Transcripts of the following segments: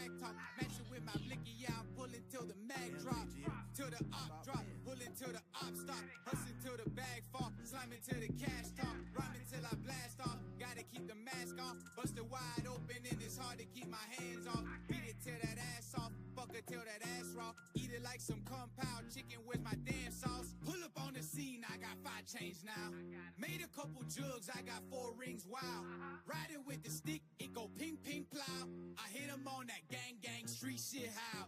swag talk. Matching with my blicky, yeah, I'm pulling till the mag drop. Till the op drop, pulling till the op stop. Hustling till the bag fall, slamming till the cash talk. Rhyming till I blast off, gotta keep the mask off. Busted wide open and it's hard to keep my hands off. Beat it till that ass off, fuck it till that ass raw. Eat it like some compound chicken with my damn sauce. Pull up on the scene, I got 5 chains now. Made a couple jugs, I got 4 rings, wow. Riding with the stick, it go ping ping plow. I hit him on that gang gang street shit how.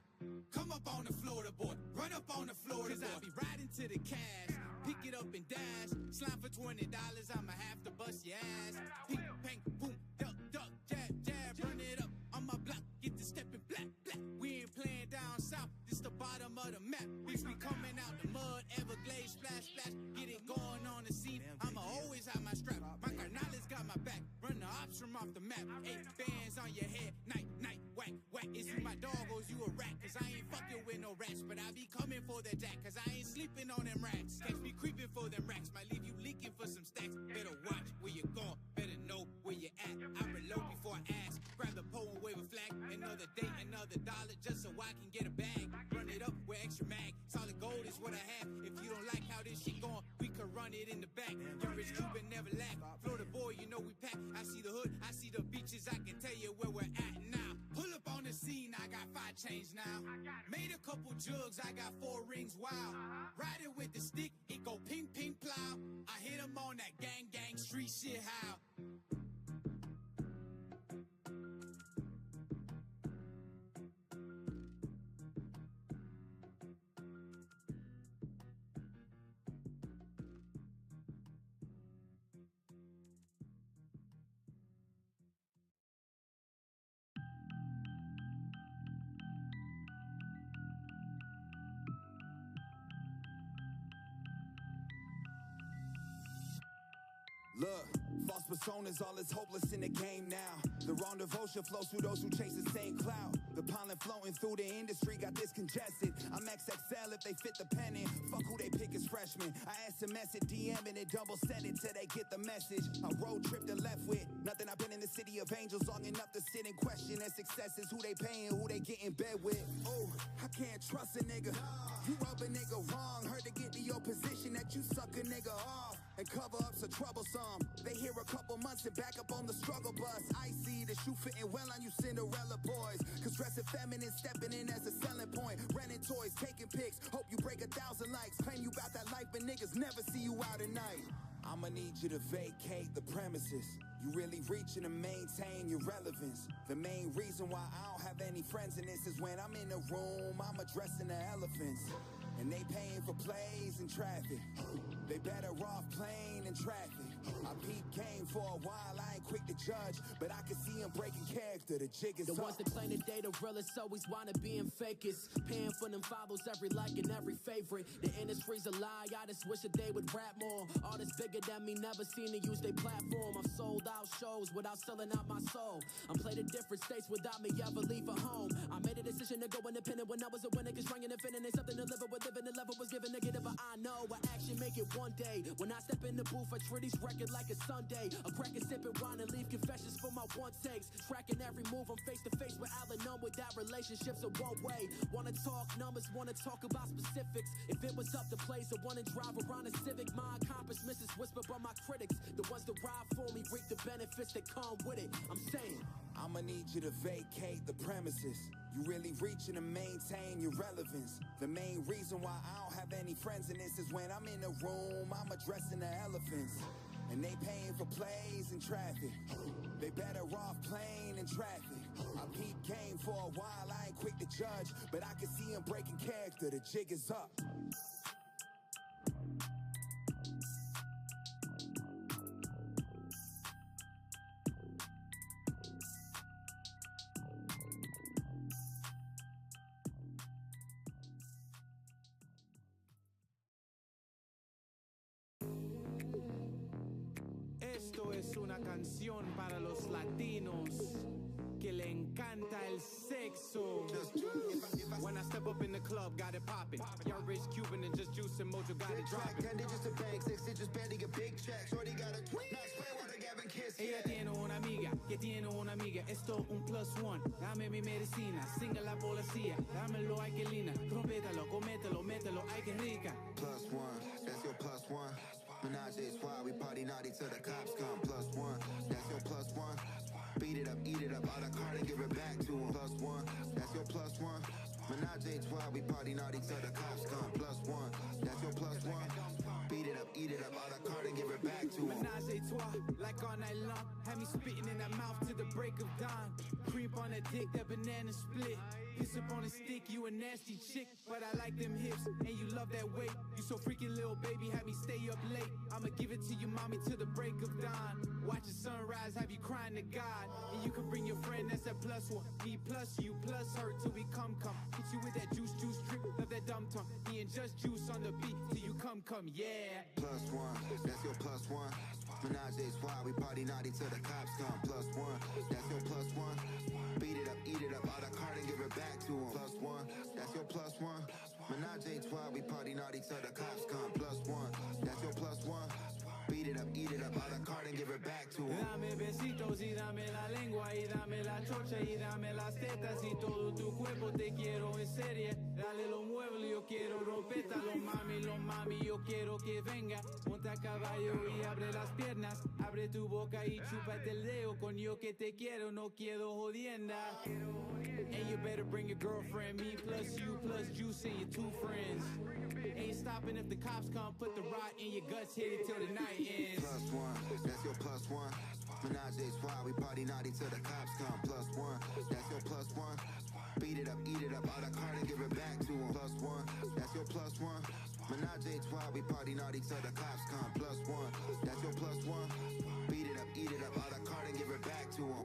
Come up on the Florida boy, run up on the Florida boy. Cause I be riding to the cash, pick it up and dash. Slime for $20, I'ma have to bust your ass. Ping, ping, boom, duck, duck, jab, jab. Run it up on my block, get the stepping black, black. We ain't playing down south, this the bottom of the map. Bitch, we coming out the mud, Everglades, splash, splash. Get it going on the scene, I'ma always have my strap. My carnales got my back, run the ops from off the map. 8 bands on your head, night, night, whack, whack. Is you my dog or is you a rat? Cause I ain't fucking with no rats, but I be coming for the jack. Cause I ain't sleeping on them rats. Catch me creeping for them racks, might leave you leaking for some stacks. Better watch where you going, better know where you at. I reload before I ask, grab the pole and wave a flag. Another day, another dollar, just so I can get a bag. Run it up with extra mag, solid gold is what I have. If you don't like how this shit going, we could run it in the back. Young rich Cuban never lack, Florida boy, you know we pack. I see the hood, I see the beaches, I can tell you where we're at now. Pull up on the scene, I got 5 chains now. Made a couple jugs, I got 4 rings, wow. Riding with the stick, it go ping ping plow. I hit him on that gang gang street shit how. Look, false personas, all is hopeless in the game now. The wrong devotion flows through those who chase the same cloud. The pollen floating through the industry got this congested. I'm XXL if they fit the pen in. Fuck who they pick as freshmen. I SMS it, DM it, and double send it till they get the message. I road trip to left with nothing. I've been in the city of angels long enough to sit and question their successes. Who they paying, who they get in bed with. Oh, I can't trust a nigga. You rub a nigga wrong, heard to get to your position that you suck a nigga off. And cover-ups are troublesome. They hear a couple months and back up on the struggle bus. I see the shoe fitting well on you Cinderella boys. Cause dressing feminine, stepping in as a selling point. Renting toys, taking pics, hope you break 1,000 likes. Claim you bout that life but niggas never see you out at night. I'ma need you to vacate the premises. You really reaching to maintain your relevance. The main reason why I don't have any friends in this is when I'm in the room, I'm addressing the elephants. And they paying for plays and traffic. They better off playing in traffic. I peep game for a while, I ain't quick to judge, but I can see them breaking character, the jig is the up. ones that claim that they the realest always wanna be in fakest. Paying for them follows, every like and every favorite. The industry's a lie, I just wish that they would rap more. Artists bigger than me, never seen to use their platform. I've sold out shows without selling out my soul. I'm played in different states without me ever leaving home. I made a decision to go independent when I was a winner, cause trying to fit in ain't something to live with. Living the level was given negative, but I know I actually make it one day. When I step in the booth, I treat each record like a Sunday. A crack and sipping wine and leave confessions for my one takes. Tracking every move, I'm face to face with Alan Nunn with that relationship's a one way. Wanna talk numbers, wanna talk about specifics. If it was up to place, I wanna drive around a Civic. My accomplishments is whispered by my critics. The ones that ride for me reap the benefits that come with it. I'm saying I'ma need you to vacate the premises. You really reaching to maintain your relevance. The main reason why I don't have any friends in this is when I'm in the room, I'm addressing the elephants. And they paying for plays and traffic. They better off playing in traffic. I peep game for a while, I ain't quick to judge, but I can see them breaking character, the jig is up. Esto es una canción para los latinos que le encanta el sexo. When I step up in the club, got it poppin'. Young rich Cuban and just juicing, mojo got it dropping. 10 digits to bank, 6 digits banding a big check. Shorty got a tweet. Now spray water, Gavin kiss. Ella tiene una amiga, que tiene una amiga. Esto un +1, dame mi medicina. Singa la policía, dámelo, ay que linda. Trompétalo, comételo, mételo, ay que rica. +1, that's your +1. Menage a trois, we party naughty till the cops come. +1, that's your +1. Beat it up, eat it up, out of card and give it back to him. +1, that's your +1. Menage a trois, we party naughty till the cops come. +1, that's your +1. Beat it up, eat it up, out of card and give it back to him. Menage a trois, like all night long. Had me spitting in that mouth to the break of dawn. Creep on that dick, that banana split. Piss up on a stick, you a nasty chick. But I like them hips, and you love that weight. You so freaking little baby, have me stay up late. I'ma give it to you, mommy, till the break of dawn. Watch the sunrise, have you crying to God. And you can bring your friend, that's a +1. Me plus you plus her till we come. Hit you with that juice trip, love that dumb tongue. Me and just juice on the beat till you come, yeah. +1, that's your +1. Menage a trois, we party naughty till the cops come. +1, that's your +1. Beat it up, eat it up, out of card and give it back to him. +1, that's your +1. Menage a trois, we party naughty till the cops come. +1, that's your +1. Beat it up, eat it up, out of card and give it back to him. Dame besitos y dame la lengua y dame la chocha y dame las tetas y todo tu cuerpo te quiero en serie. Dale los muebles, yo quiero rompértalo, mami, yo quiero que venga. Monta a caballo y abre las piernas, abre tu boca y chúpate el dedo. Con yo que te quiero, no quiero jodienda. And you better bring your girlfriend, me plus you plus juice and your 2 friends. Ain't stopping if the cops come, put the rod in your guts, hit it till the night ends. +1, that's your +1. Menage a trois, we party naughty till the cops come. +1, that's your +1. Beat it up, eat it up, out of card and give it back to him. +1, that's your +1. Menage a trois, we party naughty till the cops come. +1, that's your +1. Beat it up, eat it up, out of card and give it back to him.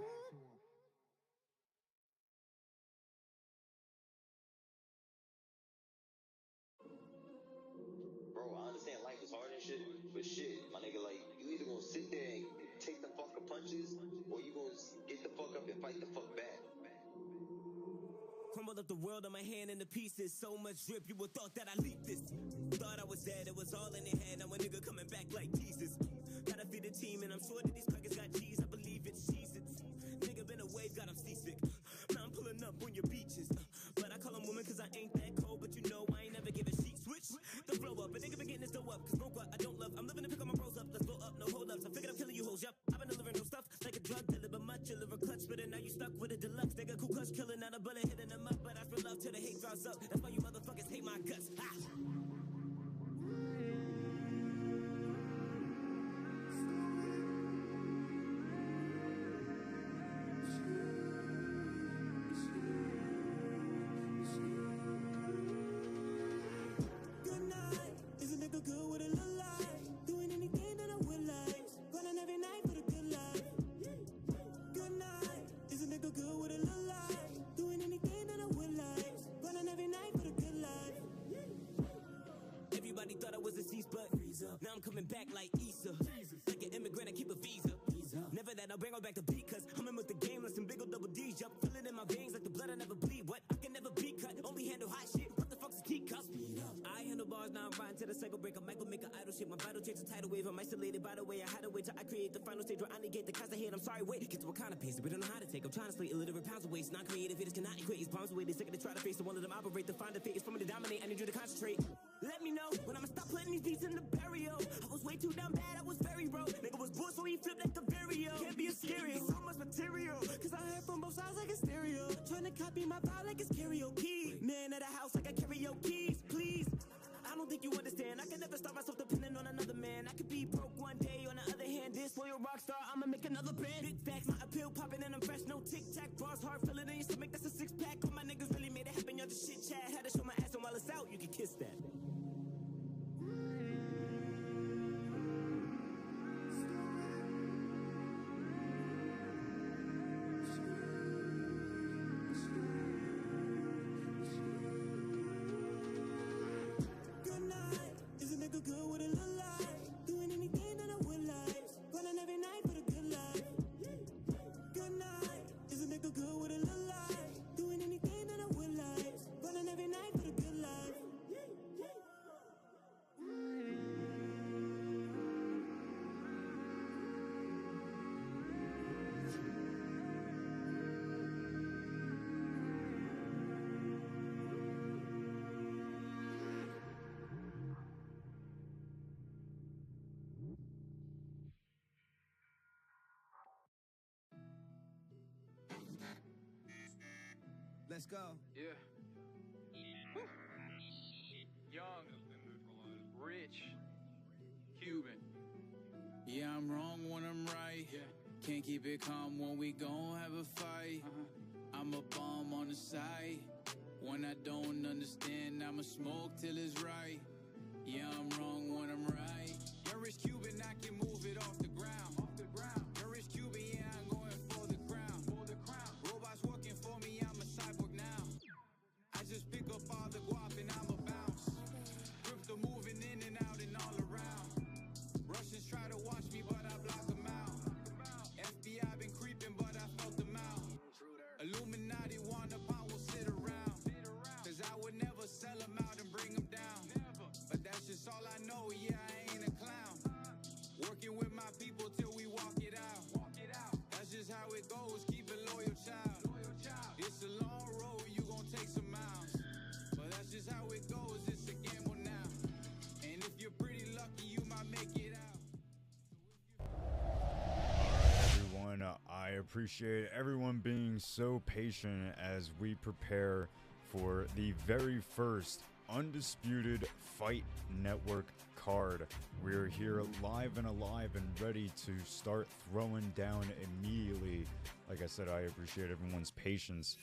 Bro, I understand life is hard and shit, but shit, my nigga, like, you either gonna sit there and take the fucking punches, or you gonna get the fuck up and fight the fuck back. Crumbled up the world on my hand into pieces. So much drip, you would thought that I leaked this. Thought I was dead, it was all in their head. Now a nigga coming back like Jesus. Gotta feed the team, and I'm sure that these crackers got cheese. I believe it's Jesus. Nigga been away, got him seasick. Now I'm pulling up on your beaches. But I call them woman cause I ain't that cold. But you know I ain't never give a sheet. Switch the flow up, a nigga been getting this dough up. Cause broke what I don't love. I'm living to pick up my bros up. Let's blow up, no hold ups. I figured I'm killing you hoes, yup. I've been delivering no stuff like a drug dealer, but much deliver clutch. But now you stuck with a deluxe. Nigga cool crush killing out a bullet hitting them up. But I spread love till the hate drops up. That's why you motherfuckers hate my guts. Ha! Now I'm coming back like Issa. Like an immigrant, I keep a visa. Never that I'll bring her back to beat, cause I'm in with the game like some big ol' double D's. Yup, feel it in my veins like the blood I never bleed. What? I can never be cut, only handle hot shit. What the fuck's a teacup? I handle bars, now I'm riding to the cycle breaker. Michael make an idol shit, my vital change a tidal wave. I'm isolated by the way, I had to wait till I create the final stage where I negate the cause I hate. I'm sorry, wait, get to what kind of pace, we don't know how to take. I'm trying to slate illiterate pounds of waste, not creative, haters cannot equate. His palms away, they sick of to try to face the one of them operate. The find a fate is for me to dominate, I need you to concentrate. Let me know when I'ma stop putting these beats in the burial. I was way too down bad, I was very broke. Nigga was bull, so he flipped like the Vario. Can't be a stereo, so much material. Cause I heard from both sides like a stereo. Trying to copy my vibe like it's karaoke. Man at the house like I karaoke, please. I don't think you understand. I can never stop myself depending on another man. I could be broke one day, on the other hand, this loyal rock star, I'ma make another band. Big facts, my appeal popping and I'm fresh, no tic-tac. Bars hard, fill it in your stomach, that's a six-pack. All my niggas really made it happen, y'all just shit-chat. Had to show my ass and while it's out, you can kiss that. Good with a little life, doing anything that I would like, running every night for the good life. Let's go. Yeah. Young, rich, Cuban. Yeah, I'm wrong when I'm right. Yeah. Can't keep it calm when we gon' have a fight. I'm a bomb on the side. When I don't understand, I'ma smoke till it's right. Yeah, I'm wrong when I'm right. Young rich Cuban, I can move it off the ground. Young rich Cuban, yeah, I'm going for the crown. Robots working for me, I'm a cyborg now. I just pick up all the guap and I'm a bounce. Crypto moving in and out and all around. Russians try to watch me, but I block them out. FBI been creeping, but I felt them out. Illuminati want the pound will sit around. Cause I would never sell them out and bring them down. But that's just all I know, yeah, I ain't a clown. Working with my people till we walk it out. That's just how it goes, keep a loyal child. It's a long road, you gon' take some miles. But that's just how it goes, it's a gamble now. And if you're pretty lucky, you might make it out. Everyone, I appreciate everyone being so patient as we prepare for the very first Undisputed Fight Network card. We're here live and alive and ready to start throwing down immediately. Like I said, I appreciate everyone's patience.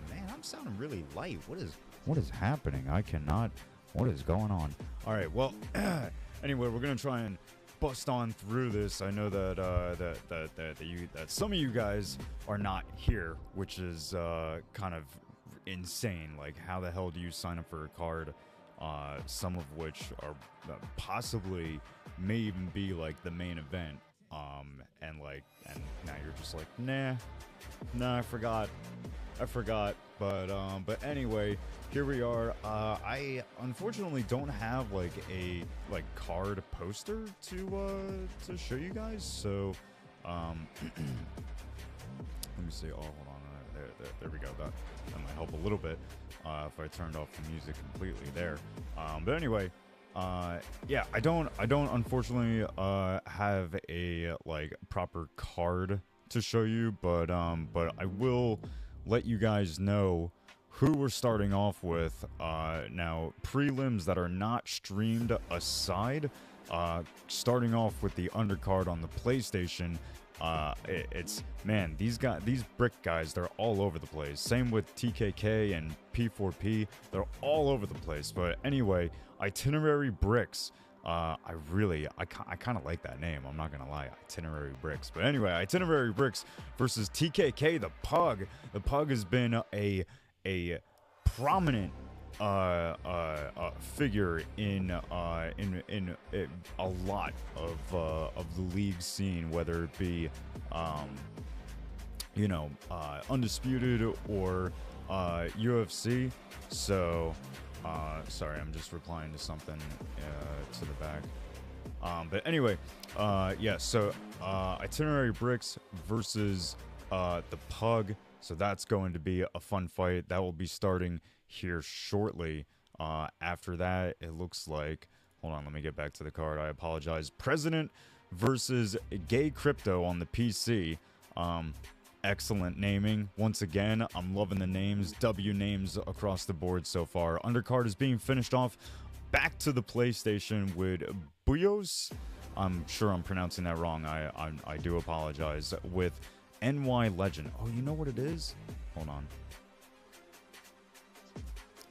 Man, I'm sounding really light. What is happening? I cannot. What is going on? All right. Well, anyway, we're gonna try and bust on through this. I know that that some of you guys are not here, which is kind of insane. Like, how the hell do you sign up for a card? Some of which are possibly may even be like the main event. And now you're just like, nah, I forgot. But anyway, here we are. I unfortunately don't have like a card poster to show you guys. So let me see. Oh, hold on. There we go. That might help a little bit if I turned off the music completely there. But anyway, yeah, I don't unfortunately have a proper card to show you, but I will let you guys know who we're starting off with. Now, prelims that are not streamed aside, starting off with the undercard on the PlayStation. It's man, these brick guys, they're all over the place. Same with TKK and P4P, they're all over the place. But anyway, Itinerary-Bricks. I kind of like that name. I'm not gonna lie, Itinerary-Bricks. But anyway, Itinerary-Bricks versus TKK, the Pug. The Pug has been a prominent figure in a lot of the league scene, whether it be Undisputed or UFC. So sorry, I'm just replying to something to the back. But anyway, yeah, so Itinerary-Bricks versus the Pug. So that's going to be a fun fight. That will be starting here shortly. After that, it looks like... Hold on, let me get back to the card. I apologize. President versus Gay Crypto on the PC. Excellent naming. Once again, I'm loving the names. W names across the board so far. Undercard is being finished off back to the PlayStation with BOUT. I'm sure I'm pronouncing that wrong. I do apologize. With NY Legend. Oh, you know what it is? Hold on.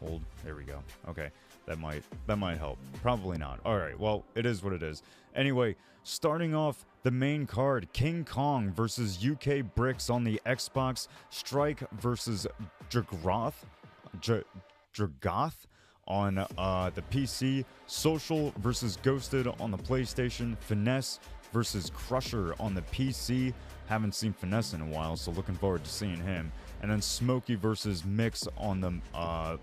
Hold. There we go. Okay. That might help. Probably not. Alright, well, it is what it is. Anyway, starting off the main card, King Kong versus UK Bricks on the Xbox, Strike versus Dregoth on the PC, Social versus Ghosted on the PlayStation, Finesse versus Crusher on the PC. Haven't seen Finesse in a while, so looking forward to seeing him. And then Smokey versus Mix on the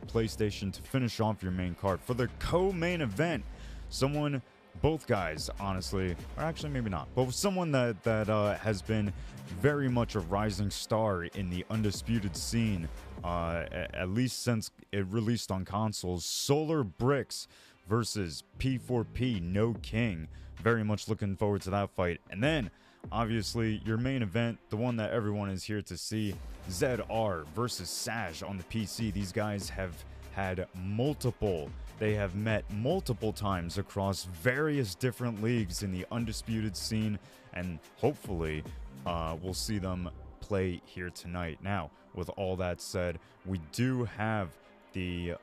PlayStation to finish off your main card. For the co-main event, both guys, honestly, or actually maybe not, but someone that has been very much a rising star in the Undisputed scene, at least since it released on consoles. Solar Bricks versus P4P, No King. Very much looking forward to that fight. And then obviously, your main event, the one that everyone is here to see, ZedR versus Saj on the PC. These guys have had they have met multiple times across various different leagues in the Undisputed scene, and hopefully we'll see them play here tonight. Now, with all that said, we do have the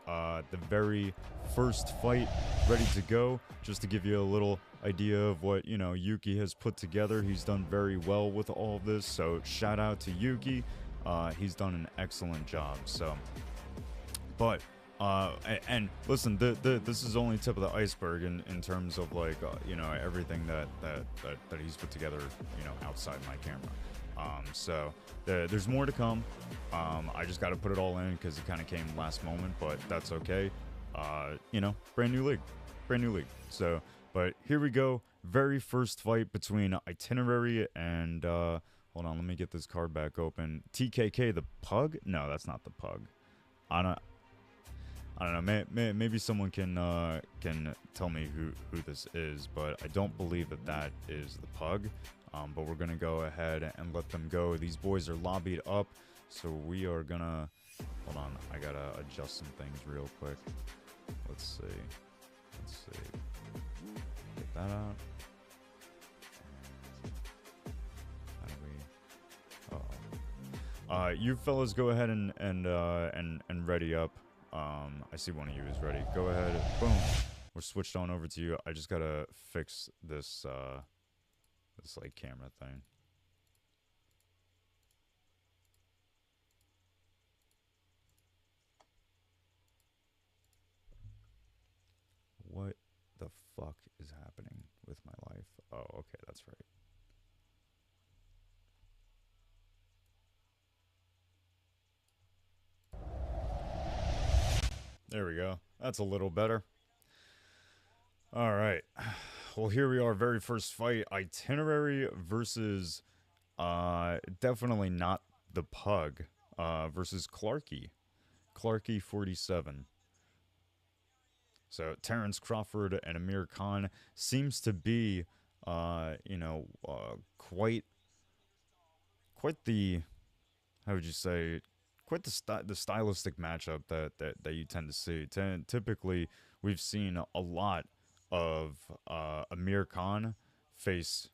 very first fight ready to go. Just to give you a little idea of what, you know, Yuuki has put together. He's done very well with all of this, so shout out to Yuuki. He's done an excellent job. So, but and listen, this is only tip of the iceberg in terms of like you know, everything that he's put together, you know, outside my camera. So there's more to come. I just got to put it all in because it kind of came last moment, but that's okay. You know, brand new league. So, but here we go. Very first fight between Itinerary and hold on, let me get this card back open. TKK, the Pug? No, that's not the Pug. I don't know. Maybe someone can tell me who this is, but I don't believe that is the Pug. But we're gonna go ahead and let them go. These boys are lobbied up, so we are gonna hold on. I gotta adjust some things real quick. Let's see. Get that out. How do we? You fellas go ahead and ready up. I see one of you is ready. Go ahead. Boom. We're switched on over to you. I just gotta fix this this like camera thing. What the fuck is happening with my life? Oh, okay, that's right. There we go. That's a little better. All right. Well, here we are. Very first fight. Itinerary versus definitely not the Pug versus Clarky. Clarky 47. So Terrence Crawford and Amir Khan seems to be you know, quite the, how would you say, quite the stylistic matchup that you tend to see. Typically, we've seen a lot of Amir Khan face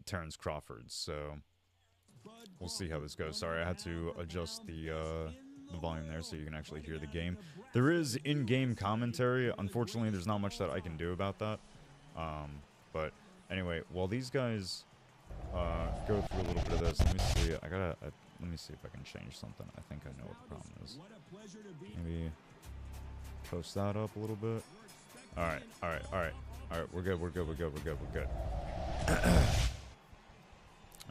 Terrence Crawford, so we'll see how this goes. Sorry, I had to adjust the volume there so you can actually hear the game. There is in-game commentary. Unfortunately, there's not much that I can do about that. But anyway, while these guys go through a little bit of this, let me see. Let me see if I can change something. I think I know what the problem is. Maybe post that up a little bit. All right. We're good.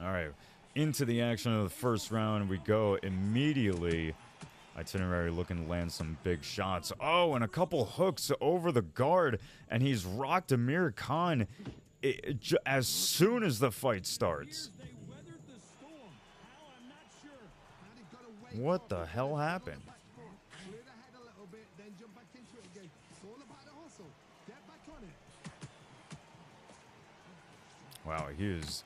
All right, into the action of the first round we go immediately. Itinerary looking to land some big shots. Oh, and a couple hooks over the guard, and he's rocked Amir Khan as soon as the fight starts. What the hell happened? Wow, he is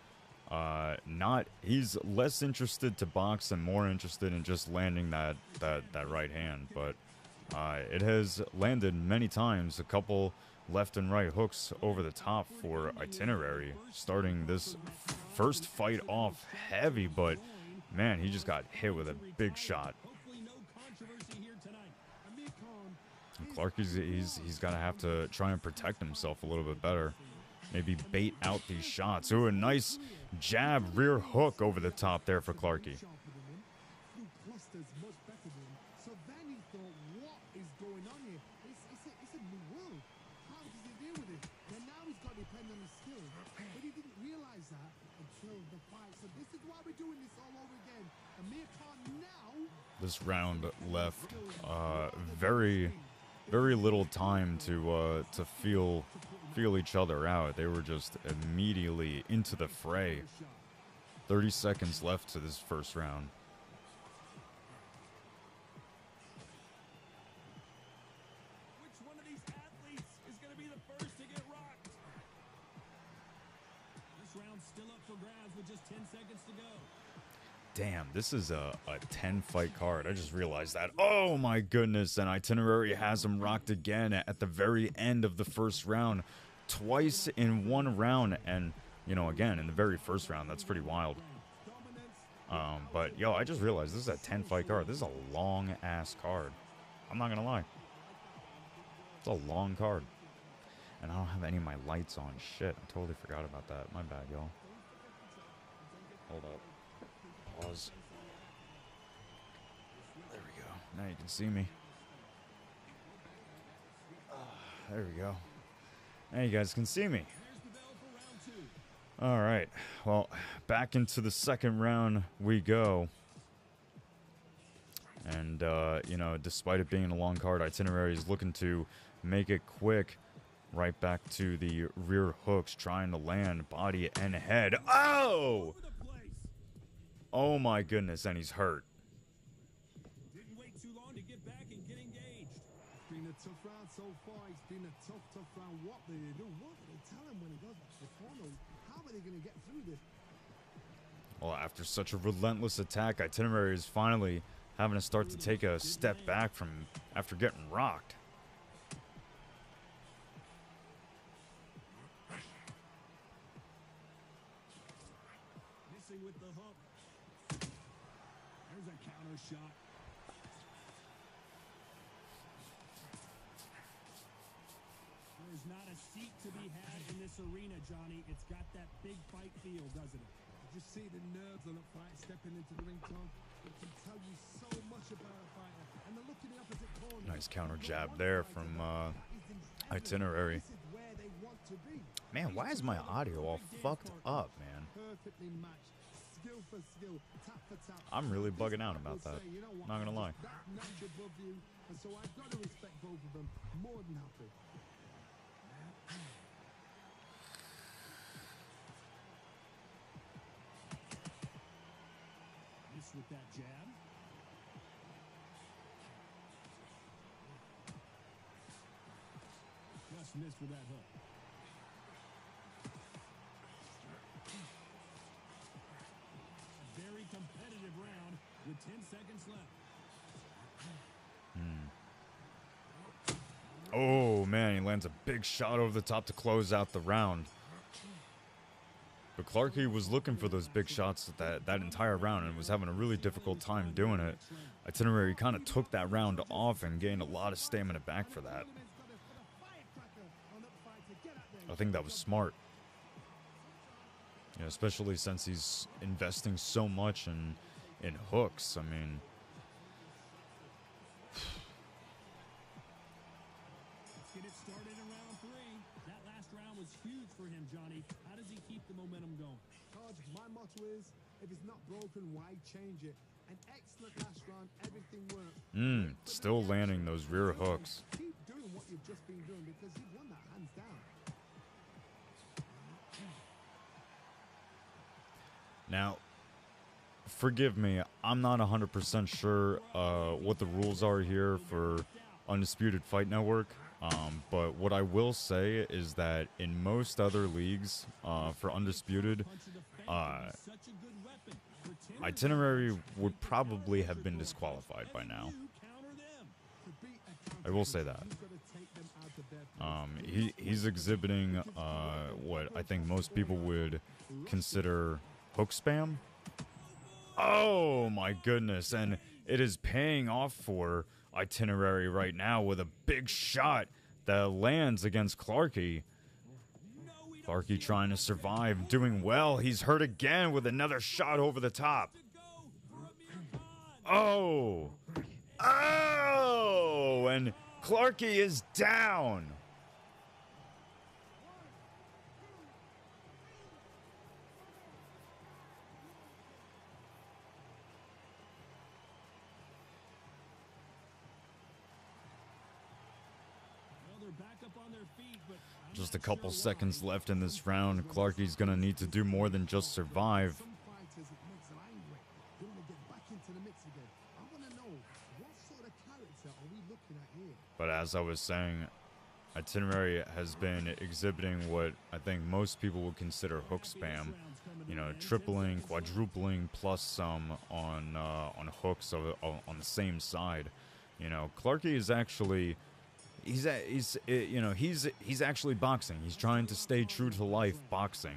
he's less interested to box and more interested in just landing that right hand, but it has landed many times. A couple left and right hooks over the top for Itinerary, starting this first fight off heavy, but man, he just got hit with a big shot. And Clarky's he's gonna have to try and protect himself a little bit better. Maybe bait out these shots. Ooh, a nice jab, rear hook over the top there for Clarky. This round left very little time to feel each other out. They were just immediately into the fray. 30 seconds left to this first round. Which one of these athletes is going to be the first to get rocked? The Damn, this is a 10-fight card. I just realized that. Oh my goodness, and Itinerary has him rocked again at the very end of the first round. Twice in one round, and, you know, again, in the very first round. That's pretty wild. But, yo, I just realized this is a 10-fight card. This is a long-ass card. I'm not gonna lie. It's a long card. And I don't have any of my lights on. Shit, I totally forgot about that. My bad, y'all. Hold up. Pause. There we go. Now you can see me. There we go. Now you guys can see me. All right. Well, back into the second round we go. And, you know, despite it being a long card, Itinerary is looking to make it quick. Right back to the rear hooks, trying to land body and head. Oh! Oh my goodness, and he's hurt. Didn't wait too long to get back and get engaged. It's been a tough round so far. It's been a tough round. What do they do? What do they tell him when he goes back to the corner? How are they going to get through this? Well, after such a relentless attack, Itinerary is finally having to start to take a step back from after getting rocked. Missing with the hook. There's a counter shot. There's not a seat to be had in this arena, Johnny. It's got that big fight feel, doesn't it? You just see the nerves on a fight stepping into the ring, Tom. It can tell you so much about a fighter. And the look in the opposite corner. Nice counter jab there from Itinerary. Man, why is my audio all fucked up, man? Perfectly matched. Skill for skill, tap for tap. I'm really bugging out about that. Not gonna lie. That notch above you, and so I've got to respect both of them more than happy. Miss with that jab. Just missed with that hook. Very competitive round with 10 seconds left. Oh, man, he lands a big shot over the top to close out the round. But Clarky was looking for those big shots that entire round and was having a really difficult time doing it. Itinerary kind of took that round off and gained a lot of stamina back for that. I think that was smart. You know, especially since he's investing so much in hooks. I mean, Let's get it started in round 3. That last round was huge for him, Johnny. How does he keep the momentum going? Todd, my motto is, if it's not broken, why change it? An excellent last round, everything worked. still landing those rear hooks. Keep doing what you've just been doing because you've won that hands down. Now, forgive me, I'm not 100% sure what the rules are here for Undisputed Fight Network, but what I will say is that in most other leagues for Undisputed, Itinerary would probably have been disqualified by now. I will say that. He's exhibiting what I think most people would consider hook spam. Oh my goodness, and it is paying off for Itinerary right now with a big shot that lands against Clarky. Clarky trying to survive, doing well. He's hurt again with another shot over the top. Oh! Oh! And Clarky is down. Just a couple seconds left in this round. Clarky's gonna need to do more than just survive. But as I was saying, Itinerary has been exhibiting what I think most people would consider hook spam. You know, tripling, quadrupling, plus some on hooks on the same side. You know, Clarky is actually he's actually boxing. He's trying to stay true to life boxing.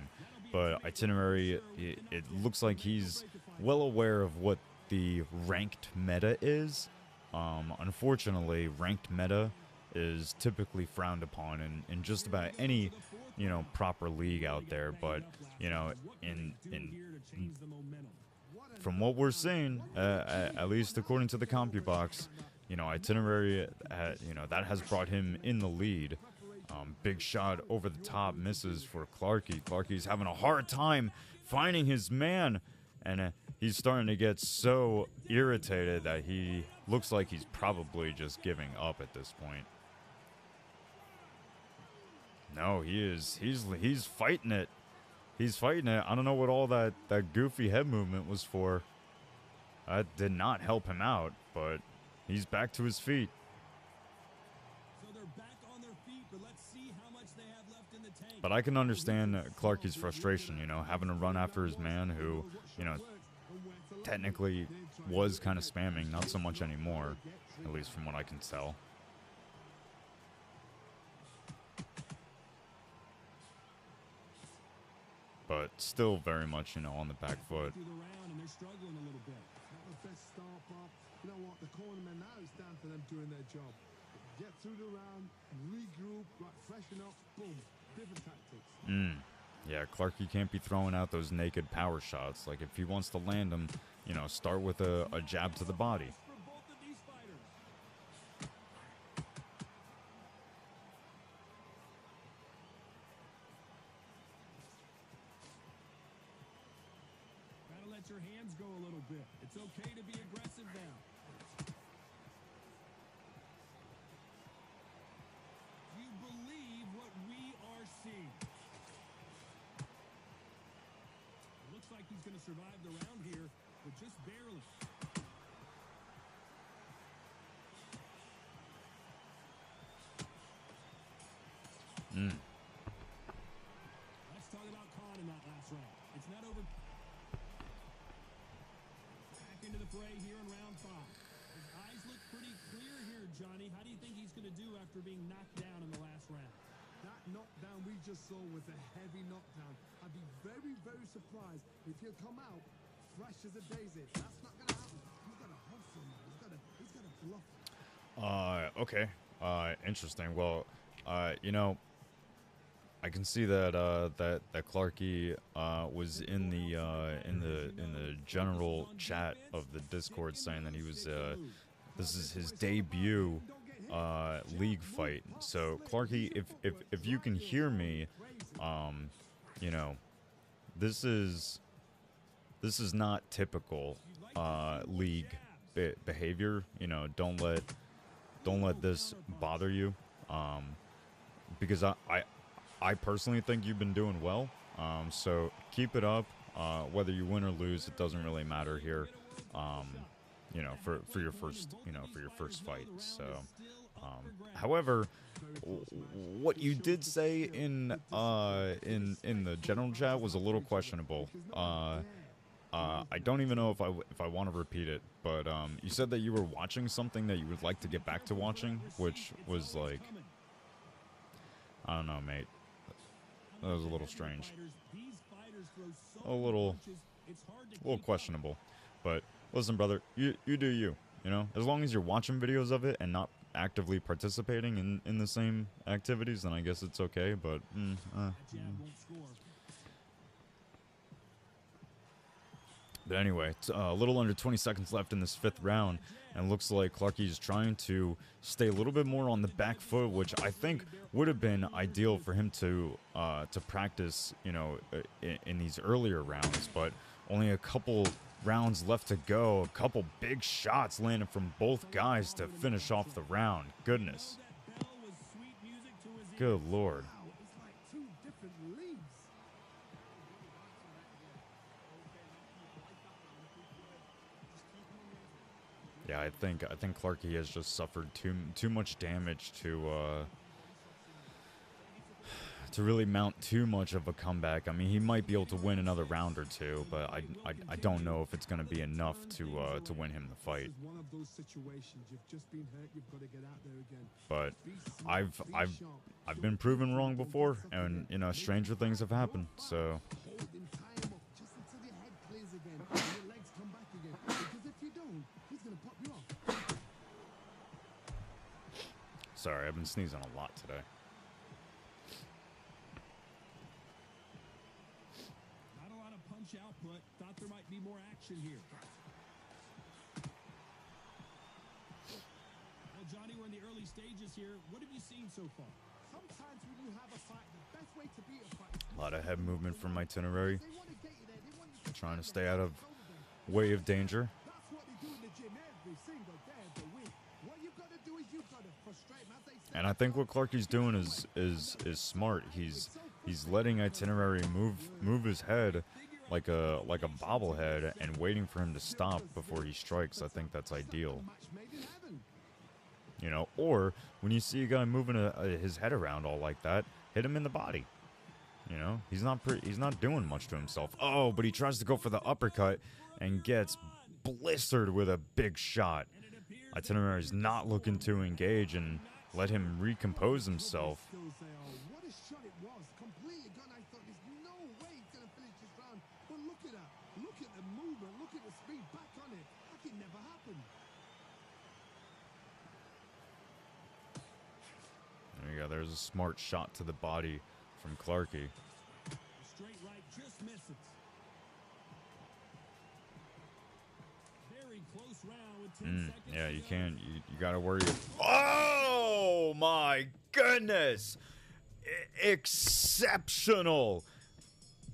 But Itinerary, it looks like he's well aware of what the ranked meta is. Unfortunately, ranked meta is typically frowned upon in just about any, you know, proper league out there. But, you know, from what we're seeing, at least according to the CompuBox, you know, Itinerary, you know, that has brought him in the lead. Big shot over the top, misses for Clarky. Clarky's having a hard time finding his man, and he's starting to get so irritated that he looks like he's probably just giving up at this point. No, he's fighting it. He's fighting it. I don't know what all that goofy head movement was for. That did not help him out, but he's back to his feet. But I can understand Clarky's frustration, you know, having to run after his man who, you know, technically was kind of spamming, not so much anymore, at least from what I can tell. But still very much, you know, on the back foot. Get through the round, regroup, freshen up, boom, different tactics. Yeah, Clarky can't be throwing out those naked power shots. Like, if he wants to land them, you know, start with a jab to the body. Gotta let your hands go a little bit. It's okay to be aggressive now. He's going to survive the round here, but just barely. Let's talk about Khan in that last round. It's not over. Back into the fray here in round 5. His eyes look pretty clear here, Johnny. How do you think he's going to do after being knocked down in the last round? That knockdown we just saw was a heavy knockdown. I'd be very, very surprised if he'll come out fresh as a daisy. That's not going to happen. He's got to hustle, man. He's got to bluff. Okay. Interesting. Well, you know, I can see that that Clarky was in the general chat of the Discord saying that he was this is his debut league fight. So Clarky, if you can hear me, you know, this is not typical league behavior. You know, don't let this bother you, because I personally think you've been doing well. So keep it up. Whether you win or lose, it doesn't really matter here. You know, for your first fight. So, however, what you did say in the general chat was a little questionable. I don't even know if I want to repeat it, but you said that you were watching something that you would like to get back to watching, which was like, I don't know, mate. That was a little strange, a little questionable. But listen, brother, you do you. You know, as long as you're watching videos of it and not actively participating in the same activities, then I guess it's okay. But But anyway, it's a little under 20 seconds left in this 5th round, and it looks like Clarky is trying to stay a little bit more on the back foot, which I think would have been ideal for him to practice, you know, in these earlier rounds. But only a couple rounds left to go. A couple big shots landed from both guys to finish off the round. Goodness. Good Lord. Yeah, I think Clarky has just suffered too much damage to to really mount too much of a comeback. I mean, he might be able to win another round or two, but I don't know if it's going to be enough to win him the fight. But I've been proven wrong before, and you know, stranger things have happened. So sorry, I've been sneezing a lot today. Output. Thought there might be more action here. Well, Johnny, we're in the early stages here. What have you seen so far? Sometimes when you have a fight, the best way to beat a fight. A lot of head movement from Itinerary. Trying to stay out of way of danger. That's what they do in the gym every single day of the week. What you've got to do is you've got to frustrate him, as they say. And I think what Clarky's doing is smart. He's letting Itinerary move his head like a bobblehead and waiting for him to stop before he strikes. I think that's ideal. You know, or when you see a guy moving his head around all like that, hit him in the body. You know, he's not doing much to himself. Oh, but he tries to go for the uppercut and gets blistered with a big shot. Itinerary's not looking to engage and let him recompose himself. There you go. There's a smart shot to the body from Clarky. Straight right just misses. Very close round with 10 seconds. Yeah, you can't. You gotta worry. Oh my goodness! Exceptional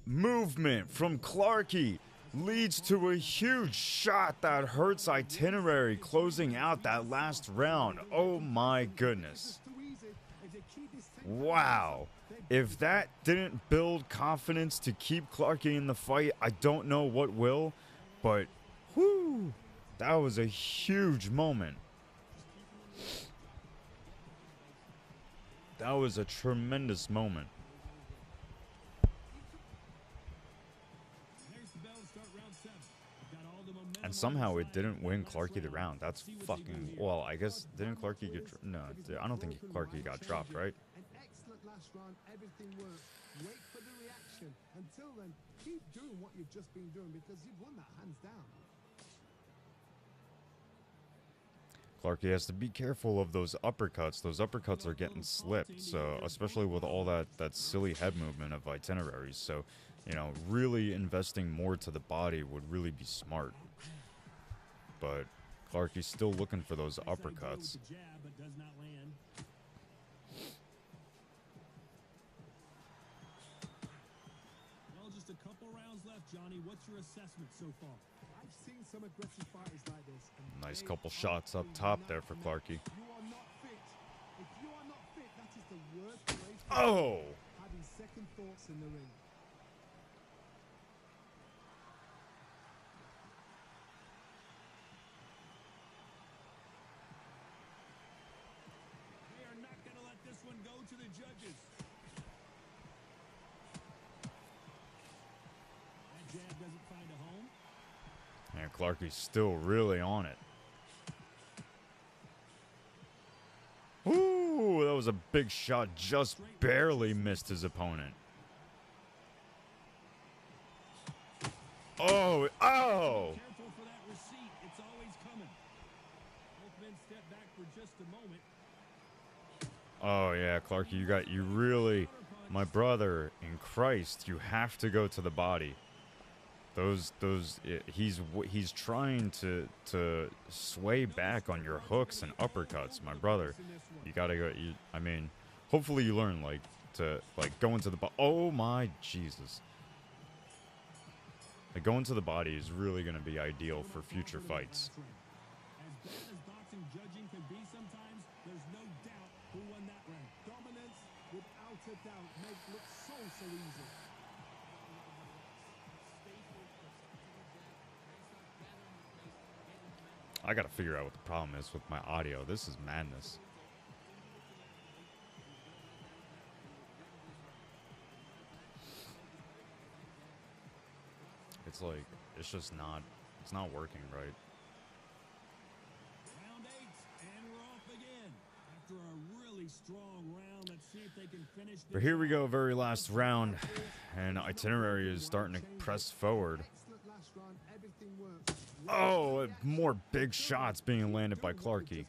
movement from Clarky leads to a huge shot that hurts Itinerary, closing out that last round. Oh my goodness! Wow. If that didn't build confidence to keep Clarky in the fight, I don't know what will. But, whoo, that was a huge moment. That was a tremendous moment. And somehow it didn't win Clarky the round. That's fucking... Well, I guess... Didn't Clarky get... No, I don't think Clarky got dropped, right? An excellent last round. Everything worked. Wait for the reaction. Until then, keep doing what you've just been doing because you've won that hands down. Clarky has to be careful of those uppercuts. Those uppercuts are getting slipped. So, especially with all that silly head movement of Itineraries. So, you know, really investing more to the body would really be smart. But Clarky's still looking for those uppercuts. Well, just a couple rounds left, Johnny. What's your assessment so far? I've seen some aggressive fighters like this. Nice couple shots up top there for Clarky. You are not fit. If you are not fit, that is the worst place. Oh! Having second thoughts in the ring. To the judges. That jab doesn't find a home. And Clarky's still really on it. Ooh, that was a big shot. Just barely missed his opponent. Oh, oh! Careful for that receipt. It's always coming. Both men step back for just a moment. Oh yeah, Clarky, you really, my brother in Christ, you have to go to the body. He's trying to sway back on your hooks and uppercuts, my brother. You gotta go. I mean, hopefully you learn to go into the body. Oh my Jesus! Like going to the body is really gonna be ideal for future fights. As bad as boxing judging can be sometimes, there's no doubt who won that round. Dominance, without a doubt, make it look so easy. I gotta figure out what the problem is with my audio. This is madness. it's like, it's just not, it's not working right. Round 8, and we're off again. After a really strong round, let's see if they can finish this. But here we go, very last round, and Itinerary is starting to press forward. Oh, more big shots being landed by Clarky.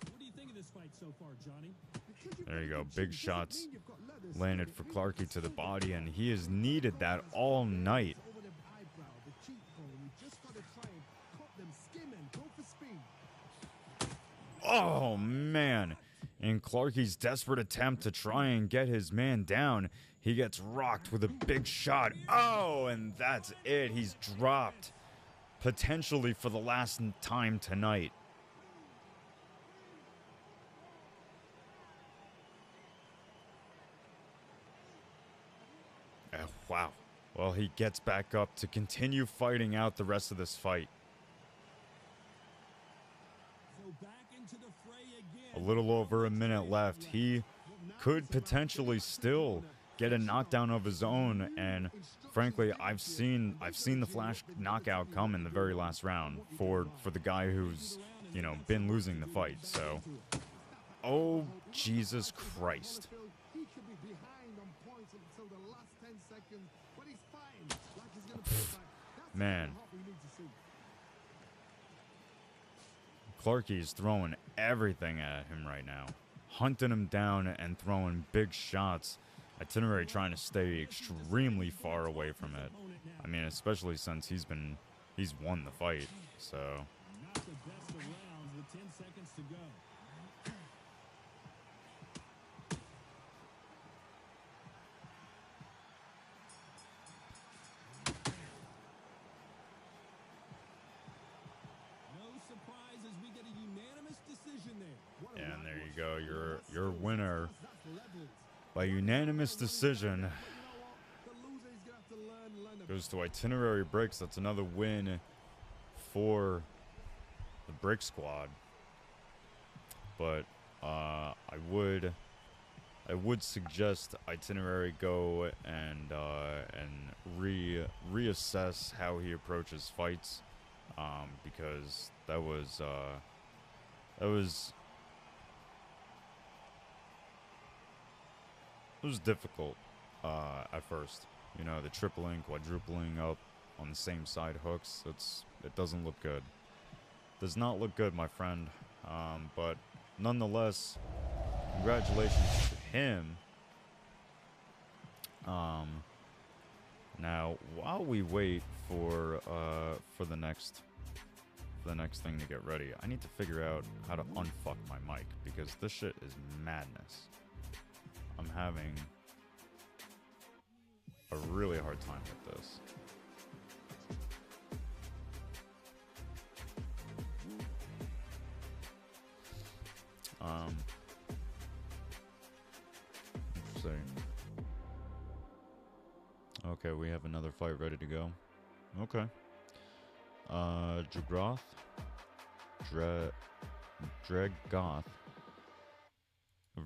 What do you think of this fight so far, Johnny? There you go, big shots landed for Clarky to the body, and he has needed that all night. Oh, man. In Clarky's desperate attempt to try and get his man down, he gets rocked with a big shot. Oh, and that's it. He's dropped, potentially for the last time tonight. Wow. Well, he gets back up to continue fighting out the rest of this fight. A little over a minute left. He could potentially still get a knockdown of his own, and frankly, I've seen the flash knockout come in the very last round for the guy who's, you know, been losing the fight. So, oh Jesus Christ. Man. Clarky's throwing everything at him right now. Hunting him down and throwing big shots. Itinerary trying to stay extremely far away from it. I mean, especially since he's won the fight, so. Not the best of rounds with 10 seconds to go. And there you go, your winner by unanimous decision goes to Itinerary-Bricks. That's another win for the Brick Squad. But I would suggest Itinerary go and reassess how he approaches fights, because that was difficult at first. You know, the tripling, quadrupling up on the same side hooks. It doesn't look good. Does not look good, my friend. But nonetheless, congratulations to him. Now, while we wait for the next thing to get ready, I need to figure out how to unfuck my mic, because this shit is madness. I'm having a really hard time with this. Let's see. Okay, we have another fight ready to go. Okay. Dregoth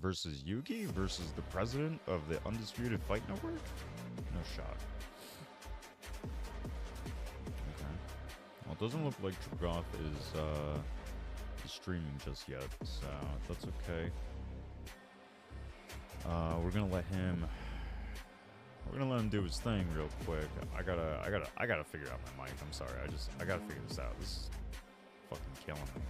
versus Yuuki versus the president of the Undisputed Fight Network? No shot. Okay. Well, it doesn't look like Dregoth is streaming just yet, so that's okay. We're gonna let him do his thing real quick. I gotta figure out my mic. I'm sorry. I gotta figure this out. This is fucking killing me.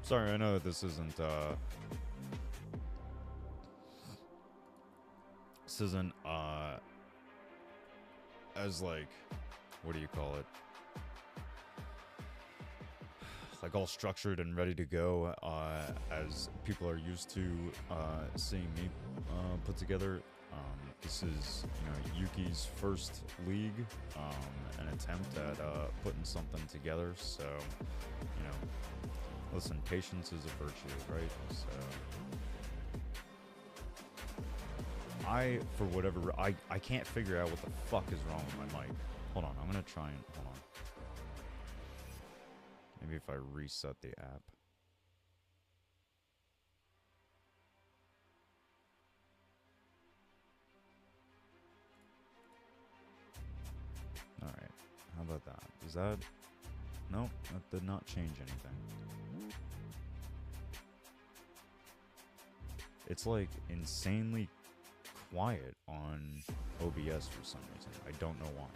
Sorry, I know that this isn't as like, what do you call it? Like all structured and ready to go as people are used to seeing me put together This is, Yuuki's first league, an attempt at putting something together. So, listen, patience is a virtue, right? So, for whatever, I can't figure out what the fuck is wrong with my mic. Hold on, I'm gonna try and, hold on. Maybe if I reset the app. Alright, how about that? Does that... Nope, that did not change anything. It's like insanely quiet on OBS for some reason. I don't know why.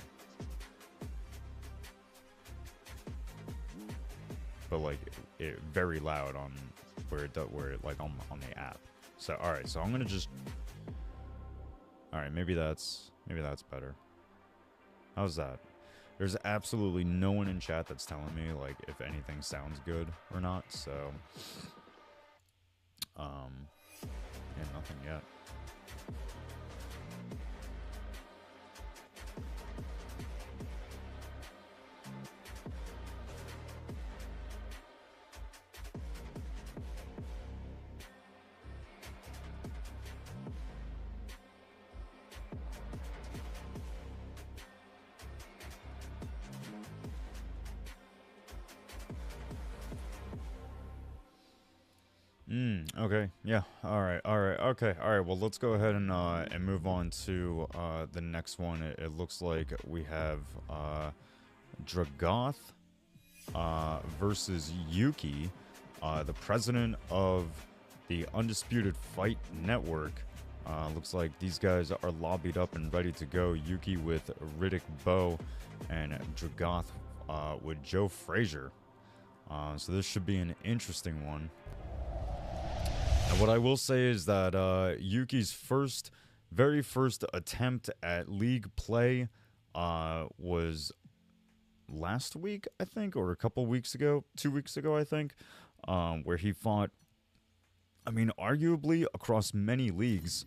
But like it very loud on where it like on the app. So alright, so I'm gonna just... Alright, maybe that's better. How's that? There's absolutely no one in chat that's telling me like if anything sounds good or not, so yeah, nothing yet. Okay, yeah, alright, okay, alright, well, let's go ahead and move on to, the next one. It looks like we have, Dregoth, versus Yuuki, the president of the Undisputed Fight Network. Looks like these guys are lobbied up and ready to go. Yuuki with Riddick Bowe, and Dregoth, with Joe Frazier. So this should be an interesting one. And what I will say is that Yuuki's very first attempt at league play was last week, I think, or a couple weeks ago, 2 weeks ago, I think, where he fought, I mean, arguably across many leagues,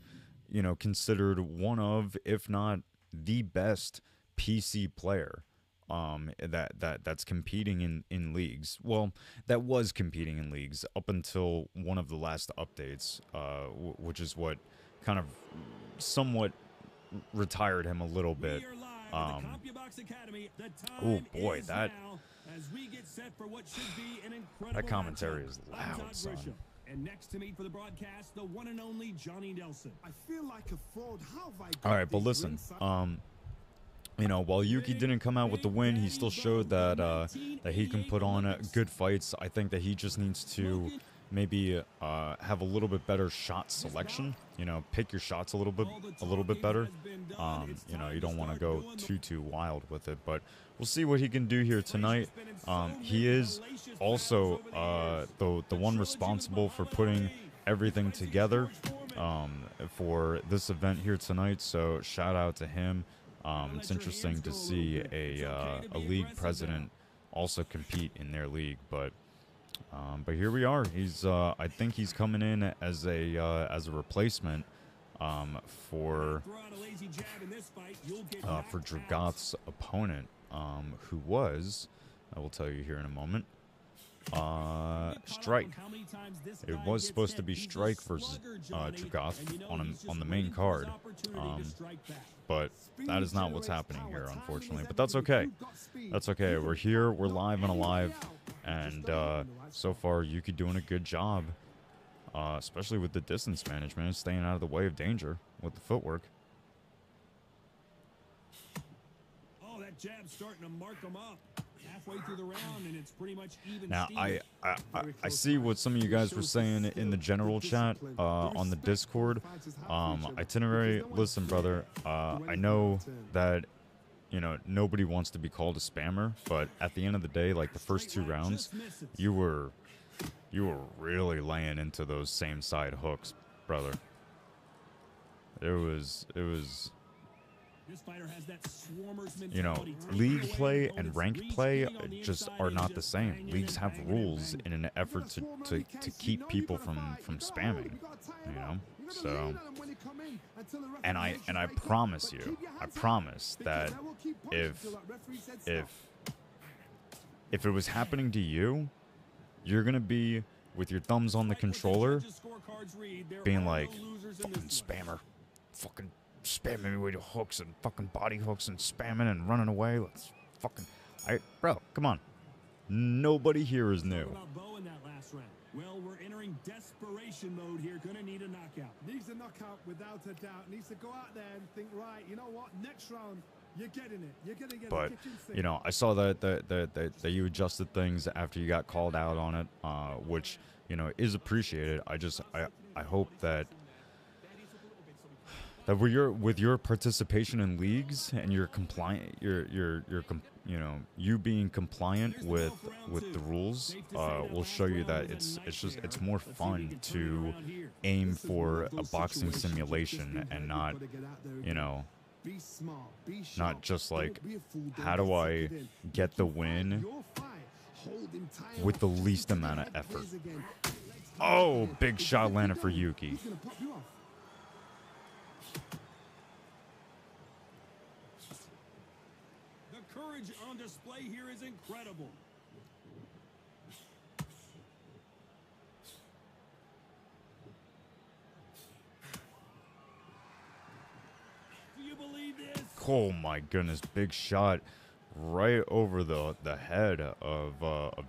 considered one of, if not the best PC player. That's competing in leagues. Well, that was competing in leagues up until one of the last updates, which is what kind of somewhat retired him a little bit. Oh boy, that commentary is loud, son. And next to me for the broadcast, the one and only Johnny Nelson. I feel like a fraud. How have I got all right, but listen, while Yuuki didn't come out with the win, he still showed that that he can put on good fights. I think that he just needs to maybe have a little bit better shot selection. Pick your shots a little bit better. You don't want to go too wild with it, but we'll see what he can do here tonight. He is also the one responsible for putting everything together for this event here tonight. So shout out to him. It's interesting to see a league president also compete in their league, but here we are. He's I think he's coming in as a replacement for Dregoth's opponent, who was, I will tell you here in a moment, Strike. It was supposed to be Strike versus Dregoth on the main card, but that is not what's happening here, unfortunately. But that's okay. That's okay. We're here. We're live and alive, and so far Yuuki doing a good job, especially with the distance management, staying out of the way of danger with the footwork. Oh, that jab's starting to mark him up. Halfway through the round, and it's pretty much even. Now, I see what some of you guys were saying in the general chat on the Discord. Itinerary, listen, brother. I know that nobody wants to be called a spammer, but at the end of the day, like the first 2 rounds, you were really laying into those same side hooks, brother. It was. This fighter has that swarmer's mentality. League play and ranked play just are not the same. Leagues have rules in an effort to keep people from spamming, so And I promise you, I promise that if it was happening to you, you're gonna be with your thumbs on the controller, being like, fucking spammer, fucking spamming me with hooks and fucking body hooks and spamming and running away. Let's fucking, bro, come on. Nobody here is new. Well, we're entering desperation mode here. Gonna need a knockout. Needs a knockout without a doubt. Needs to go out there and think, right, you know what? Next round, you're getting it. You're gonna get but, a kitchen sink. you know, I saw that you adjusted things after you got called out on it, which, you know, is appreciated. I hope that with your participation in leagues and your compliant, you know, you being compliant with the rules, will show you that it's more fun to aim for a boxing simulation and not, you know, not just like, how do I get the win with the least amount of effort. Oh, big shot landed for Yuuki. Courage on display here is incredible. Do you believe this? Oh my goodness, big shot right over the head of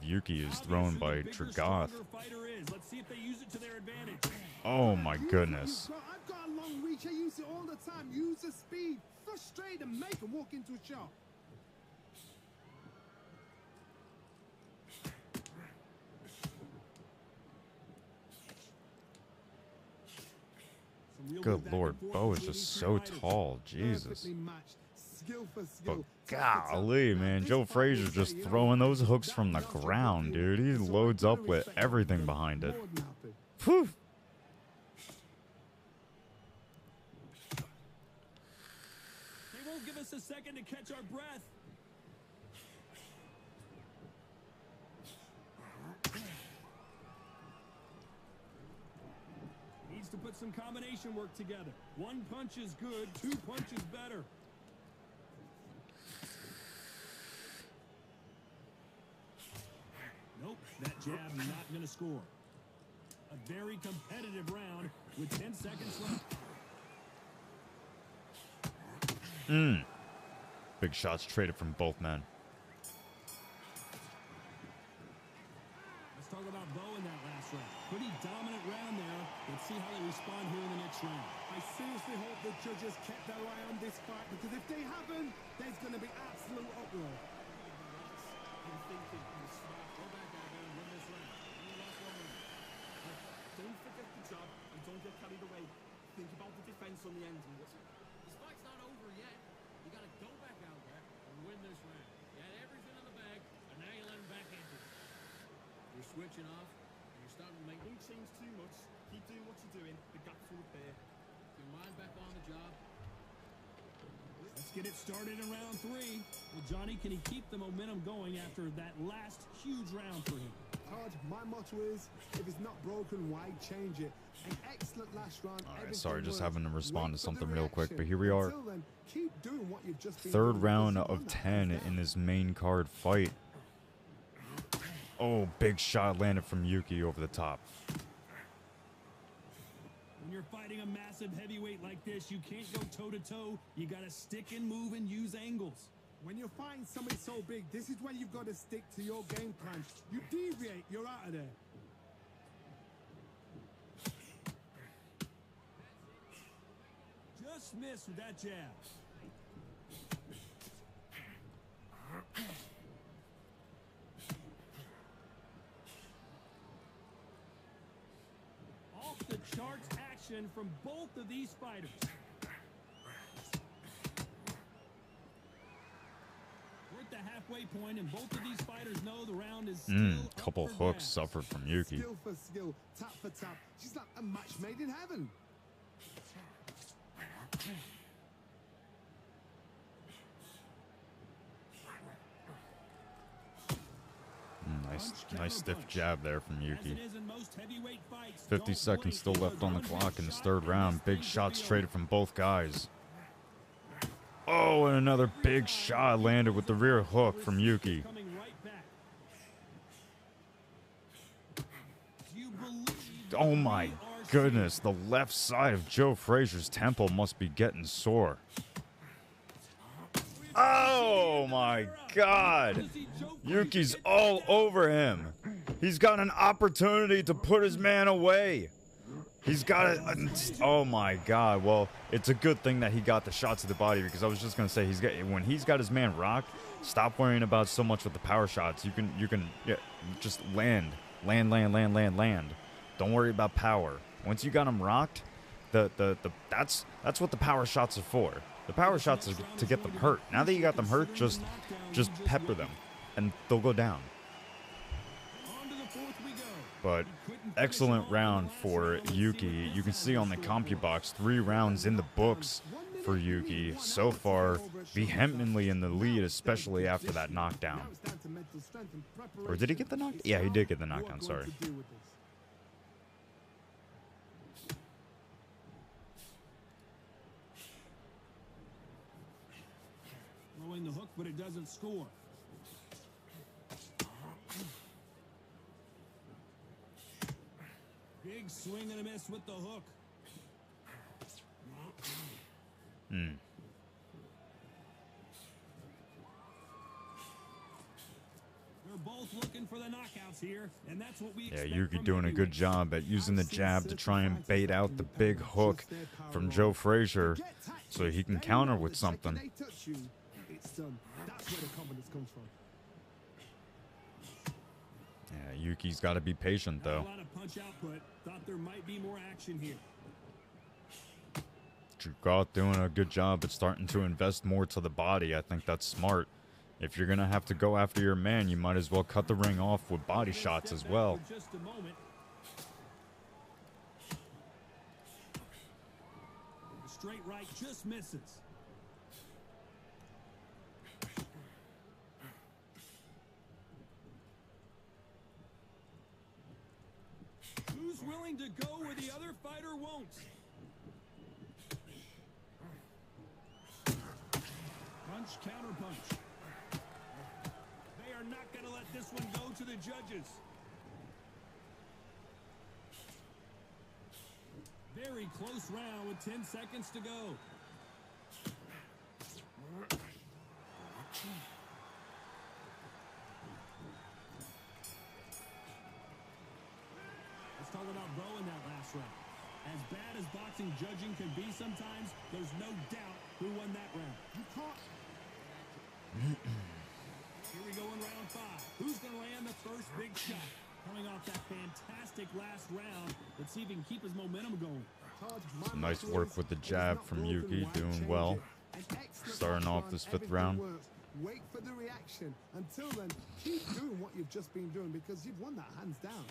Yuuki is thrown by Dregoth. Let's see if they use it to their advantage. Oh my goodness. I've got a long reach. I use it all the time. Use the speed. Frustrate and make them walk into a shot. Good Lord, Bo is just so tall. Jesus. But golly, man, Joe Frazier's just throwing those hooks from the ground, dude. He loads up with everything behind it. Whew. They won't give us a second to catch our breath. Needs to put some combination work together. One punch is good, two punches better. Nope, that jab not going to score. A very competitive round with 10 seconds left. Big shots traded from both men. Let's talk about Bo in that last round. Pretty dominant round there. Let's see how they respond here in the next round. I seriously hope the judges kept their eye on this fight, because if they haven't, there's going to be absolute uproar. I'm thinking you're smart. Go back out there and win this round. Don't forget the job and don't get carried away. Think about the defense on the end. This fight's not over yet. You got to go back out there and win this round. You had everything in the bag, and now you're letting back into it. You're switching off, and you're starting to make... Don't change too much. Keep doing what you're doing. The gaps will appear. Your mind back on the job. Let's get it started in round 3. Well, Johnny, can he keep the momentum going after that last huge round for him? Todd, my motto is, if it's not broken, why change it? An excellent last round. Alright, sorry, just having to respond to something real quick, but here we are. Then, keep doing what you've just been Third doing, round because you of won that 10 fight. in this main card fight. Oh, big shot landed from Yuuki over the top. When you're fighting a massive heavyweight like this, you can't go toe-to-toe. You got to stick and move and use angles. When you're fighting somebody so big, this is when you've got to stick to your game plan. You deviate, you're out of there. Just missed with that jab. Off the charts action from both of these fighters. We're at the halfway point, and both of these fighters know the round is still Couple up for hooks grabs. suffered from Yuuki. Skill for skill, tap for tap. She's like a match made in heaven. Nice stiff jab there from Yuuki. 50 seconds still left on the clock in this third round. Big shots traded from both guys. Oh, and another big shot landed with the rear hook from Yuuki. Oh my goodness, the left side of Joe Frazier's temple must be getting sore. Oh my God. Yuuki's all over him. He's got an opportunity to put his man away. He's got it. Oh my God. Well, it's a good thing that he got the shot to the body, because I was just going to say, when he's got his man rocked, stop worrying about so much with the power shots. You can just land. Don't worry about power. Once you got him rocked, that's what the power shots are for. The power shots are to get them hurt. Now that you got them hurt, just pepper them, and they'll go down. But excellent round for Yuuki. You can see on the CompuBox, 3 rounds in the books for Yuuki. So far, vehemently in the lead, especially after that knockdown. Or did he get the knockdown? Yeah, he did get the knockdown, sorry. Throwing the hook, but it doesn't score. Big swing and a miss with the hook. Hmm. They're both looking for the knockouts here, and that's what we Yeah, Yuuki doing a good job at using the jab to try and bait out the big hook from Joe Frazier so he can counter with something. Yeah, Yuuki's got to be patient, though. A lot of punch output. Thought there might be more action here. Dregoth doing a good job at starting to invest more to the body. I think that's smart. If you're going to have to go after your man, you might as well cut the ring off with body shots as well. Just a moment. The straight right just misses. Who's willing to go where the other fighter won't? Punch, counter punch. They are not going to let this one go to the judges. Very close round with 10 seconds to go. Let's talk about Bo in that last round. As bad as boxing judging can be sometimes, there's no doubt who won that round. You can't. Here we go in round 5. Who's going to land the first big shot? Coming off that fantastic last round. Let's see if he can keep his momentum going. Nice work with the jab from Yuuki, doing well. Starting off this 5th round. Wait for the reaction. Until then, keep doing what you've just been doing, because you've won that hands down.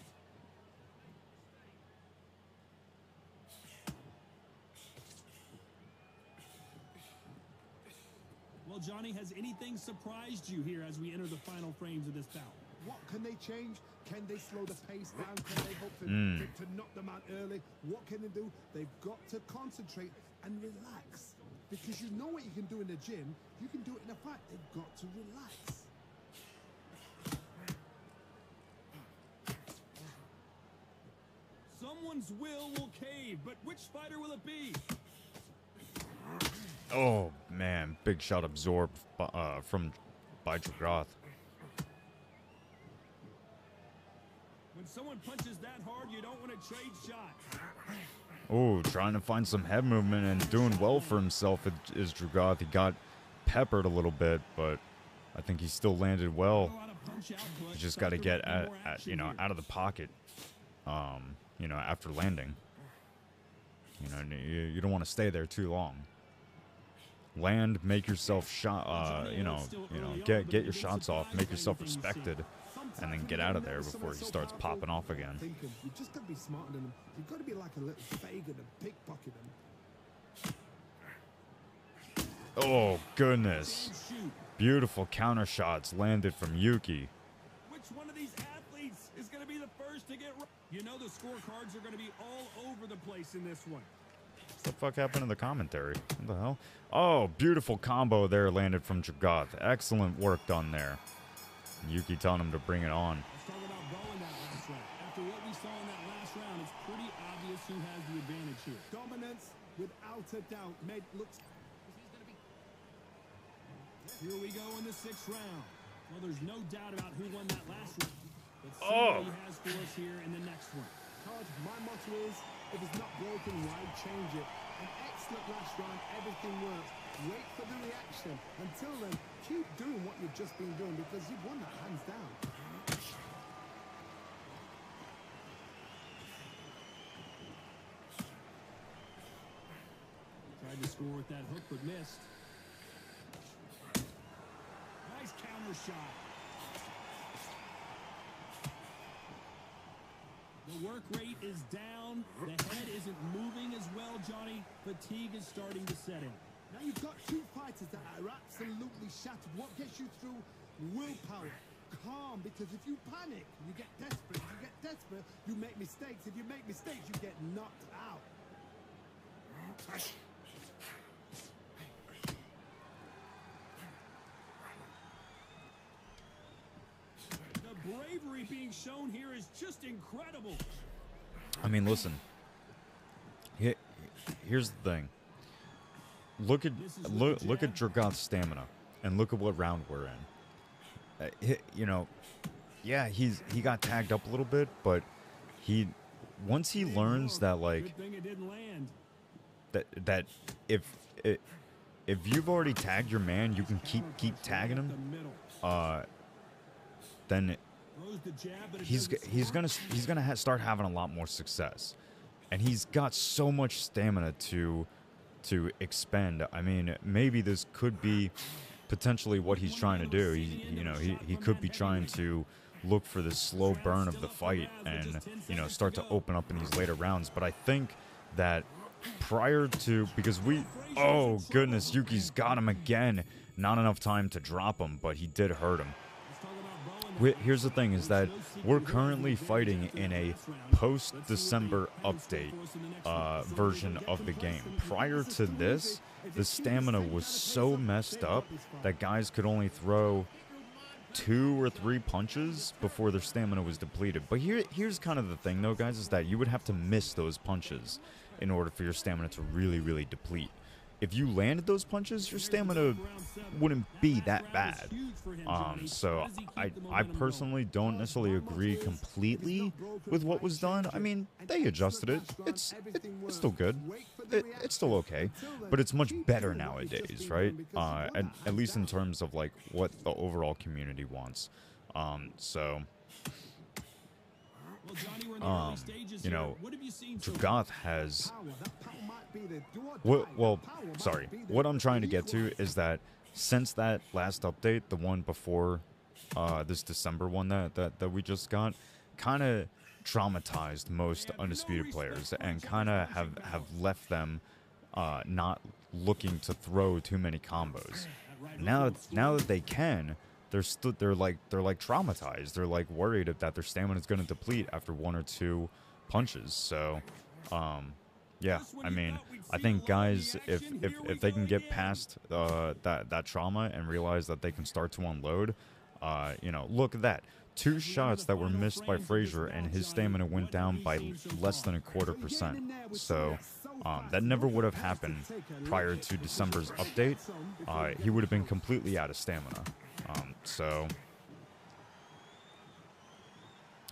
Well, Johnny, has anything surprised you here as we enter the final frames of this bout? What can they change? Can they slow the pace down? Can they hope to knock them out early? What can they do? They've got to concentrate and relax. Because you know what you can do in the gym, you can do it in a fight. They've got to relax. Someone's will cave, but which fighter will it be? Oh, man. Big shot absorbed by Dregoth. When someone punches that hard, you don't want to trade shots. Oh, trying to find some head movement and doing well for himself is Dregoth. He got peppered a little bit, but I think he still landed well. You just got to get out of the pocket, after landing. You don't want to stay there too long. Land, make yourself shot. Get your shots off, make yourself respected, and then get out of there before he starts popping off again. You just got to be smarter than him. You've got to be like a little faggot and pickpocket him. Oh, goodness. Beautiful counter shots landed from Yuuki. Which one of these You know the scorecards are going to be all over the place in this one. What the fuck happened to the commentary? What the hell? Oh, beautiful combo there landed from Dregoth. Excellent work done there. Yuuki telling him to bring it on. Let's talk about Bo in that last round. After what we saw in that last round, it's pretty obvious who has the advantage here. Dominance, without a doubt, made looks. Here we go in the 6th round. Well, there's no doubt about who won that last round. Let's see what he has for us here in the next one. Todd, my motto is, if it's not broken, why change it? An excellent last round, everything works. Wait for the reaction. Until then, keep doing what you've just been doing because you've won that hands down. Tried to score with that hook, but missed. Nice counter shot. The work rate is down. The head isn't moving as well, Johnny. Fatigue is starting to set in. Now you've got two fighters that are absolutely shattered. What gets you through? Willpower. Calm, because if you panic, you get desperate. If you get desperate, you make mistakes. If you make mistakes, you get knocked out. The bravery being shown here is just incredible. I mean, listen. Here's the thing. Look at Dregoth's stamina, and look at what round we're in. You know, yeah, he got tagged up a little bit, but once he learns that, like, that if you've already tagged your man, you can keep tagging him. Then he's gonna start having a lot more success, and he's got so much stamina to expend. I mean, maybe this could be potentially what he's trying to do. He could be trying to look for this slow burn of the fight and, you know, start to open up in these later rounds. But I think that prior to, because oh goodness, Yuuki's got him again. Not enough time to drop him, but he did hurt him. Here's the thing, is that we're currently fighting in a post-December update version of the game. Prior to this, the stamina was so messed up that guys could only throw 2 or 3 punches before their stamina was depleted. But here's kind of the thing, though, guys, is that you would have to miss those punches in order for your stamina to really, really deplete. If you landed those punches, your stamina wouldn't be that bad. So I personally don't necessarily agree completely with what was done. I mean, they adjusted it. It's still good. It's still okay, but it's much better nowadays, right? At least in terms of, like, what the overall community wants. You know, Dregoth has... sorry. What I'm trying to get to is that since that last update, the one before this December one that we just got, kind of traumatized most Undisputed players and kind of have left them not looking to throw too many combos. Now that they can, they're like traumatized. They're like worried that their stamina is going to deplete after 1 or 2 punches. So, yeah, I mean, I think guys, if they can get past that trauma and realize that they can start to unload, you know, look at that. 2 shots that were missed by Frazier, and his stamina went down by less than 0.25%. So that never would have happened prior to December's update. He would have been completely out of stamina. So,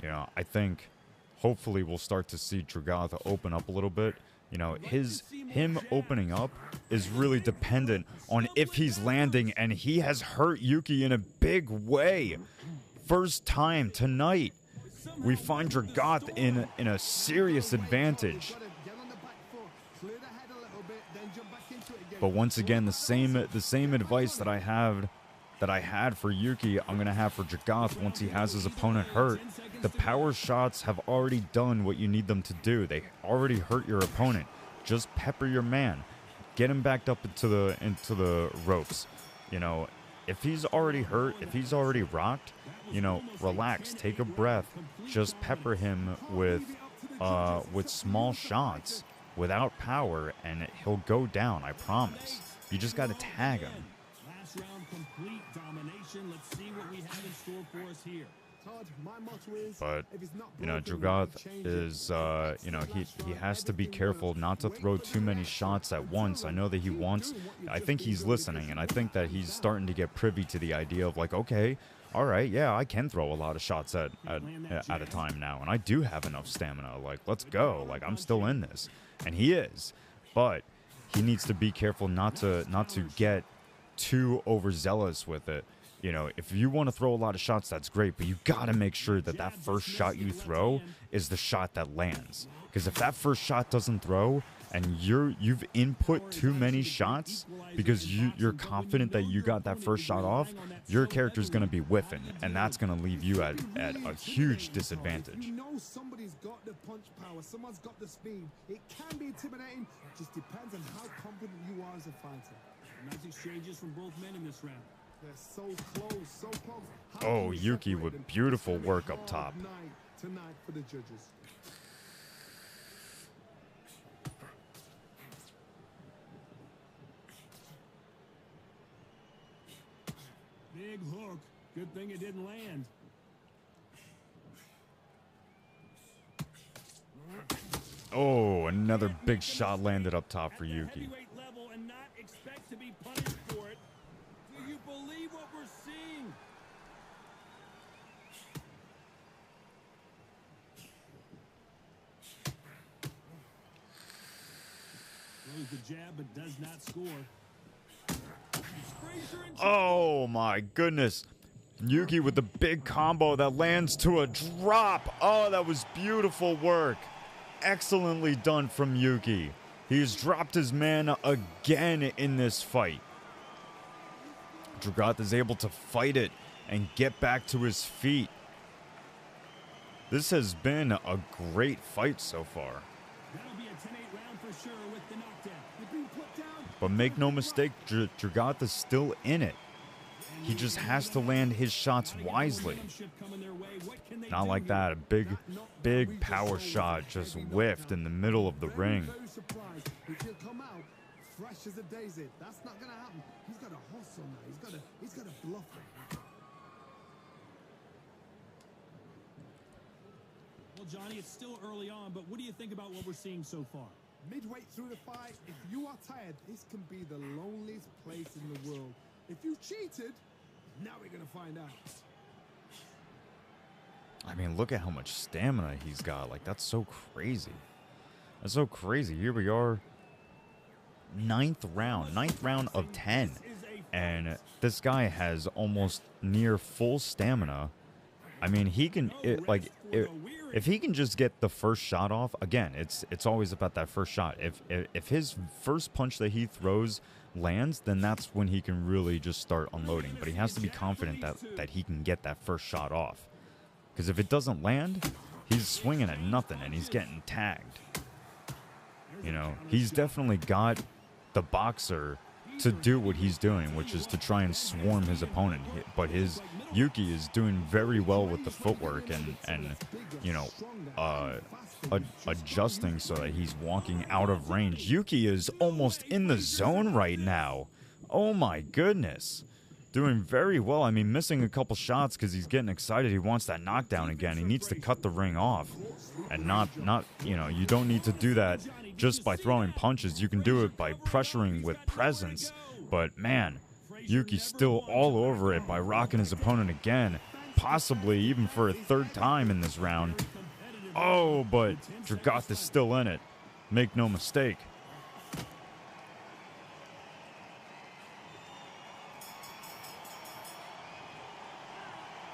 you know, I think hopefully we'll start to see Dregoth open up a little bit. You know, him opening up is really dependent on if he's landing, and he has hurt Yuuki in a big way. First time tonight, we find Dregoth in a serious advantage. But once again, the same advice that I had for Yuuki, I'm gonna have for Dregoth once he has his opponent hurt. The power shots have already done what you need them to do. They already hurt your opponent. Just pepper your man, get him backed up into the ropes. You know, if he's already hurt, if he's already rocked, you know, relax, take a breath, just pepper him with small shots without power, and he'll go down. I promise. You just got to tag him. Last round complete domination. Let's see what we have in store for us here. But, you know, Dregoth is, you know, he has to be careful not to throw too many shots at once. I know that he wants, I think he's listening, and I think that he's starting to get privy to the idea of like, okay, all right, yeah, I can throw a lot of shots at a time now, and I do have enough stamina. Like, let's go. Like, I'm still in this. And he is. But he needs to be careful not to get too overzealous with it. You know, if you want to throw a lot of shots, that's great, but you got to make sure that that first shot you throw is the shot that lands. Because if that first shot doesn't throw and you've input too many shots because you're confident that you got that first shot off, your character's going to be whiffing, and that's going to leave you at a huge disadvantage. You know somebody's got the punch power, someone's got the speed. It can be intimidating, it just depends on how confident you are as a fighter. Nice exchanges from both men in this round. They're so close, so close. Oh, Yuuki with beautiful work up top. Tonight for the judges. Big hook. Good thing it didn't land. Oh, another big shot landed up top for Yuuki. Level and not expect to be punished for it. Do you believe what we're seeing? Throws the jab but does not score. Oh my goodness. Yuuki with the big combo that lands to a drop. Oh, that was beautiful work. Excellently done from Yuuki. He's dropped his man again in this fight. Dregoth is able to fight it and get back to his feet. This has been a great fight so far. That'll be a 10-8 round for sure with the knockdown. You've been put down. But make no mistake, Dregoth is still in it. He just has to land his shots wisely. Not like that. A big power shot just whiffed in the middle of the ring. He'll come out fresh as a daisy. That's not gonna happen. He's got a hustle now. He's got a bluff. Well, Johnny, it's still early on, but what do you think about what we're seeing so far? Midway through the fight, if you are tired, this can be the loneliest place in the world. If you cheated, now we're gonna find out. I mean, look at how much stamina he's got. Like, that's so crazy. That's so crazy. Here we are. Ninth round of 10. And this guy has almost near full stamina. I mean, he can, if he can just get the first shot off, again, it's always about that first shot. If his first punch that he throws lands, then that's when he can really just start unloading. But he has to be confident that he can get that first shot off. Because if it doesn't land, he's swinging at nothing and he's getting tagged. You know, he's definitely got the boxer to do what he's doing, which is to try and swarm his opponent. But his Yuuki is doing very well with the footwork and you know, adjusting so that he's walking out of range. Yuuki is almost in the zone right now. Oh my goodness. Doing very well. I mean, missing a couple shots because he's getting excited. He wants that knockdown again. He needs to cut the ring off. And not, you know, you don't need to do that just by throwing punches. You can do it by pressuring with presence. But, man, Yuuki's still all over it by rocking his opponent again. Possibly even for a third time in this round. Oh, but Dregoth is still in it. Make no mistake.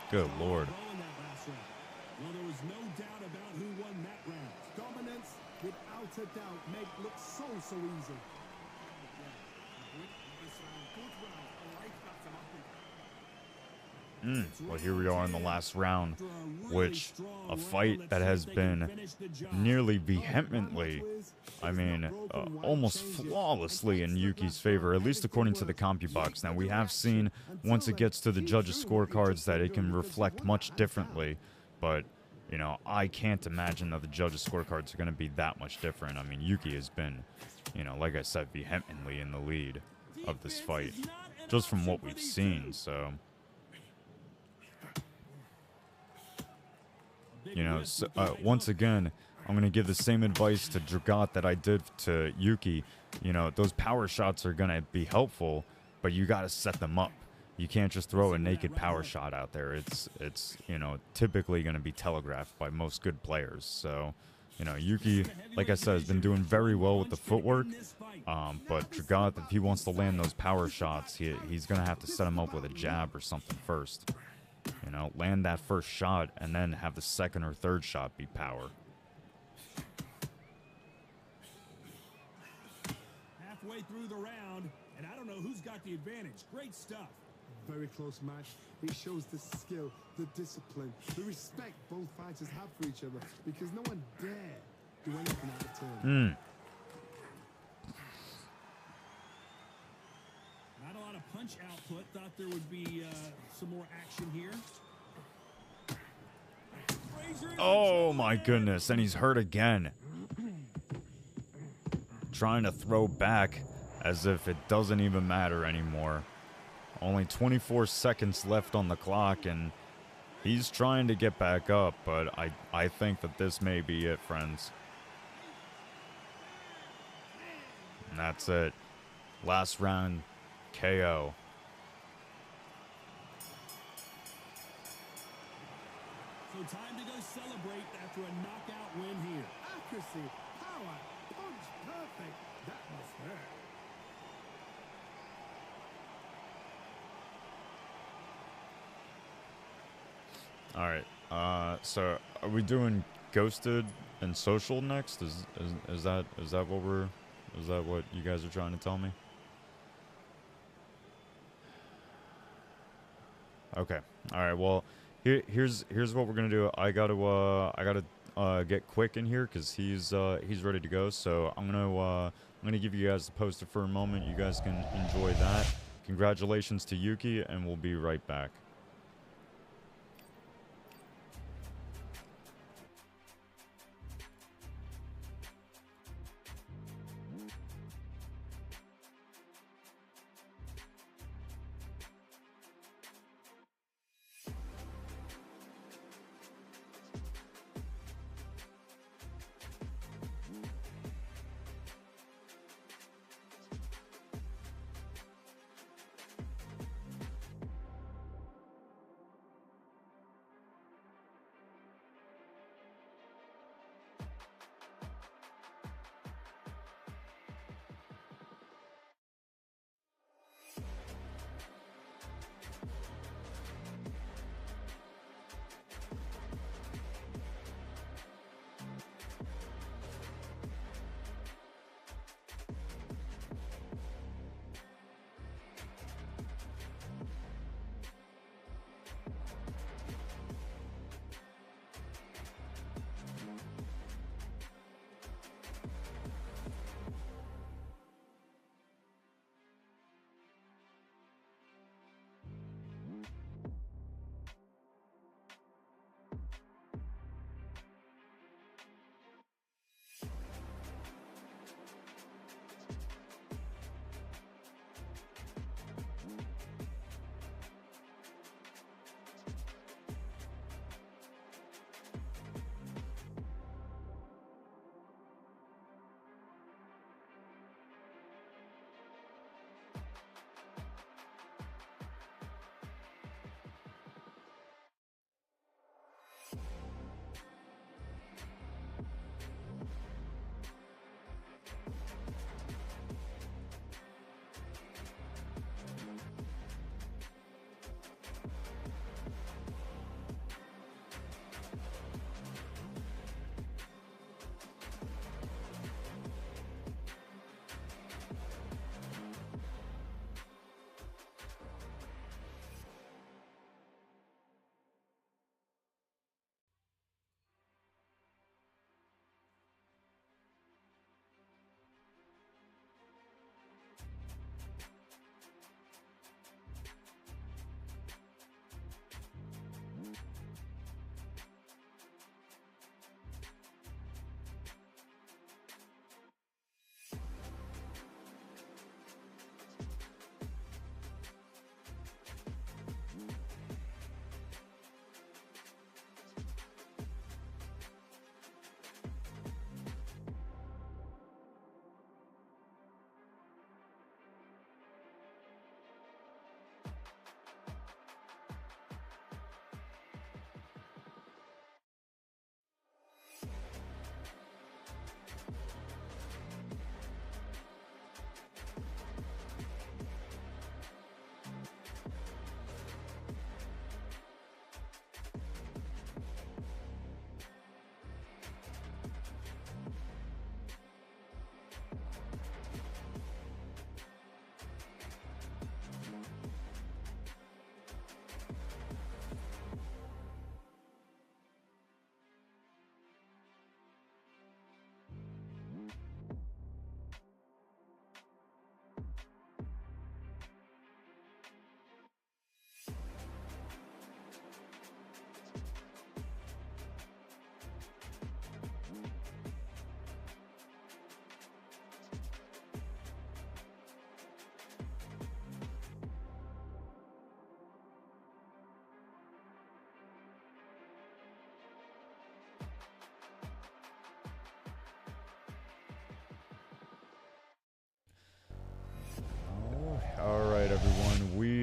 Good Lord. Well, there was no doubt about who won that round. Dominance, without a doubt, make look so easy. Well, here we are in the last round, which a fight that has been nearly vehemently I mean, almost flawlessly in Yuuki's favor, at least according to the CompuBox. Now, we have seen, once it gets to the judges' scorecards, that it can reflect much differently, but, you know, I can't imagine that the judges' scorecards are going to be that much different. I mean, Yuuki has been, you know, like I said, vehemently in the lead of this fight, just from what we've seen, so... You know, so, once again, I'm going to give the same advice to Dregoth that I did to Yuuki. You know, those power shots are going to be helpful, but you got to set them up. You can't just throw a naked power shot out there. It's you know, typically going to be telegraphed by most good players. So, you know, Yuuki, like I said, has been doing very well with the footwork. But Dregoth, if he wants to land those power shots, he's going to have to set him up with a jab or something first. You know, land that first shot and then have the second or third shot be power. Halfway through the round, and I don't know who's got the advantage. Great stuff. Very close match. It shows the skill, the discipline, the respect both fighters have for each other, because no one dare do anything out of turn. Not a lot of punch output. Thought there would be some more action here. Oh my goodness, and he's hurt again. Trying to throw back as if it doesn't even matter anymore. Only 24 seconds left on the clock, and he's trying to get back up, but I think that this may be it, friends. And that's it. Last round, KO. So time to go celebrate after a knockout win here. Accuracy, power, punch, perfect. That must hurt. All right. So are we doing Ghosted and Social next? Is that what you guys are trying to tell me? Okay. All right. Well, here's what we're gonna do. I gotta get quick in here because he's ready to go. So I'm gonna give you guys the poster for a moment. You guys can enjoy that. Congratulations to Yuuki, and we'll be right back.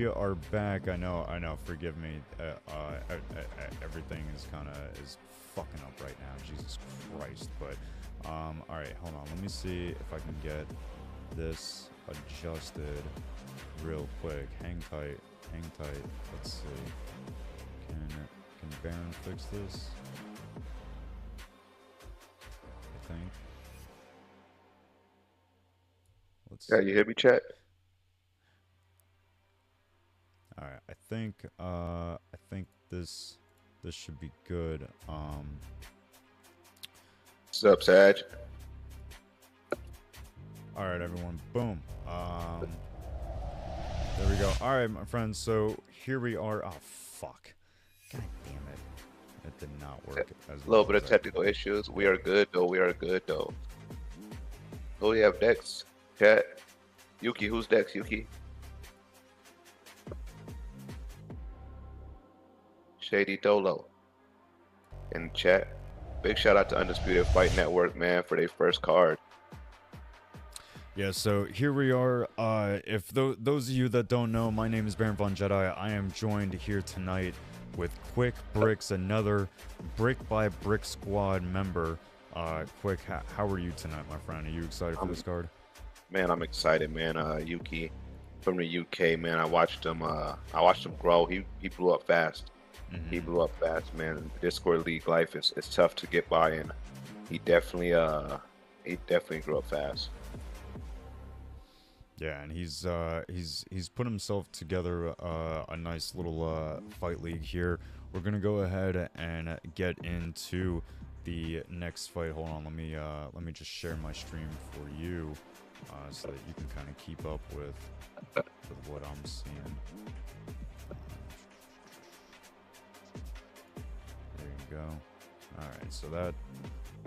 we are back. I know. Forgive me. Everything is is fucking up right now. Jesus Christ. But all right, hold on. Let me see if I can get this adjusted real quick. Hang tight. Let's see. Can Baron fix this? I think. Let's see. Yeah, you hear me, chat? All right, I think this should be good. What's up, Saj? All right, everyone. Boom. There we go. All right, my friends. So here we are. Oh fuck! God damn it! It did not work. A little bit of technical issues. We are good though. Who do we have next? Chat. Yuuki. Who's next? Yuuki. Shady Dolo in chat. Big shout out to Undisputed Fight Network, man, for their first card. Yeah, so here we are. If those of you that don't know, my name is Baron Von Jedi. I am joined here tonight with Quick Bricks, another Brick by Brick Squad member. Quick, how are you tonight, my friend? Are you excited for this card? Man, I'm excited, man. Yuuki from the UK, man. I watched him grow. He blew up fast. He blew up fast, man. Discord League life is tough to get by, and he definitely grew up fast. Yeah, and he's put himself together a nice little fight league here. We're gonna go ahead and get into the next fight. Hold on, let me just share my stream for you, so that you can kind of keep up with what I'm seeing. There you go. All right, so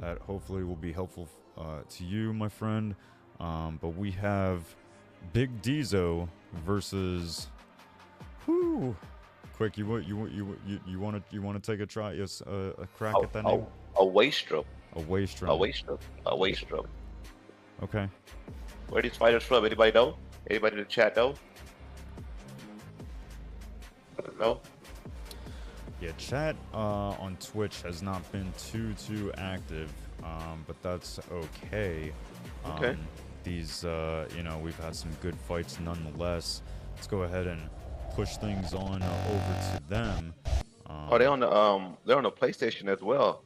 that hopefully will be helpful to you, my friend. But we have Big Dizo versus whoo. Quick, you want to take a try? Yes, a crack at that name. A Waystrom. A Waystrom. A Waystrom. Okay. Where are these fighters from? Anybody know? Anybody in the chat know? No. Yeah, chat on Twitch has not been too active, but that's okay. Okay. These, we've had some good fights nonetheless. Let's go ahead and push things on over to them. They're on the PlayStation as well.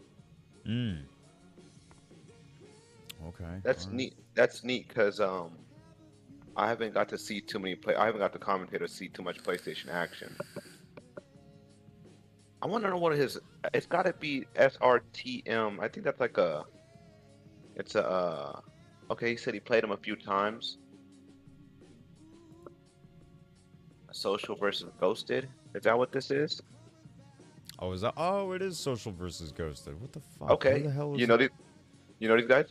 Okay. That's neat. That's neat because I haven't got to see too many I haven't got the commentator see too much PlayStation action. I want to know what his. It's got to be SRTM. I think that's like a. It's a. Okay, he said he played him a few times. Social versus Ghosted. Is that what this is? Oh, is that? Oh, it is Social versus Ghosted. What the fuck? Okay. Who the hell is you know these guys?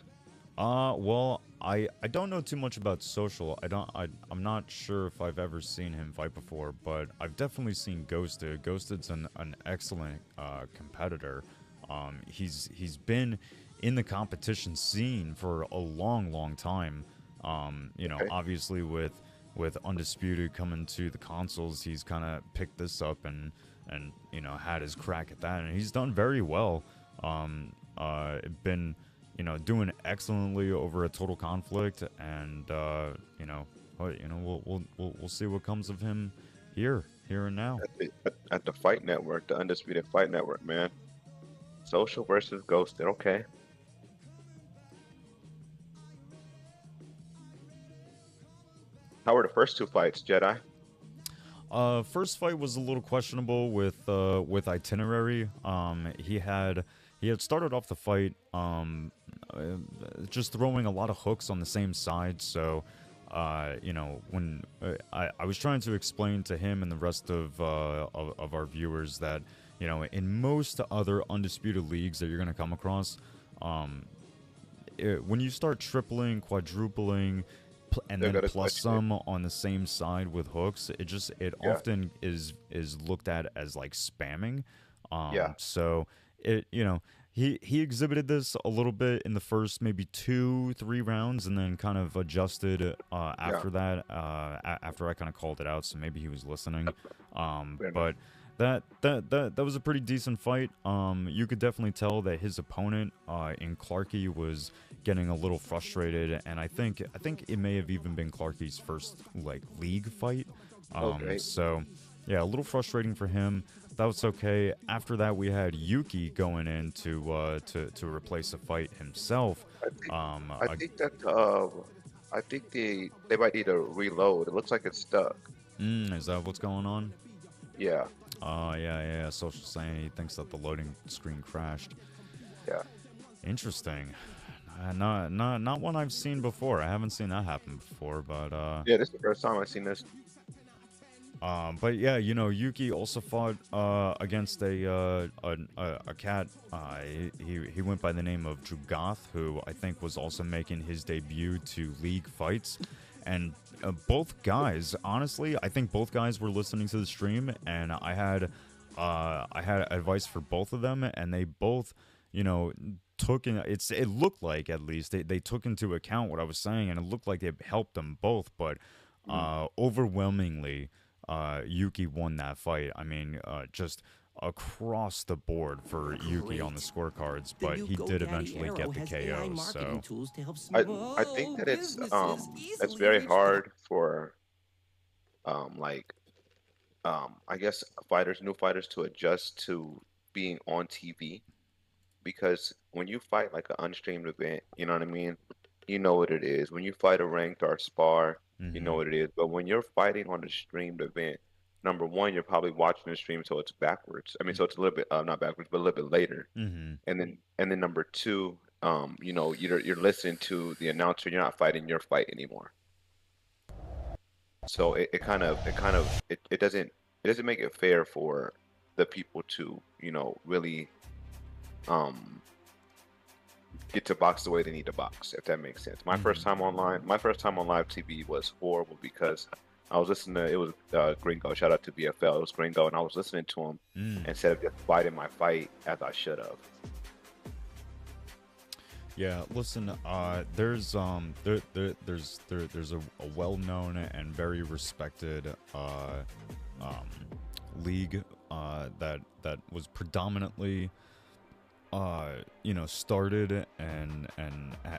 Well, I don't know too much about Social. I'm not sure if I've ever seen him fight before, but I've definitely seen Ghosted. Ghosted's an excellent competitor. He's been in the competition scene for a long time. Obviously with Undisputed coming to the consoles, he's kind of picked this up and had his crack at that, and he's done very well. Been doing excellently over a Total Conflict, and we'll see what comes of him here and now at the Fight Network, the Undisputed Fight Network, man. Social versus Ghosted. Okay. How were the first two fights, Jedi? First fight was a little questionable with Itinerary. He had started off the fight just throwing a lot of hooks on the same side. So, when I was trying to explain to him and the rest of our viewers that in most other Undisputed leagues that you're gonna come across, when you start tripling, quadrupling, and then plus some on the same side with hooks, it often is looked at as like spamming. So he exhibited this a little bit in the first maybe 2-3 rounds, and then kind of adjusted after that. After I kind of called it out, so maybe he was listening. But that was a pretty decent fight. You could definitely tell that his opponent in Clarky was getting a little frustrated, and I think it may have even been Clarky's first like league fight. So yeah, a little frustrating for him. That was okay. After that, we had Yuuki going in to replace a fight himself. I think they might need to reload. It looks like it's stuck. Is that what's going on? Yeah. Yeah. Social saying he thinks that the loading screen crashed. Yeah. Interesting. Not one I've seen before. I haven't seen that happen before, but yeah, this is the first time I've seen this. But yeah, you know, Yuuki also fought against a cat. He went by the name of Dregoth, who I think was also making his debut to league fights. And both guys, honestly, I think both guys were listening to the stream, and I had advice for both of them, and they both, you know, it looked like, at least they took into account what I was saying, and it looked like it helped them both. But overwhelmingly, Yuuki won that fight. I mean, just across the board for Yuuki on the scorecards, but he did eventually get the KO. So I think that it's very hard for I guess new fighters to adjust to being on TV, because when you fight like an unstreamed event, you know what I mean? You know what it is. When you fight a ranked or a spar, you know what it is. But when you're fighting on a streamed event, number one, you're probably watching the stream, so it's backwards. I mean, so it's a little bit not backwards, but a little bit later. And then number two, you know, you're listening to the announcer. You're not fighting your fight anymore. So it doesn't make it fair for the people to, you know, really get to box the way they need to box, if that makes sense. My first time on live TV was horrible, because I was listening to, it was Gringo, shout out to BFL, it was Gringo, and I was listening to him instead of just fighting my fight as I should have. Yeah, listen, there's a well-known and very respected league that was predominantly you know, started and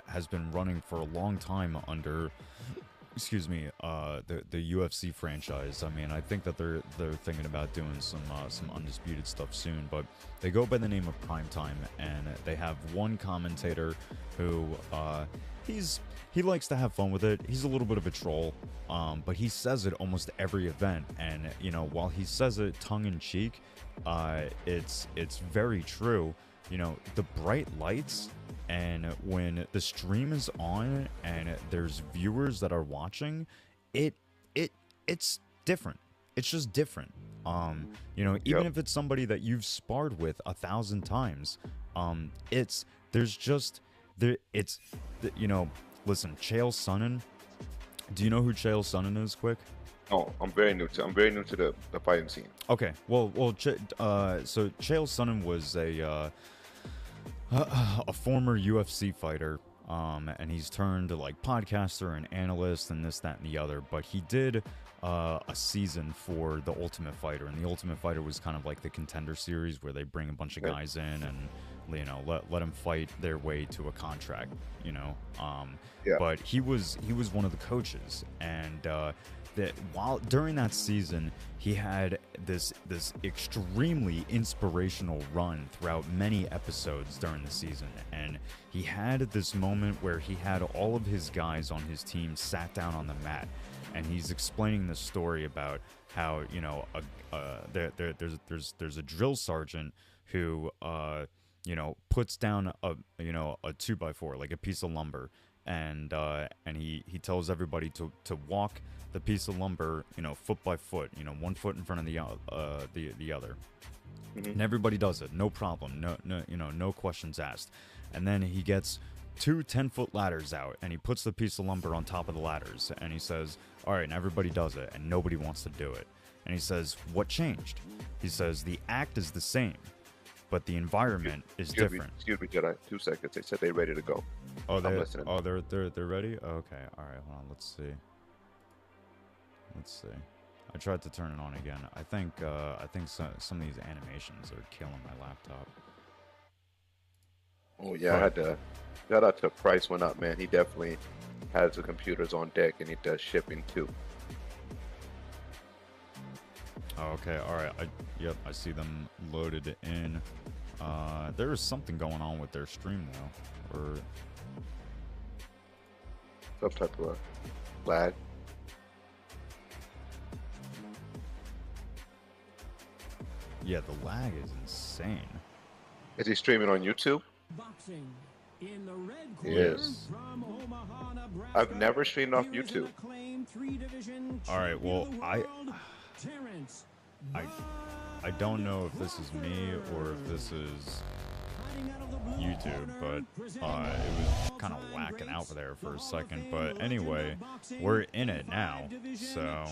has been running for a long time under, excuse me, the UFC franchise. I mean, I think that they're thinking about doing some Undisputed stuff soon, but they go by the name of Primetime, and they have one commentator who he likes to have fun with it. He's a little bit of a troll, but he says it almost every event, and you know, while he says it tongue in cheek, it's very true. You know, the bright lights, and when the stream is on and there's viewers that are watching, it's different. It's just different. You know, even if it's somebody that you've sparred with 1,000 times, you know, listen, Chael Sonnen. Do you know who Chael Sonnen is, quick? Oh, I'm very new to the fighting scene. Okay, so Chael Sonnen was a former UFC fighter, and he's turned to like podcaster and analyst and this, that, and the other. But he did a season for The Ultimate Fighter, and The Ultimate Fighter was kind of like the Contender Series, where they bring a bunch of guys in and, you know, let them fight their way to a contract, you know. But he was one of the coaches, and that during that season, he had this extremely inspirational run throughout many episodes during the season, and he had this moment where he had all of his guys on his team sat down on the mat, and he's explaining the story about how, you know, there's a drill sergeant who you know, puts down a 2x4, like a piece of lumber, and he tells everybody to walk the piece of lumber, you know, foot by foot, you know, one foot in front of the other. And everybody does it, no problem, no questions asked. And then he gets 2 10-foot ladders out, and he puts the piece of lumber on top of the ladders, and he says, all right, and everybody does it, and nobody wants to do it. And he says, what changed? He says, the act is the same. but the environment is different. Excuse me, Jedi. 2 seconds. They said they're ready to go. Oh, I'm listening. they're ready. Oh, okay, all right. Hold on. Let's see. I tried to turn it on again. I think some of these animations are killing my laptop. Oh yeah, I had to. Shout out to Price went up, man. He definitely has the computers on deck, and he does shipping too. Oh, okay, all right. Yep, I see them loaded in. There is something going on with their stream though, or some type of lag. Yeah, the lag is insane. Is he streaming on YouTube? Boxing in the red He corner is. from Omaha, Nebraska. I've never streamed off YouTube. All right, well, I don't know if this is me or if this is YouTube, but it was kind of whacking out there for a second. But anyway, we're in it now, so.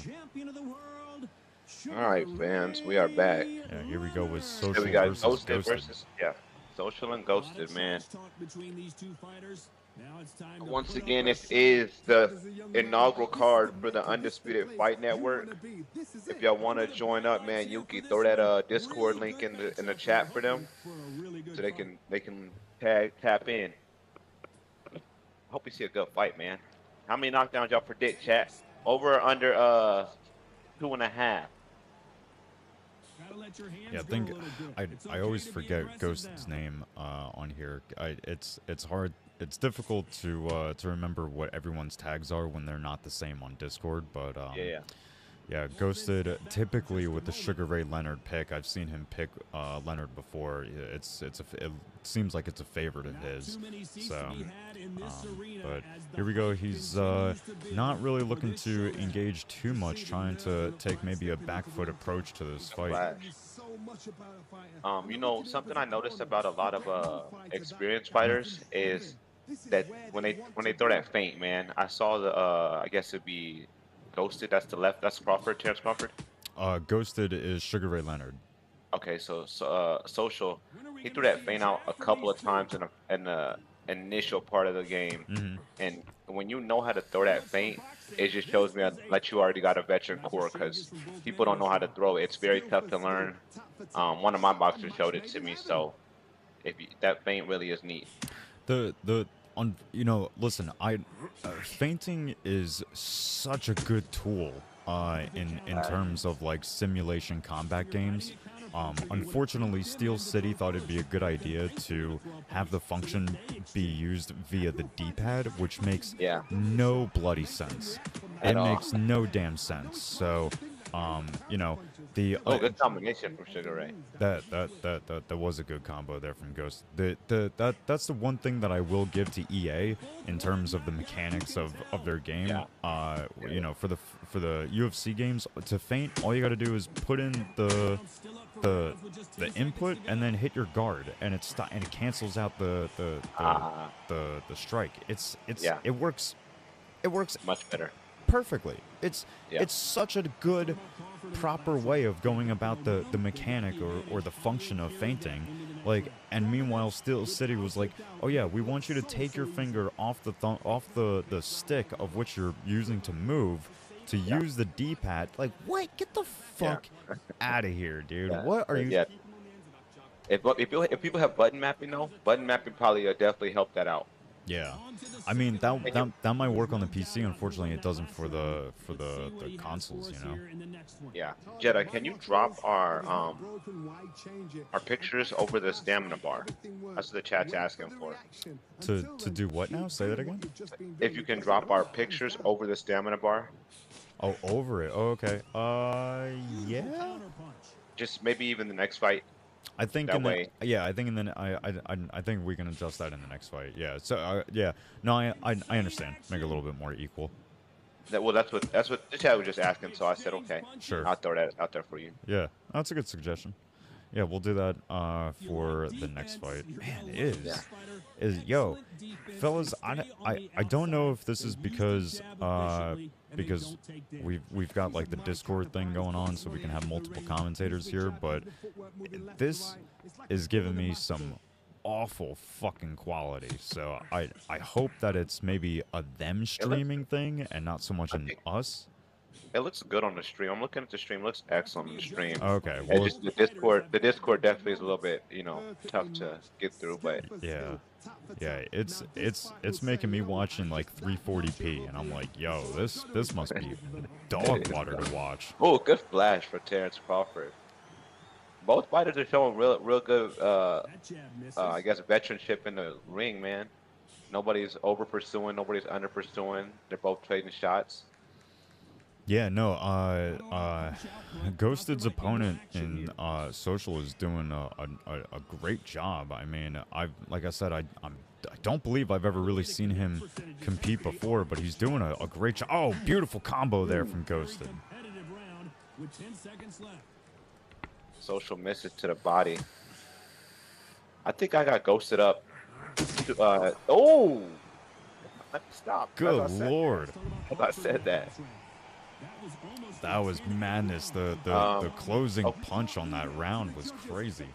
All right, fans, we are back. Yeah, here we go with Social we got versus Ghosted Ghosted. versus Social and Ghosted, man. Once again, it is the inaugural card for the Undisputed Fight Network. If y'all want to join up, man, Yuuki, throw that Discord link in the chat for them, so they can tap in. I hope we see a good fight, man. How many knockdowns y'all predict, chat? Over or under 2.5? Yeah, I think I always forget Ghost's name on here. It's hard. It's difficult to remember what everyone's tags are when they're not the same on Discord. But yeah, Ghosted typically with the Sugar Ray Leonard pick. I've seen him pick Leonard before. It seems like it's a favorite of his. So, but here we go. He's not really looking to engage too much, trying to take maybe a back foot approach to this fight. You know, something I noticed about a lot of experienced fighters is that when they throw that feint, man, I saw the I guess it'd be Ghosted. That's the left. That's Crawford. Terrence Crawford. Ghosted is Sugar Ray Leonard. Okay, so Social, he threw that feint out a couple of times in the initial part of the game, and when you know how to throw that feint, it just shows me that you already got a veteran core, because people don't know how to throw it. It's very tough to learn. One of my boxers showed it to me, so that feint really is neat. You know, listen, feinting is such a good tool in terms of like simulation combat games. Unfortunately, Steel City thought it'd be a good idea to have the function be used via the D-pad, which makes no bloody sense. It makes no damn sense. So, you know, good combination from Sugar Ray. That was a good combo there from Ghost. That's the one thing that I will give to EA in terms of the mechanics of their game. You know, for the UFC games, to feint, all you got to do is put in the input and then hit your guard, and it cancels out the strike. It works much better. Perfectly. It's such a good proper way of going about the mechanic or the function of feinting. Like, and meanwhile Steel City was like, oh yeah, we want you to take your finger off the stick of which you're using to move, to use the D-pad. Like, what? Get the fuck out of here, dude. What are you? Yeah. If people have button mapping though, button mapping probably definitely help that out. Yeah, I mean that might work on the PC. Unfortunately, it doesn't for the consoles. You know. Yeah, Jedi, can you drop our pictures over the stamina bar? That's what the chat's asking for. To do what now? Say that again. If you can drop our pictures over the stamina bar. Oh, over it. Oh, okay. Yeah. Just maybe even the next fight. I think that way. I think we can adjust that in the next fight. Yeah. So yeah. No, I understand. Make it a little bit more equal. Well, that's what the chat was just asking. So I said, okay, sure, I'll throw that out there for you. Yeah, that's a good suggestion. Yeah, we'll do that for the next fight. Man, yo, fellas, I don't know if this is because we've got like the Discord thing going on, so we can have multiple commentators here, but this is giving me some awful fucking quality. So I hope that it's maybe a them streaming thing and not so much an us. It looks good on the stream. I'm looking at the stream. It looks excellent on the stream. Okay, well, well, just the Discord definitely is a little bit, you know, tough to get through, but yeah, it's making me watching like 340p, and I'm like, yo, this must be dog water to watch. Oh, good flash for Terrence Crawford. Both fighters are showing real good, I guess, veteranship in the ring, man. Nobody's over pursuing, nobody's under pursuing. They're both trading shots. Yeah, no, Ghosted's opponent in Social is doing a great job. I mean, like I said, I don't believe I've ever really seen him compete before, but he's doing a great job. Oh, beautiful combo there from Ghosted. Social misses to the body. I think I got ghosted up. Oh! Let me stop. Good lord. I said that. That was madness. The closing punch on that round was crazy.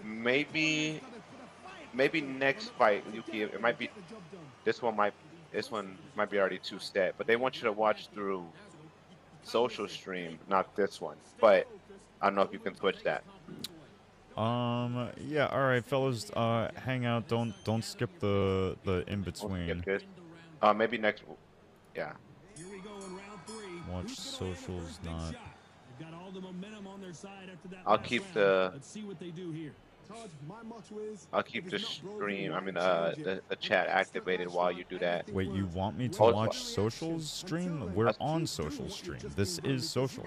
Maybe next fight, Yuuki, it might be this one might be already too set, but they want you to watch through Social stream, not this one. But I don't know if you can switch that. Yeah, all right, fellas, hang out. Don't skip the in between. Maybe next. Yeah. Watch Socials, not. I'll keep the. I'll keep the stream. I mean, the chat activated while you do that. Wait, you want me to watch Socials stream? We're on Social stream. This is Social.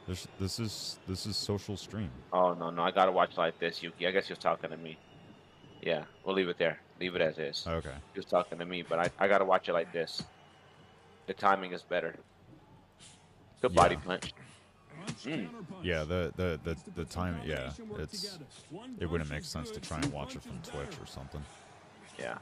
This is Social stream. Oh no, I gotta watch like this, Yuuki. I guess you're talking to me. Yeah, we'll leave it there. Leave it as is. Okay. You're talking to me, but I gotta watch it like this. The timing is better. Good body punch. Yeah, the time. Yeah, it wouldn't make sense to try and watch it from Twitch or something. Yeah.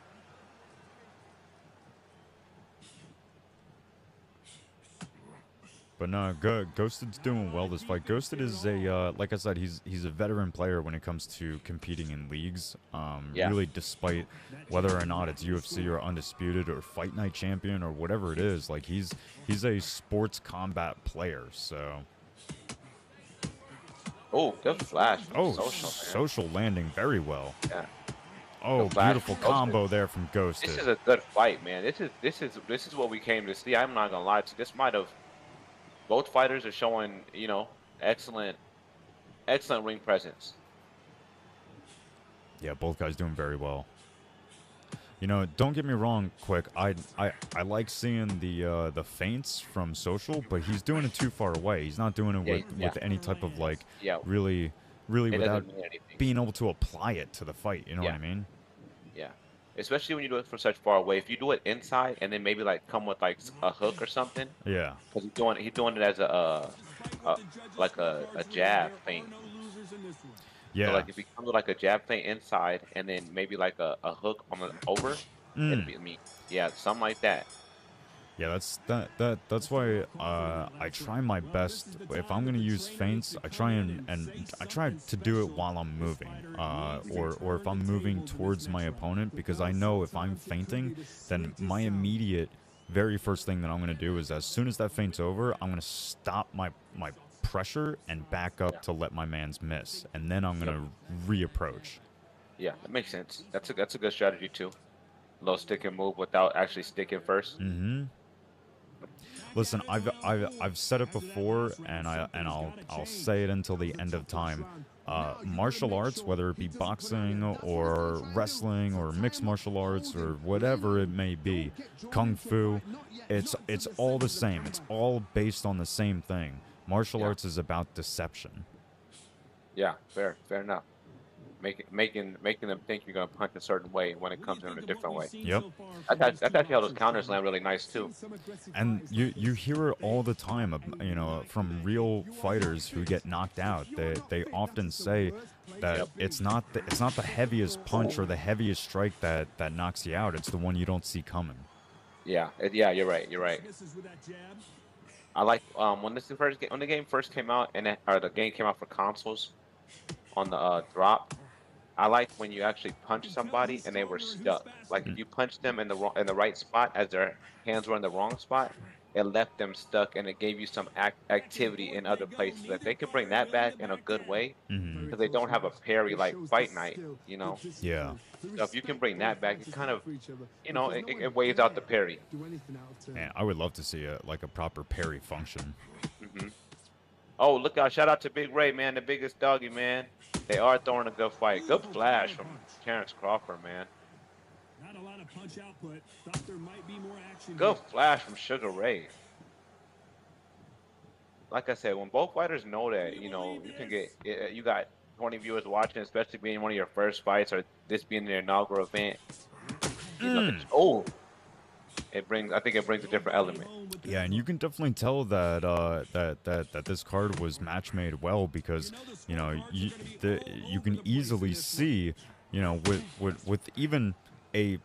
But no, Ghosted's doing well this fight. Ghosted is like I said, he's a veteran player when it comes to competing in leagues. Really, despite whether or not it's UFC or Undisputed or Fight Night Champion or whatever it is, like he's a sports combat player. So. Oh, good flash. Oh, social landing very well. Yeah. Oh, beautiful combo there from Ghosted. This is a good fight, man. This is what we came to see. I'm not gonna lie to you. This might have. Both fighters are showing, you know, excellent ring presence. Yeah, both guys doing very well. You know, don't get me wrong, Quick. I like seeing the feints from Social, but he's doing it too far away. He's not doing it with any type of like really without being able to apply it to the fight. You know what I mean? Yeah. Especially when you do it from such far away. If you do it inside and then maybe like come with like a hook or something. Yeah. Because he's doing it as a jab feint. Yeah. So like if he comes with like a jab feint inside and then maybe like a hook on the over, it'd be something like that. Yeah, that's why I try my best. If I'm gonna use feints, I try I try to do it while I'm moving, or if I'm moving towards my opponent, because I know if I'm feinting, then my immediate very first thing that I'm gonna do is as soon as that feint's over, I'm gonna stop my pressure and back up to let my man's miss, and then I'm gonna reapproach. Yeah, that makes sense. That's a good strategy too. Low stick and move without actually sticking first. Mm-hmm. Listen, I've said it before, and I'll say it until the end of time. Martial arts, whether it be boxing or wrestling or mixed martial arts or whatever it may be, kung fu, it's all the same. It's all based on the same thing. Martial arts is about deception. Yeah, fair enough. Making them think you're gonna punch a certain way when it comes in a different way. Yep. That's actually how those counters land really nice too. And you hear it all the time, you know, from real fighters who get knocked out. They often say that it's not the heaviest punch or the heaviest strike that knocks you out. It's the one you don't see coming. Yeah, you're right. I like when when the game first came out or the game came out for consoles on the drop. I like when you actually punch somebody and they were stuck. Like if you punch them in the right spot as their hands were in the wrong spot, it left them stuck and it gave you some activity in other places. If they could bring that back in a good way, because they don't have a parry like Fight Night, you know. Yeah. So if you can bring that back, it kind of, you know, it weighs out the parry. Man, I would love to see a proper parry function. Oh, look out! Shout out to Big Ray, man, the biggest doggy, man. They are throwing a good fight. Good flash from Terrence Crawford, man. Not a lot of punch output. Thought there might be more action. Good flash from Sugar Ray. Like I said, when both fighters know that, you know, you can get, you got 20 viewers watching, especially being one of your first fights or this being their inaugural event. Oh, I think it brings a different element. Yeah, and you can definitely tell that that this card was match made well because, you know, you can easily see, you know, with even a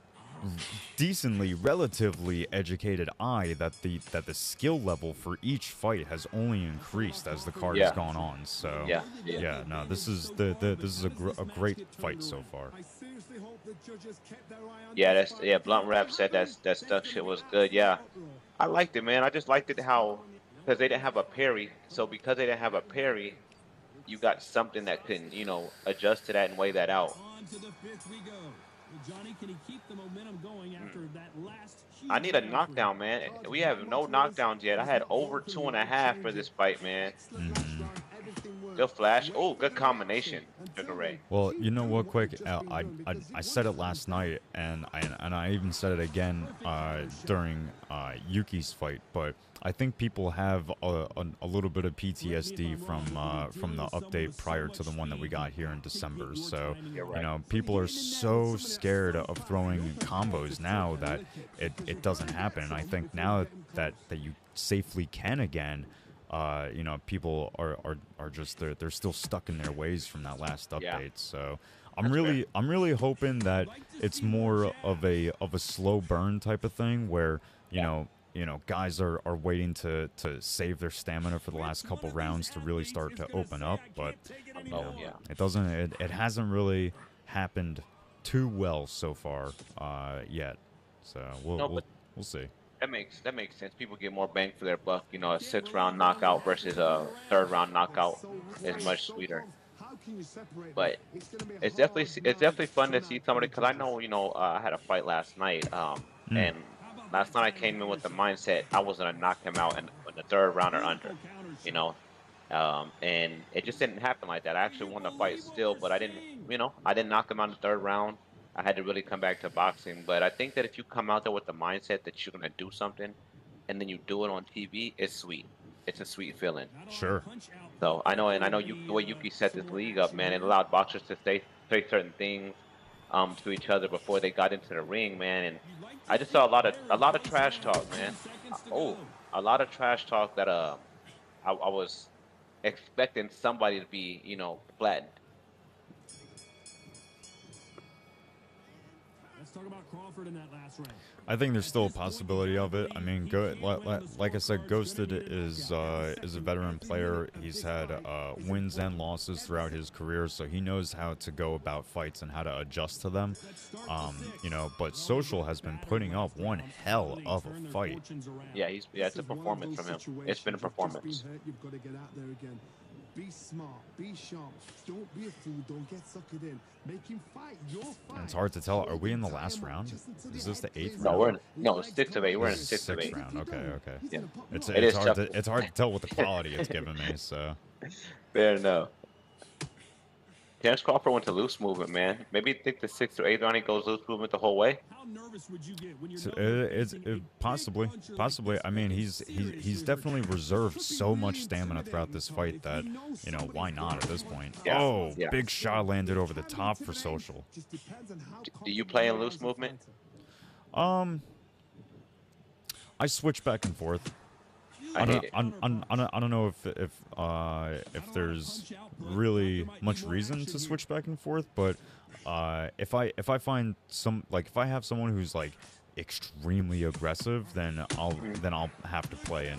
decently relatively educated eye that the skill level for each fight has only increased as the card has gone on. So yeah, no, this is a great fight so far. Yeah, Blunt Rap said that stuck shit was good. Yeah, I liked it, man. I just liked it how, because they didn't have a parry, so because they didn't have a parry, you got something that can, you know, adjust to that and weigh that out. Johnny, can he keep the momentum going after that last I need a knockdown, man. We have no knockdowns yet. I had over 2.5 for this fight, man. Good flash. Oh, good combination, Sugar Ray. Well, you know what, quick, I said it last night, and I even said it again during Yuuki's fight, but I think people have a little bit of PTSD from the update prior to the one that we got here in December. So, you know, people are so scared of throwing combos now that it doesn't happen. And I think now that you safely can again, you know, people are just they're still stuck in their ways from that last update. So I'm really hoping that it's more of a slow burn type of thing where you know guys are waiting to save their stamina for the last couple rounds to really start to open up, but you know, it hasn't really happened too well so far yet. So we'll see. That makes sense. People get more bang for their buck. You know, a 6-round knockout versus a 3rd-round knockout is much sweeter. But it's definitely fun to see somebody, because I know, you know, I had a fight last night, and last night I came in with the mindset I was gonna knock him out in the 3rd round or under, you know, and it just didn't happen like that. I actually won the fight still, but I didn't knock him out in the 3rd round. I had to really come back to boxing. But I think that if you come out there with the mindset that you're gonna do something, and then you do it on TV, it's sweet. It's a sweet feeling. Sure. So I know the way Yuuki set this league up, man, it allowed boxers to say certain things to each other before they got into the ring, man. And I just saw a lot of trash talk, man. A lot of trash talk that I was expecting somebody to be, you know, flattened. Let's talk about Crawford in that last round. I think there's still a possibility of it. I mean, like I said, Ghosted is a veteran player. He's had wins and losses throughout his career, so he knows how to go about fights and how to adjust to them. You know, but Social has been putting up one hell of a fight. Yeah, it's a performance from him. It's been a performance. You've got to get out there again. Be smart, be sharp, don't be a fool, don't get sucked in. Make him fight your fight. And it's hard to tell. Are we in the last round? Is this the 8th round? No, we're in 6 of 8. We're in 6 of 8. Round. Okay. Yeah. It's hard to tell what the quality it's giving me. So fair enough. Terrence Crawford went to loose movement, man. Maybe think the 6th or 8th round he goes loose movement the whole way. How nervous would you get when you're possibly. I mean, he's definitely reserved so much stamina throughout this fight that, you know, why not at this point? Yeah. Big shot landed over the top for Social. Do you play in loose movement? I switch back and forth. I don't know if there's really much reason to switch back and forth, but if I find if I have someone who's like extremely aggressive, then I'll have to play in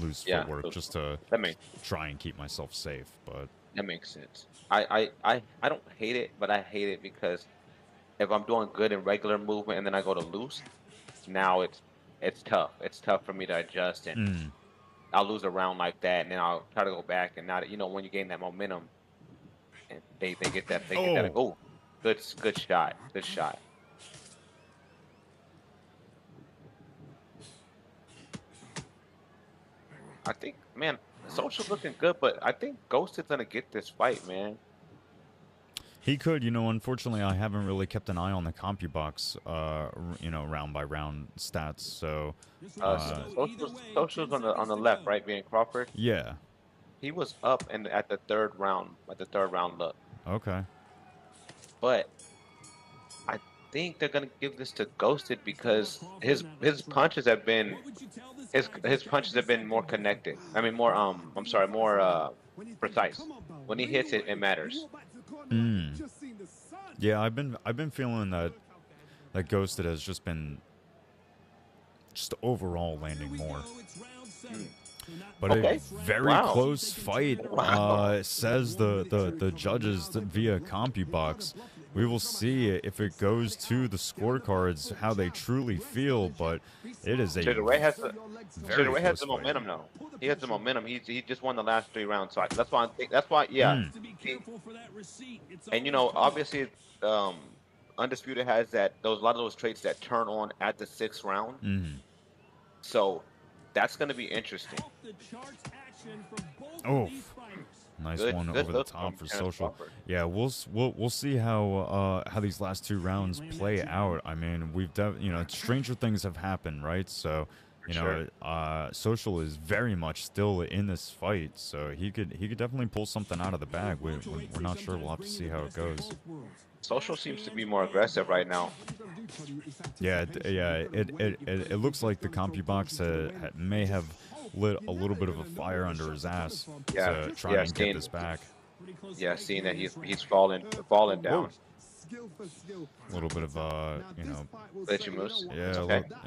loose footwork just to try and keep myself safe. But that makes sense. I don't hate it, but I hate it because if I'm doing good in regular movement and then I go to loose, now it's tough. It's tough for me to adjust, and I'll lose a round like that, and then I'll try to go back. And now that, you know, when you gain that momentum, and they get that oh, good shot, good shot. I think, man, Social's looking good, but I think Ghost is gonna get this fight, man. He could, you know. Unfortunately, I haven't really kept an eye on the CompuBox, you know, round by round stats. So, Social's on the left, right, being Crawford. Yeah. He was up at the third round, look. Okay. But I think they're gonna give this to Ghosted because his punches have been his punches have been more connected. I mean, more I'm sorry, more precise. When he hits it, it matters. Yeah, I've been feeling that Ghosted has just been overall landing more. But a very close fight, says the judges via CompuBox. We will see if it goes to the scorecards how they truly feel, but it is a Jedi has the momentum now. He has the momentum. He just won the last 3 rounds, so that's why I think yeah. And you know, obviously, Undisputed has a lot of those traits that turn on at the 6th round. So that's going to be interesting. Oh, nice one over the top for Social. Yeah, we'll see how these last 2 rounds play out. I mean, you know, stranger things have happened, right? So, you know, Social is very much still in this fight, so he could definitely pull something out of the bag. We're not sure. We'll have to see how it goes. Social seems to be more aggressive right now. Yeah, it looks like the CompuBox may have lit a little bit of a fire under his ass to try and get this back. Yeah, seeing that he's falling down. A little bit of you know, glitchy moves. Yeah,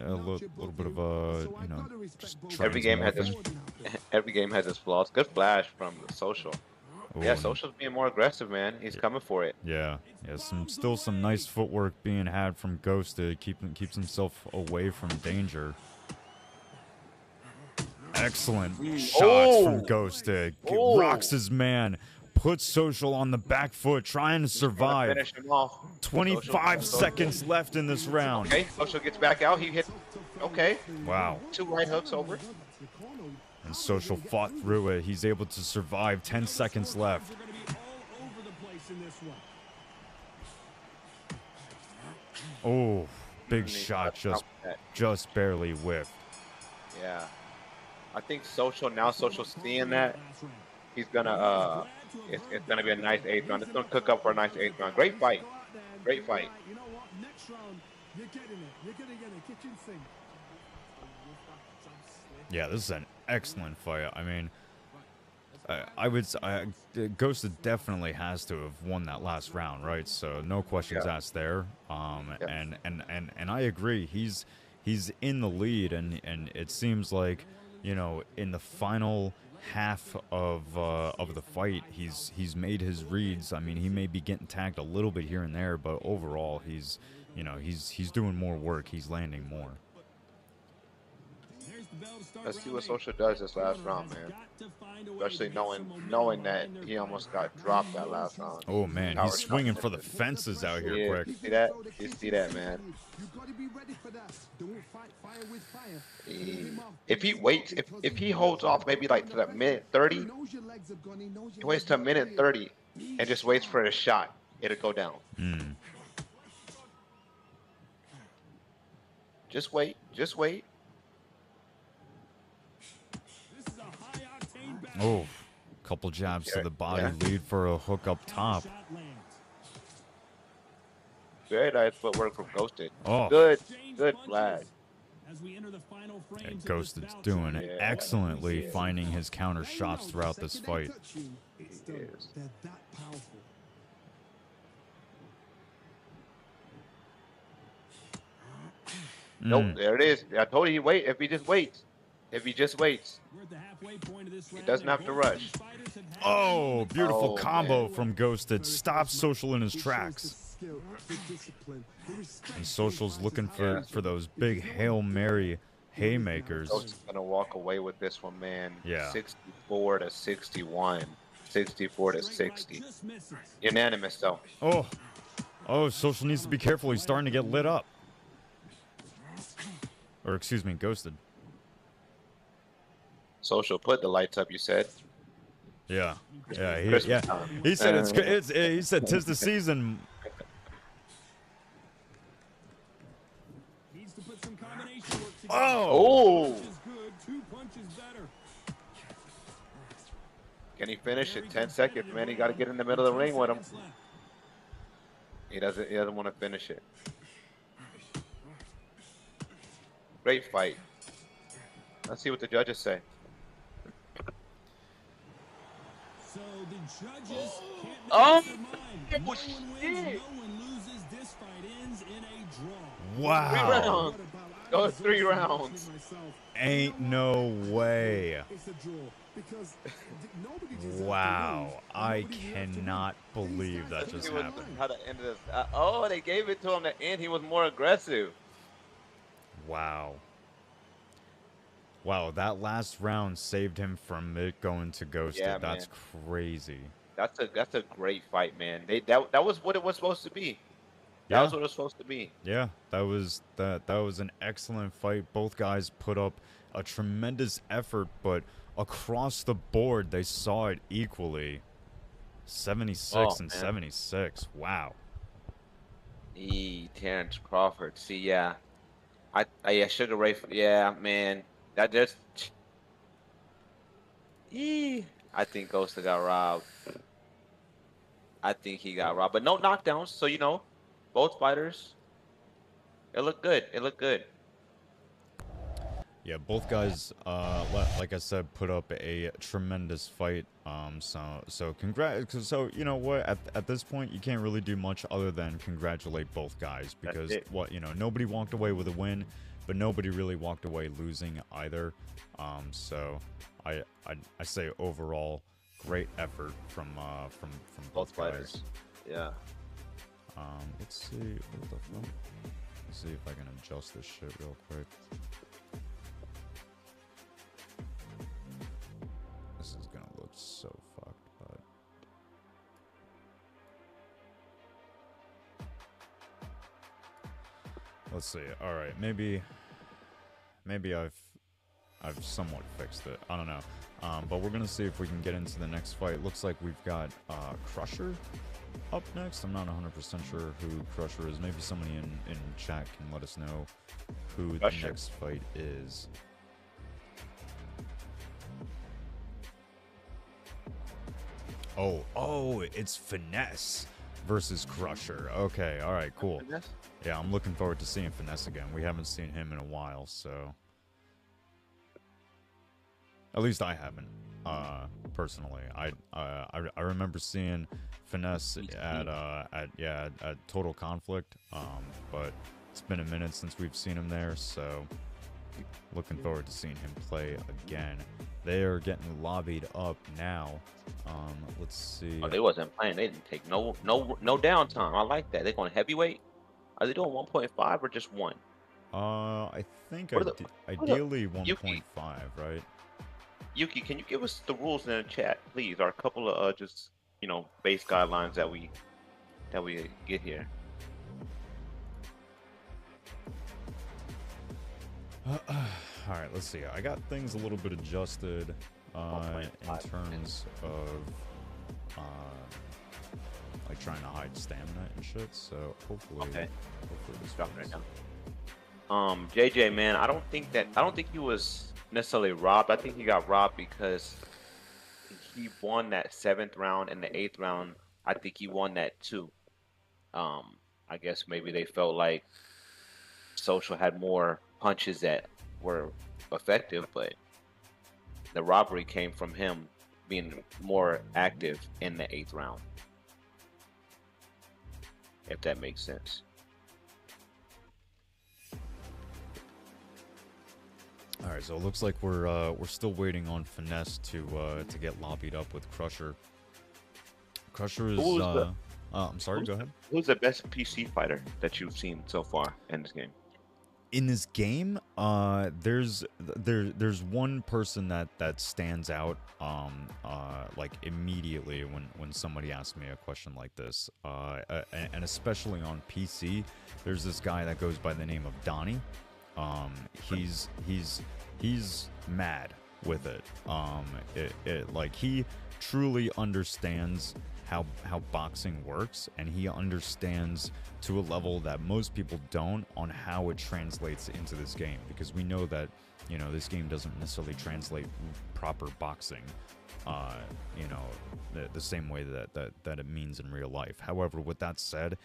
a little bit of you know, just every game has its flaws. Good flash from Social. Ooh, yeah, Social's being more aggressive, man. He's coming for it. Yeah, still some nice footwork being had from Ghost to keeps himself away from danger. Excellent shots from Ghost. Rocks his man. Puts Social on the back foot, trying to survive. Finish him off. 25 seconds left in this round. Okay, Social gets back out. He hit. Okay. Wow. 2 right hooks over. And Social fought through it. He's able to survive. 10 seconds left. Oh, big shot. Just barely whiffed. Yeah. I think Social's seeing that. He's gonna it's gonna be a nice 8th round. It's gonna cook up for a nice 8th round. Great fight. Great fight. You know what? Next round, you're getting it. You're gonna get a kitchen sink. Yeah, this is an excellent fight. I mean, I would say Ghosted definitely has to have won that last round, right? So no questions asked there. And I agree. He's in the lead, and it seems like, you know, in the final half of the fight, he's made his reads. I mean, he may be getting tagged a little bit here and there, but overall, he's doing more work. He's landing more. Let's see what Social does this last round, man. Especially knowing that he almost got dropped that last round. Oh man, he's swinging for the fences out here quick. You see that? You see that, man? If he waits, if he holds off maybe like to that minute 30, he waits to a minute 30 and just waits for a shot, it'll go down. Just wait. Just wait. Oh, couple jabs to the body, lead for a hook up top. Very nice footwork from Ghosted. Oh, good flag. Yeah, Ghosted's doing it excellently, finding his counter shots throughout this fight. Nope, there it is. I told you, wait. If he just waits. If he just waits. We're at the halfway point of this He round, doesn't and have to both of rush. these fighters have had Oh, beautiful Oh, combo man. from Ghosted. Stops Social in his He shows tracks. the skill, the discipline, the respect And for Social's his looking fighters' for those because big no one Hail can Mary haymakers. Ghost is gonna walk away with this one, man. Yeah. 64 to 61. 64 to 60. just misses. Unanimous though. Oh, Social needs to be careful. He's starting to get lit up. Or excuse me, Ghosted. Social put the lights up, you said. Yeah, yeah, Christmas time. He said he said 'tis the season. Needs to put some combination work together. Oh, Punch is good, 2 punches better. Can he finish it? 10 seconds, man. He got to get in the middle of the ring with him. He doesn't want to finish it. Great fight. Let's see what the judges say. So the judges can't Oh, make up their mind. No one wins, shit. no one loses. This fight ends in a draw. 3 wow. rounds. Go 3 rounds. Ain't no way. It's a draw because nobody deserves to Wow. lose, and I nobody deserves to cannot win. These believe guys that are just He gonna was- happened. How to end this? Oh, they gave it to him to end. He was more aggressive. Wow. Wow, that last round saved him from it going to Ghosted. Yeah, That's man. crazy. That's a great fight, man. That was what it was supposed to be. That Yeah. was what it was supposed to be. Yeah, that was an excellent fight. Both guys put up a tremendous effort, but across the board they saw it equally. 76 and man. 76. Wow. Terrence Crawford. See, yeah. I Sugar Ray. Yeah, man. That just. I think Ghost got robbed. I think he got robbed, but no knockdowns. So both fighters. It looked good. It looked good. Yeah, both guys, like I said, put up a tremendous fight. So congrats. So you know what? At this point, you can't really do much other than congratulate both guys because it. nobody walked away with a win, but nobody really walked away losing either. So I say overall, great effort from both guys. fighters. Yeah. Let's see what the fuck. Let's see if I can adjust this shit real quick. This is gonna look so fucked, but let's see. All right, maybe I've somewhat fixed it. I don't know. But we're gonna see if we can get into the next fight. Looks like we've got Crusher up next. I'm not 100% sure who Crusher is. Maybe somebody in chat can let us know who Crusher. the next fight is. Oh, it's Finesse versus Crusher. Okay, all right, cool. Finesse? Yeah, I'm looking forward to seeing Finesse again. We haven't seen him in a while, so at least I haven't. Personally, I remember seeing Finesse at Total Conflict. But it's been a minute since we've seen him there, so looking forward to seeing him play again. They are getting lobbied up now. Let's see. Oh, they wasn't playing. They didn't take no downtime. I like that. They're going heavyweight. Are they doing 1.5 or just 1? I think What are ideally Yuuki. 1.5, right? Yuuki, can you give us the rules in the chat, please? Or a couple of just base guidelines that we get here. All right, let's see. I got things a little bit adjusted in terms of like trying to hide stamina and shit. So hopefully this Drop it works. right down. JJ, man, I don't think he was necessarily robbed. I think he got robbed because he won that 7th round and the 8th round. I think he won that too. I guess maybe they felt like Social had more punches that were effective, but the robbery came from him being more active in the 8th round. If that makes sense. right, so it looks like we're still waiting on Finesse to get lobbied up with Crusher. Crusher is I'm sorry, go ahead. Who's the best PC fighter that you've seen so far in this game? In this game, there's one person that stands out like immediately when somebody asks me a question like this, and especially on PC, there's this guy that goes by the name of Donnie. He's mad with it. Like he truly understands how boxing works, and he understands to a level that most people don't on how it translates into this game, because we know that, you know, this game doesn't necessarily translate proper boxing, you know, the same way that it means in real life. However, with that said,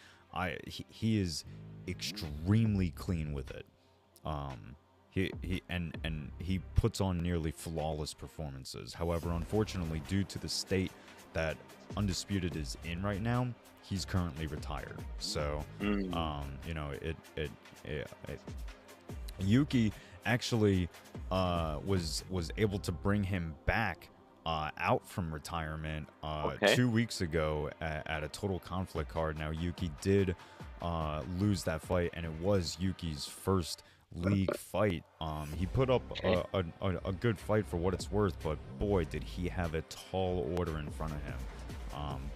he is extremely clean with it. He puts on nearly flawless performances. However, unfortunately, due to the state that Undisputed is in right now, he's currently retired. So, you know, Yuuki actually was able to bring him back out from retirement 2 weeks ago at a Total Conflict card. Now, Yuuki did lose that fight, and it was Yuuki's first league fight. He put up a good fight for what it's worth, but boy, did he have a tall order in front of him.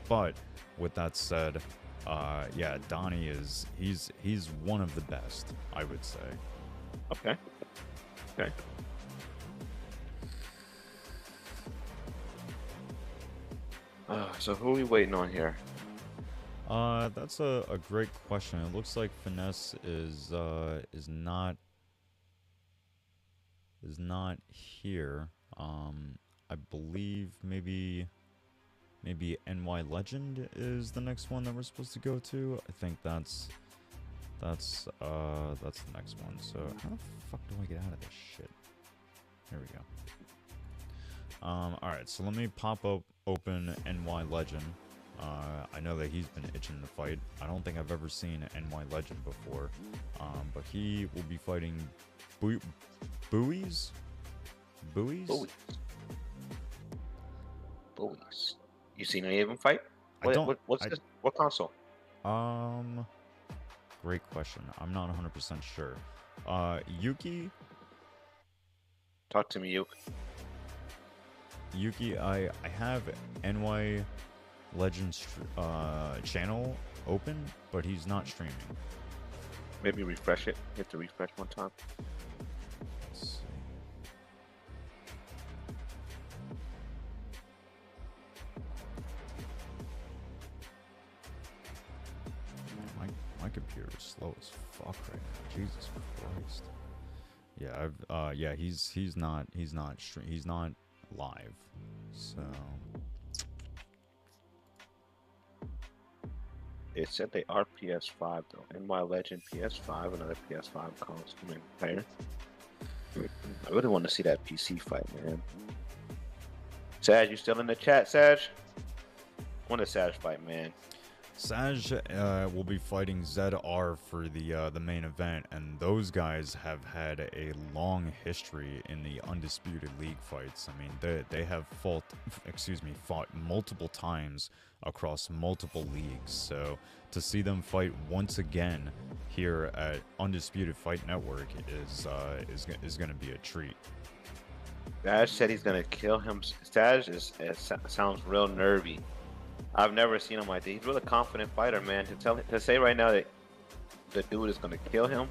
But with that said, yeah, Donnie he's one of the best, I would say. Okay. So who are we waiting on here? That's a great question. It looks like Finesse is not here. I believe maybe NY Legend is the next one that we're supposed to go to. I think that's the next one. So how the fuck do I get out of this shit? Here we go. All right, so let me pop open NY Legend. I know that he's been itching to fight. I don't think I've ever seen NY Legend before, but he will be fighting Buoys. You seen any of them fight? What console? Great question. I'm not 100% sure. Yuuki. Talk to me, Yuuki. Yuuki, I have NY Legends channel open, but he's not streaming. Maybe refresh it. Hit the refresh one time. Let's see. My computer is slow as fuck right now. Jesus Christ. Yeah, yeah, he's not live. So it said they are PS5 though. NY Legend PS5, another PS5 console player. I really want to see that PC fight, man. Saj, you still in the chat, Saj? I want a Saj fight, man. Saj will be fighting ZedR for the main event, and those guys have had a long history in the Undisputed League fights. I mean, they have fought multiple times across multiple leagues. So to see them fight once again here at Undisputed Fight Network is going to be a treat. Saj said he's going to kill him. Saj sounds real nervy. I've never seen him like that. He's a really confident fighter, man. To say right now that the dude is gonna kill him.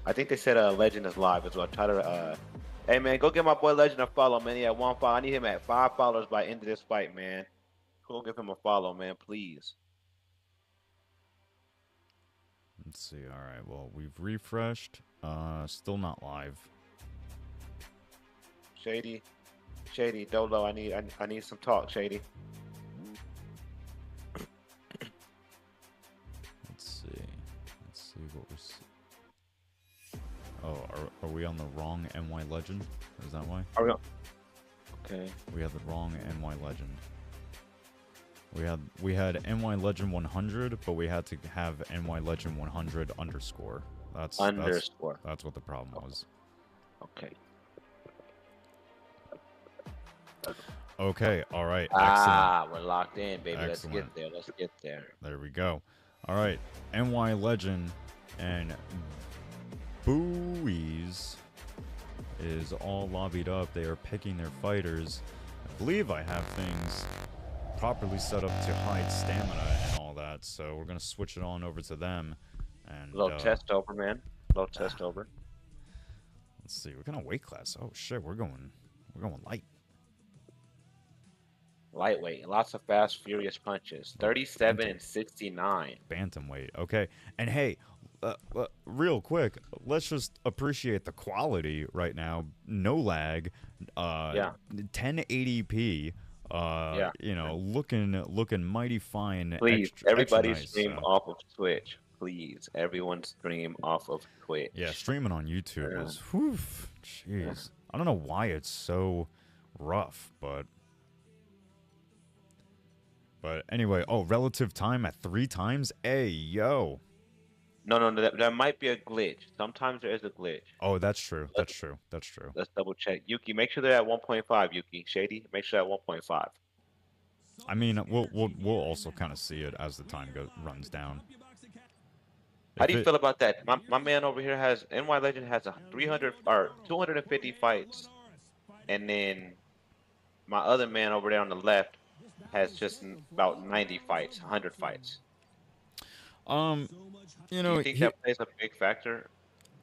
I think they said Legend is live as well. Try to hey man, go give my boy Legend a follow, man. He had 1 follow. I need him at 5 followers by end of this fight, man. Go give him a follow, man, please. Let's see. All right. Well, we've refreshed. Still not live. Shady, Dolo. I need some talk, Shady. Let's see what we're seeing. Oh, are we on the wrong NY Legend? Is that why? Are we on? Okay. We had the wrong NY Legend. We had NY Legend 100, but we had to have NY Legend 100 underscore. That's what the problem was. Okay. Okay, all right, Ah, excellent. we're locked in, baby. Excellent. Let's get there. Let's get there. There we go. All right, NY Legend and Buoys is all lobbied up. They are picking their fighters. I believe I have things properly set up to hide stamina and all that, so we're gonna switch it on over to them. And Low test over, man. Low test over. Let's see, what kind of weight class? Oh shit, we're going light. Lightweight, lots of fast, furious punches. 37 and 69. Bantamweight. Okay, and hey, real quick, let's just appreciate the quality right now. No lag. 1080p. You know, looking mighty fine. Please, everybody extra nice, stream off of Twitch. Please, everyone stream off of Twitch. Yeah, streaming on YouTube is, whew, jeez. I don't know why it's so rough, but anyway. Oh, relative time at 3 times. Hey, yo. No, that might be a glitch. Sometimes there is a glitch. Oh, that's true. That's true. Let's double check. Yuuki, make sure they're at 1.5. Yuuki, Shady, make sure they're at 1.5. I mean, we'll also kind of see it as the time runs down. How do you feel about that? My man over here has NY Legend has 250 fights, and then my other man over there on the left has just about 90 fights, 100 fights. You know, do you think that plays a big factor?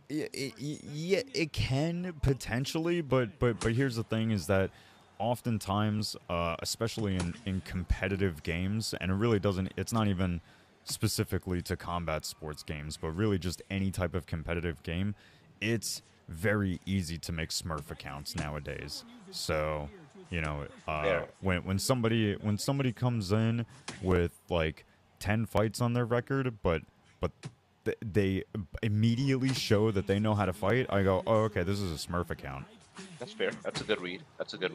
Yeah, it can potentially, but here's the thing: is that oftentimes, especially in competitive games, and it really doesn't. It's not even specifically to combat sports games, but really just any type of competitive game. It's very easy to make Smurf accounts nowadays. So, you know, when somebody comes in with like 10 fights on their record, but they immediately show that they know how to fight, I go, oh, okay, this is a Smurf account. That's fair. That's a good read. That's good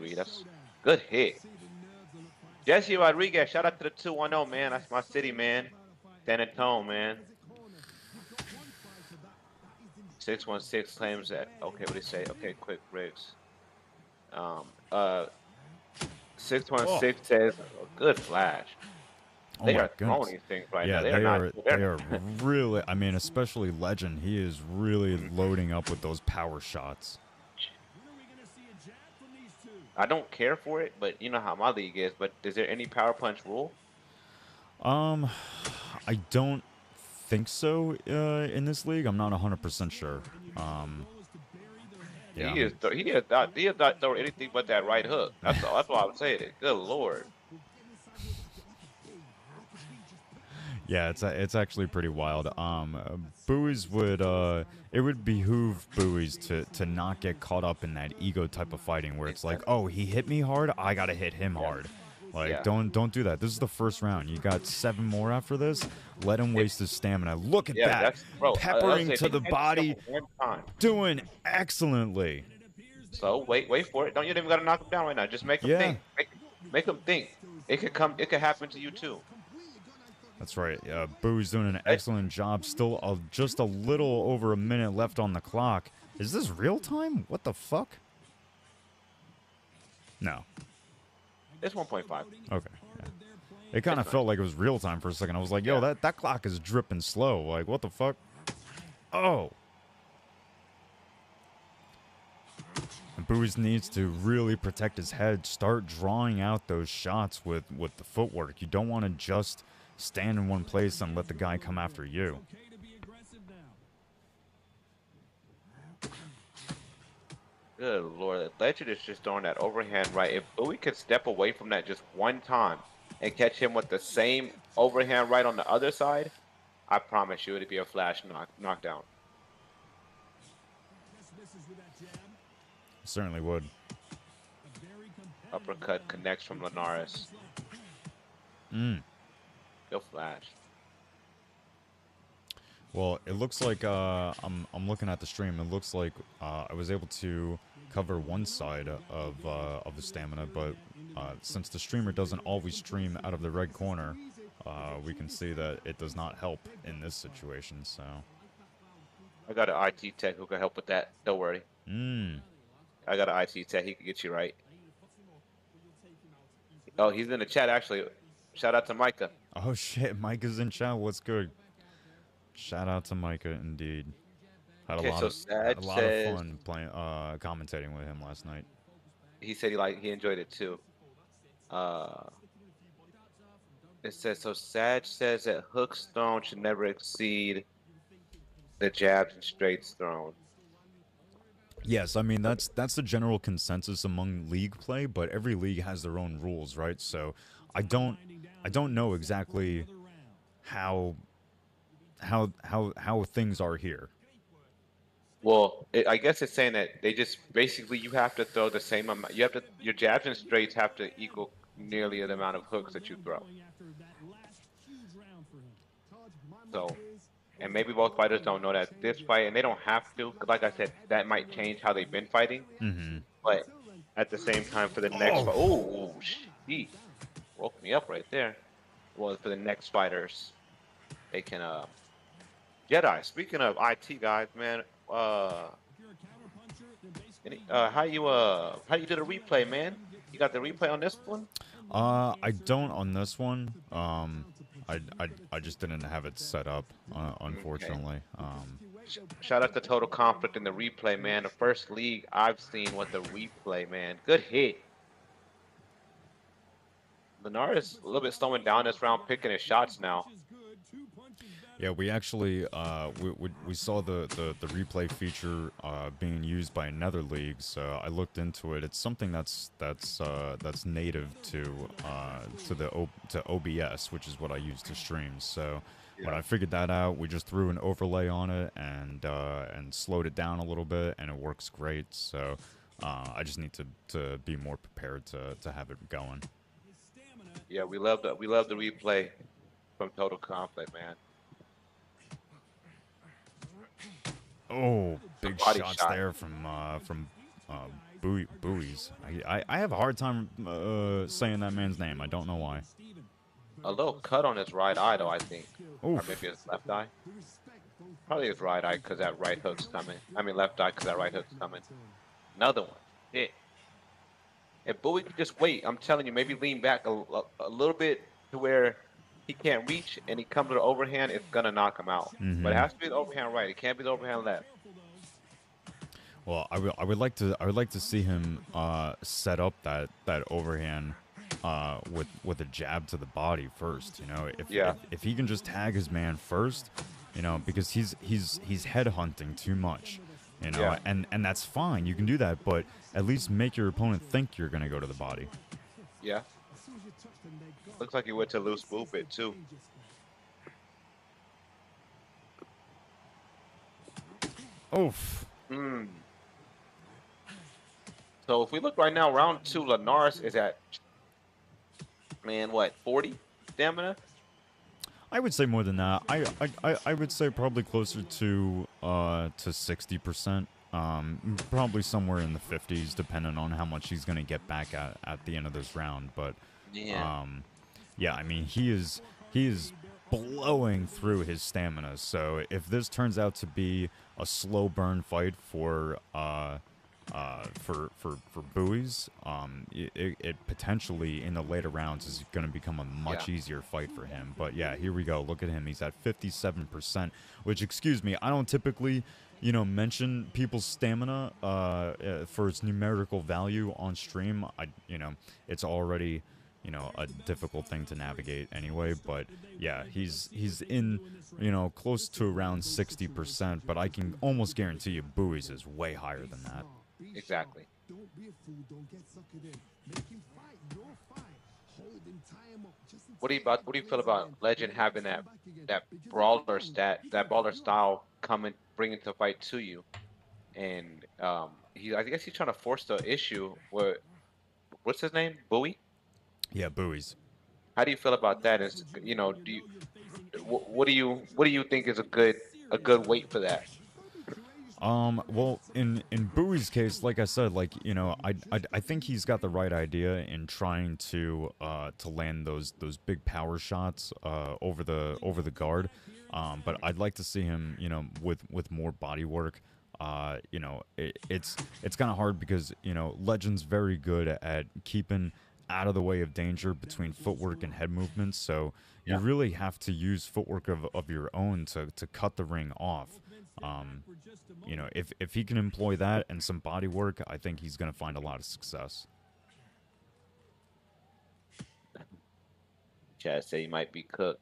hit. Jesse Rodriguez, shout out to the 210, man. That's my city, man. San Antonio, man. 616 claims that. Okay, what do you say? Okay, quick Briggs. 616 says, good flash. They are throwing these things right now. They are really, I mean, especially Legend, he is really loading up with those power shots. I don't care for it, but you know how my league is. But is there any power punch rule? I don't think so in this league. I'm not 100% sure. Yeah. He is not throw anything but that right hook. That's why I'm saying it. Good lord. Yeah, it's actually pretty wild. Buoys would it would behoove Buoys to not get caught up in that ego type of fighting where it's like, oh, he hit me hard, I gotta hit him hard. Like, don't do that. This is the first round. You got 7 more after this. Let him waste his stamina. Look at that. Peppering to the body. Doing excellently. So wait for it. Don't you even gotta knock him down right now. Just make him think. Make him think. It could happen to you too. That's right. Boo's doing an excellent job. Still just a little over a minute left on the clock. Is this real time? What the fuck? No. It's 1.5. Okay. Yeah. It kind of felt like it was real time for a second. I was like, yo, that clock is dripping slow. Like, what the fuck? Oh. And Buoys needs to really protect his head. Start drawing out those shots with the footwork. You don't want to just stand in one place and let the guy come after you. Good lord, Legend is just throwing that overhand right. If Bowie could step away from that just one time and catch him with the same overhand right on the other side, I promise you it'd be a flash knockdown. Certainly would. Uppercut connects from Linares. Go flash. Well, it looks like I'm looking at the stream. It looks like I was able to cover one side of the stamina, but since the streamer doesn't always stream out of the red corner, we can see that it does not help in this situation. So I got an IT tech who can help with that. Don't worry. I got an IT tech. He can get you right. Oh, he's in the chat actually. Shout out to Micah. Oh shit, Micah's in chat. What's good? Shout out to Micah, indeed. Had a Okay, lot so of Saj says fun playing, commentating with him last night. he said he enjoyed it too. It says so. Saj says that hooks thrown should never exceed the jabs and straights thrown. Yes, I mean that's the general consensus among league play, but every league has their own rules, right? So I don't know exactly how things are here. Well, I guess it's saying that they just basically you have to throw the same amount. Your jabs and straights have to equal nearly the amount of hooks that you throw. So, and maybe both fighters don't know that this fight, and they don't have to. 'Cause like I said, that might change how they've been fighting. Mm-hmm. But at the same time, for the next fight, oh, shit, woke me up right there. Well, for the next fighters, they can Jedi. Speaking of IT guys, man, how you do the replay, man? You got the replay on this one? I don't on this one. I just didn't have it set up, unfortunately. Okay. Shout out to Total Conflict in the replay, man. The first league I've seen with the replay, man. Good hit. Leonard is a little bit slowing down this round, picking his shots now. Yeah, we actually we saw the replay feature being used by another league, so I looked into it. It's something that's native to OBS, which is what I use to stream. So when I figured that out, we just threw an overlay on it and slowed it down a little bit, and it works great. So I just need to be more prepared to have it going. Yeah, we love the replay from Total Conflict, man. Oh, big shots there from Buoys. I have a hard time saying that man's name. I don't know why. A little cut on his right eye, though, I think. Oof. Or maybe his left eye. Probably his right eye, because that right hook's coming. I mean, left eye, because that right hook's coming. Another one. Hit. If Bowie could just wait, I'm telling you, maybe lean back a little bit to where he can't reach, and he comes to the overhand, it's gonna knock him out. Mm-hmm. But it has to be the overhand right. It can't be the overhand left. Well, I would like to see him set up that overhand with a jab to the body first. You know, if he can just tag his man first, you know, because he's head hunting too much. You know, and that's fine. You can do that, but at least make your opponent think you're gonna go to the body. Yeah. Looks like he went to loose movement too. Oof. So if we look right now, round 2, Lenars is at, man, what, 40 stamina? I would say more than that. I would say probably closer to 60%. Probably somewhere in the 50s, depending on how much he's gonna get back at the end of this round. But yeah, I mean, he is blowing through his stamina. So if this turns out to be a slow burn fight for Buoys, it potentially in the later rounds is going to become a much easier fight for him. But yeah, here we go. Look at him. He's at 57%, which, excuse me, I don't typically, you know, mention people's stamina for its numerical value on stream. You know, it's already, you know, a difficult thing to navigate anyway. But yeah, he's in, you know, close to around 60%, but I can almost guarantee you Buoys is way higher than that. Exactly. What do you feel about Legend having that brawler style coming, bringing the fight to you, and I guess he's trying to force the issue. What's his name? Bowie? Yeah, Buoys. How do you feel about that? Is, you know, what do you think is a good weight for that? Well, in Bowie's case, like I said, like, you know, I think he's got the right idea in trying to land those big power shots over the guard. But I'd like to see him, you know, with more body work. You know, it's kind of hard because, you know, Legend's very good at keeping out of the way of danger between footwork and head movements. So you really have to use footwork of your own to cut the ring off. You know, if he can employ that and some body work, I think he's going to find a lot of success. Chad say he might be cooked.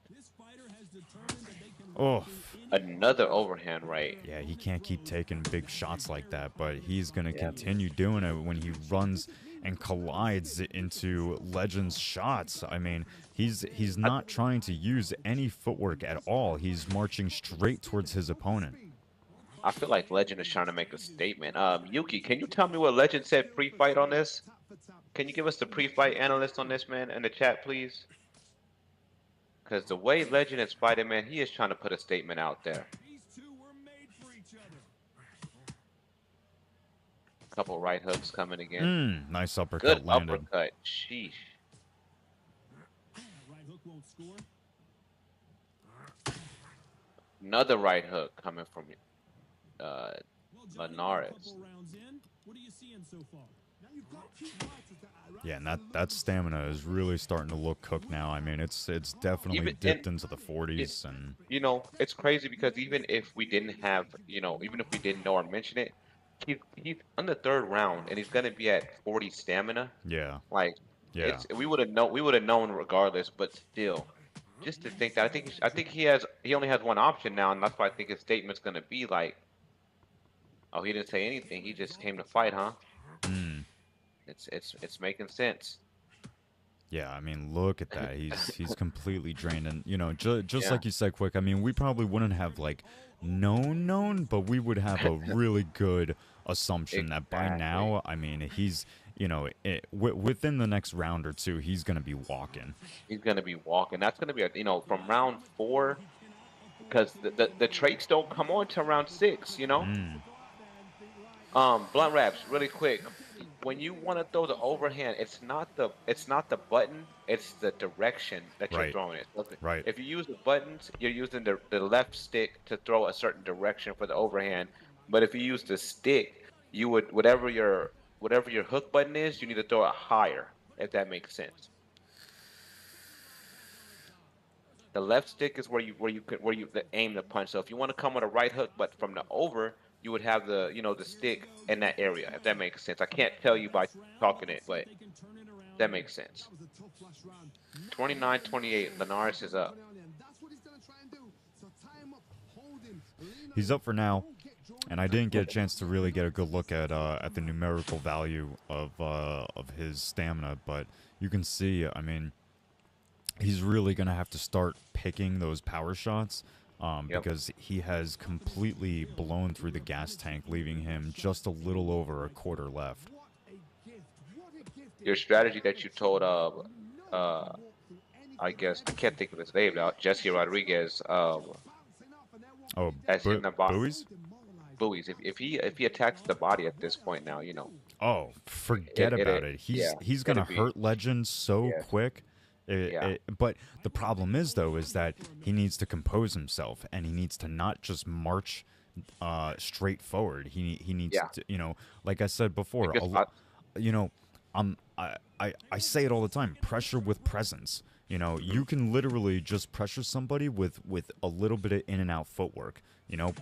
Oh, another overhand right. Yeah, he can't keep taking big shots like that, but he's going to continue doing it when he runs and collides into Legend's shots. I mean, he's not trying to use any footwork at all. He's marching straight towards his opponent. I feel like Legend is trying to make a statement. Yuuki, can you tell me what Legend said pre-fight on this? Can you give us the pre-fight analyst on this, man, in the chat, please? Because the way Legend is fighting, man, he is trying to put a statement out there. Couple right hooks coming again. Nice uppercut. Good landed. uppercut. Sheesh. Another right hook coming from Linares. Yeah, and that stamina is really starting to look cooked now. I mean, it's definitely dipped into the 40s, and you know, it's crazy because even if we didn't have, you know, even if we didn't know or mention it, he's on the 3rd round and he's gonna be at 40 stamina. Yeah. Like, yeah, we would have known regardless, but still, just to think that I think he only has one option now, and that's why I think his statement's gonna be like, oh, he didn't say anything, he just came to fight, huh? It's making sense. Yeah, I mean, look at that. He's completely drained, and you know, just like you said, Quick. I mean, we probably wouldn't have like known, but we would have a really good assumption that by now, I mean, he's, you know, within the next round or two, he's gonna be walking. He's gonna be walking. That's gonna be you know, from round 4, because the traits don't come on till round 6. You know. Blunt Raps, really quick. When you want to throw the overhand, it's not the button, it's the direction that you're throwing it. Okay. Right. If you use the buttons, you're using the left stick to throw a certain direction for the overhand. But if you use the stick, you would whatever your hook button is, you need to throw it higher, if that makes sense. The left stick is where you aim the punch. So if you want to come with a right hook, but from the over, you would have the the stick in that area, if that makes sense. I can't tell you by talking it, but that makes sense. 29-28, Linares is up. He's up for now, and I didn't get a chance to really get a good look at the numerical value of his stamina, but you can see, I mean, he's really gonna have to start picking those power shots. Because he has completely blown through the gas tank, leaving him just a little over a quarter left. Your strategy that you told, I guess, I can't think of his name now, Jesse Rodriguez. Buoys? Buoys. If he attacks the body at this point now, you know. Oh, forget about it. He's gonna hurt Legend so quick. But the problem is, though, is that he needs to compose himself, and he needs to not just march straight forward. He needs to, you know, like I said before, you know, I say it all the time, pressure with presence. You know, you can literally just pressure somebody with a little bit of in and out footwork. You know,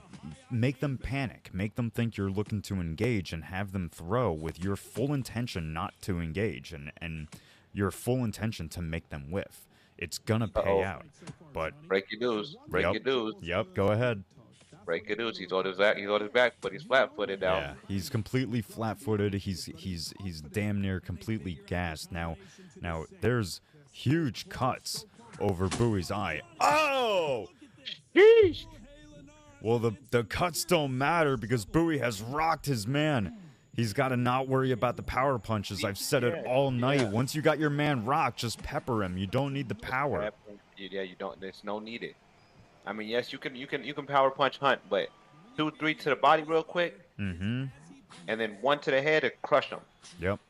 make them panic, make them think you're looking to engage, and have them throw with your full intention not to engage, and your full intention to make them whiff. It's gonna pay out. But breaking news. Breaking news. Yep, go ahead. Breaking news. He's on his back, but he's flat-footed now. Yeah, he's completely flat-footed. He's damn near completely gassed. Now there's huge cuts over Bowie's eye. Oh! Sheesh. Well, the cuts don't matter because Bowie has rocked his man. He's got to not worry about the power punches. I've said it all night. Once you got your man rocked, just pepper him. You don't need the power. Yeah, you don't. There's no needed. I mean, yes, you can power punch Hunt, but 2-3 to the body real quick. Mm-hmm. And then 1 to the head and crush him. Yep.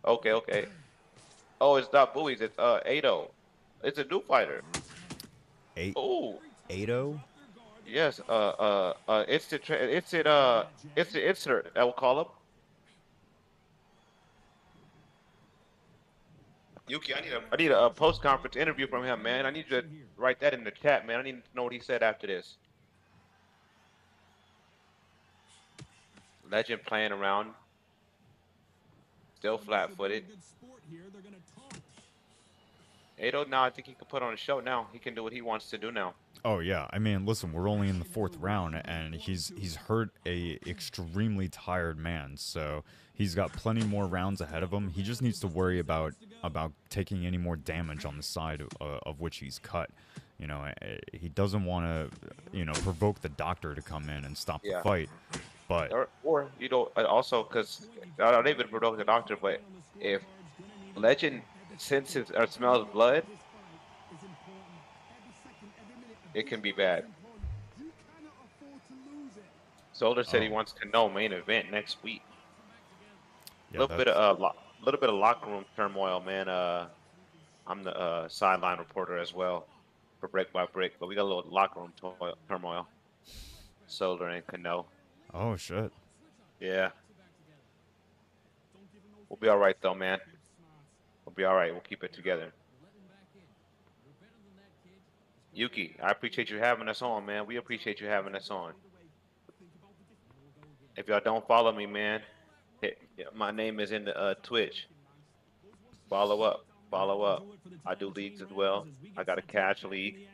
Okay. Oh, it's not Bowie's. It's Aido. It's a new fighter. Oh. Aido. Yes, it's the Sxlar, I will call him. Yuuki, I need a post conference interview from him, man. I need you to write that in the chat, man. I need to know what he said after this. Legend playing around, still flat-footed. Aido, now I think he can put on a show now. He can do what he wants to do now. Oh yeah, I mean, listen, we're only in the 4th round, and he's hurt a extremely tired man. So he's got plenty more rounds ahead of him. He just needs to worry about taking any more damage on the side of which he's cut. You know, he doesn't want to, you know, provoke the doctor to come in and stop the fight. But or you know, also because I don't even provoke the doctor, but if Legend senses or smells blood, it can be bad. Sxlar said he wants Cunno main event next week. A little bit of locker room turmoil, man. I'm the sideline reporter as well for Brick by Brick, but we got a little locker room turmoil. Sxlar and Cunno. Oh shit. Yeah. We'll be all right though, man. We'll be all right. We'll keep it together. Yuuki, I appreciate you having us on, man. We appreciate you having us on. If y'all don't follow me, man, my name is in the Twitch. Follow up. Follow up. I do leagues as well. I got a cash league.